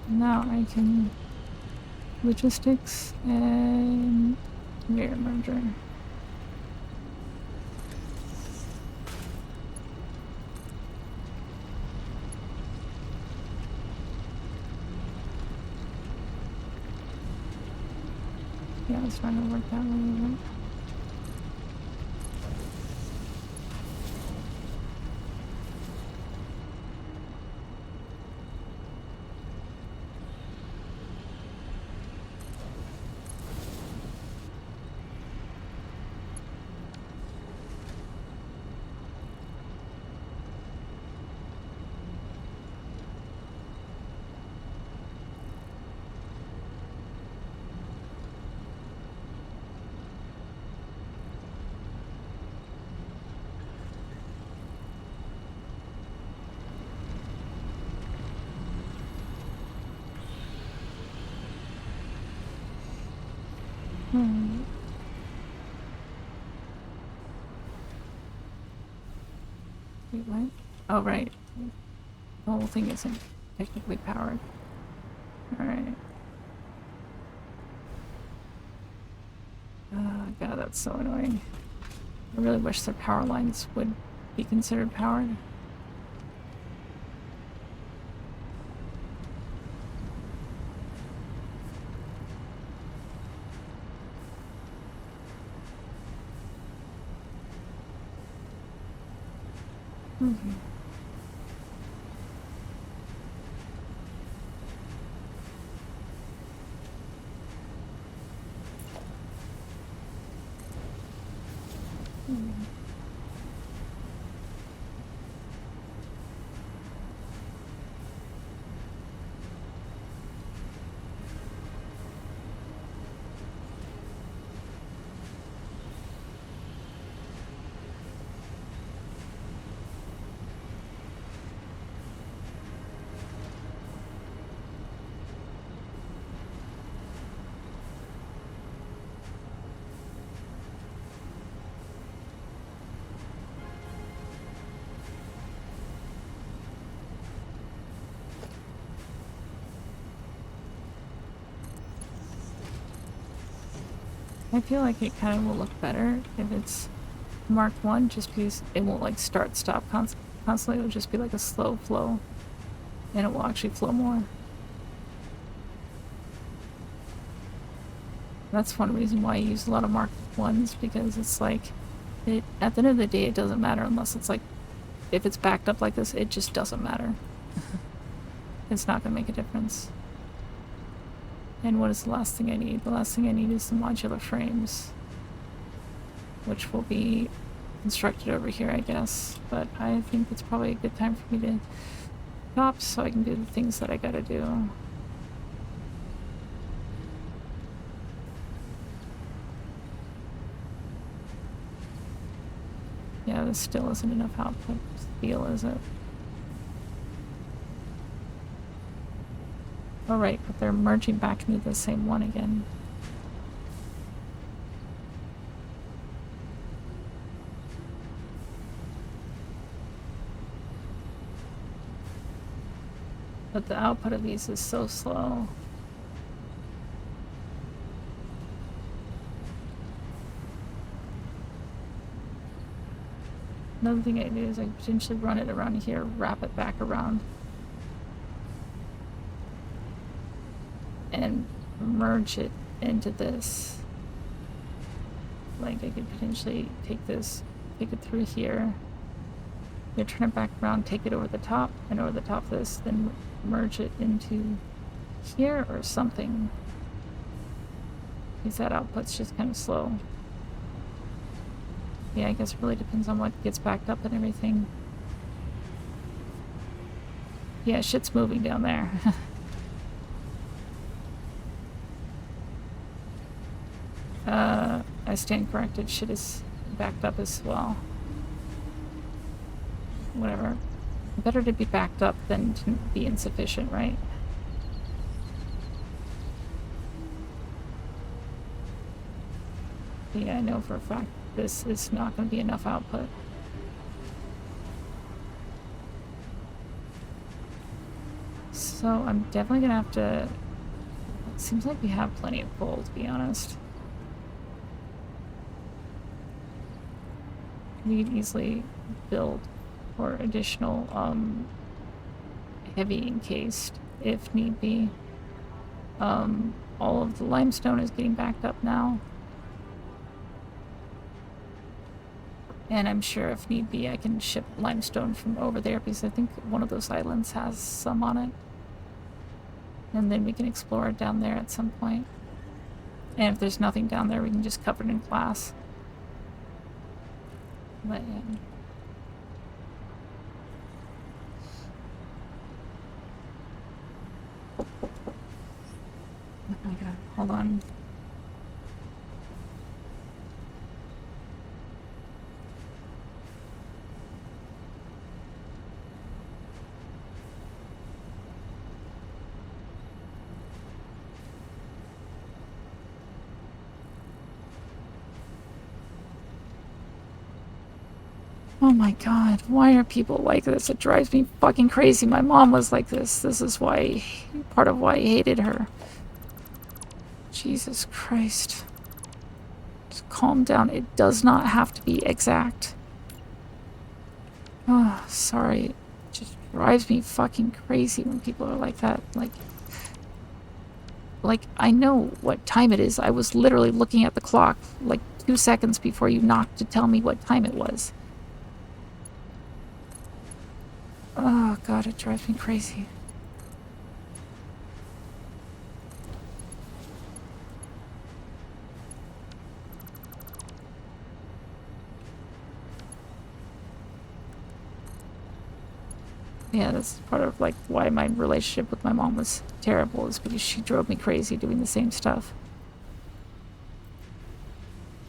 Now I can logistics and Mirror merger. Yeah, it's trying to work that way, right? Hmm. Wait, what? Oh, right. The whole thing isn't technically powered. Alright. God, that's so annoying. I really wish their power lines would be considered powered. Mm-hmm. Mm-hmm. I feel like it kind of will look better if it's Mark 1, just because it won't like start stop constantly. It'll just be like a slow flow, and it will actually flow more. That's one reason why I use a lot of Mark 1s, because it's like, at the end of the day, it doesn't matter unless it's like, if it's backed up like this, it just doesn't matter. It's not gonna make a difference. And what is the last thing I need? The last thing I need is the modular frames, which will be constructed over here, I guess. But I think it's probably a good time for me to stop so I can do the things that I gotta do. Yeah, this still isn't enough output steel, is it? Oh right, but they're merging back into the same one again. But the output of these is so slow. Another thing I do is I potentially run it around here, wrap it back around, and merge it into this. Like I could potentially take this, take it through here, turn it back around, take it over the top, and over the top of this, then merge it into here or something. Because that output's just kind of slow. Yeah, I guess it really depends on what gets backed up and everything. Yeah, shit's moving down there. I stand corrected. Shit is backed up as well. Whatever. Better to be backed up than to be insufficient, right? Yeah, I know for a fact this is not going to be enough output. So I'm definitely going to have to... It seems like we have plenty of coal, to be honest. we could easily build for additional heavy encased if need be. All of the limestone is getting backed up now. And I'm sure if need be I can ship limestone from over there because I think one of those islands has some on it. And then we can explore it down there at some point. And if there's nothing down there, we can just cover it in glass. But yeah. Oh my god, hold on. Oh my god, why are people like this? It drives me fucking crazy. My mom was like this. This is why, part of why I hated her. Jesus Christ. Just calm down. It does not have to be exact. Oh, sorry. It just drives me fucking crazy when people are like that. Like, I know what time it is. I was literally looking at the clock like 2 seconds before you knocked to tell me what time it was. Oh god, it drives me crazy. Yeah, that's part of like why my relationship with my mom was terrible, is because she drove me crazy doing the same stuff.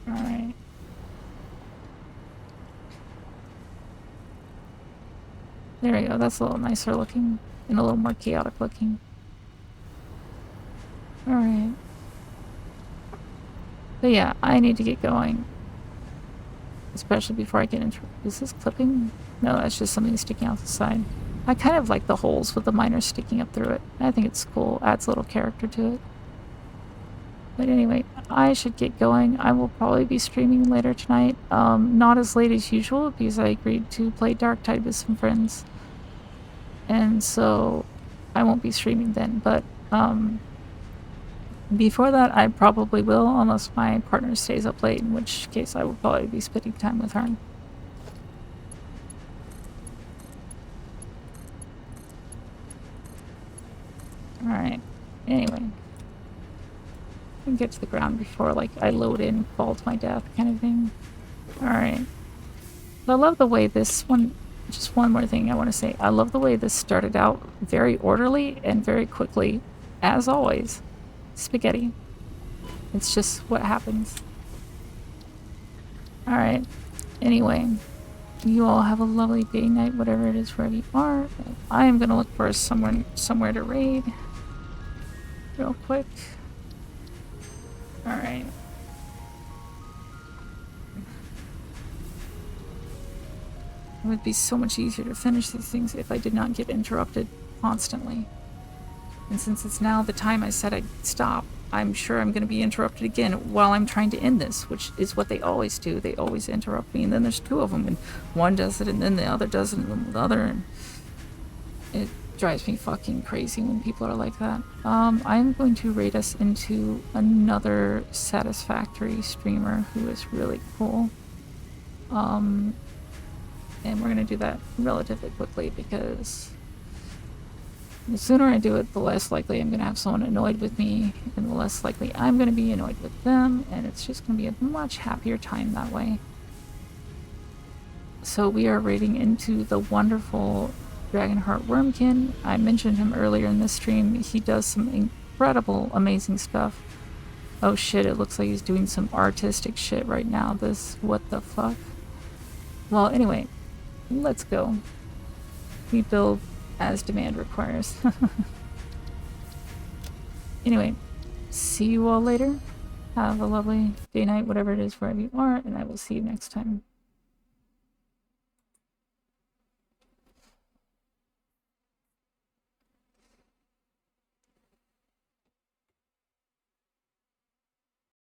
Alright. There we go, that's a little nicer looking and a little more chaotic looking. Alright. But yeah, I need to get going. Especially before I get into... Is this clipping? No, that's just something sticking out the side. I kind of like the holes with the miners sticking up through it. I think it's cool. Adds a little character to it. But anyway, I should get going. I will probably be streaming later tonight. Not as late as usual because I agreed to play Dark Tide with some friends. And so I won't be streaming then. But before that, I probably will, unless my partner stays up late, in which case I will probably be spending time with her. Alright. Anyway. I can get to the ground before, like, I load in, fall to my death kind of thing. Alright. I love the way this one... Just one more thing I want to say. I love the way this started out very orderly and very quickly. As always. Spaghetti. It's just what happens. Alright. Anyway. You all have a lovely day, night, whatever it is, wherever you are. I am going to look for somewhere to raid. Real quick. Alright. It would be so much easier to finish these things if I did not get interrupted constantly. And since it's now the time I said I'd stop, I'm sure I'm going to be interrupted again while I'm trying to end this, which is what they always do. They always interrupt me, and then there's two of them, and one does it, and then the other does it, and then the other, and it drives me fucking crazy when people are like that. I'm going to raid us into another Satisfactory streamer who is really cool. And we're going to do that relatively quickly because the sooner I do it, the less likely I'm going to have someone annoyed with me, and the less likely I'm going to be annoyed with them, and it's just going to be a much happier time that way. So we are raiding into the wonderful Dragonheart Wormkin. I mentioned him earlier in this stream. He does some incredible, amazing stuff. Oh shit, it looks like he's doing some artistic shit right now. What the fuck? Well, anyway, let's go. We build as demand requires. Anyway, see you all later. Have a lovely day, night, whatever it is, wherever you are, and I will see you next time.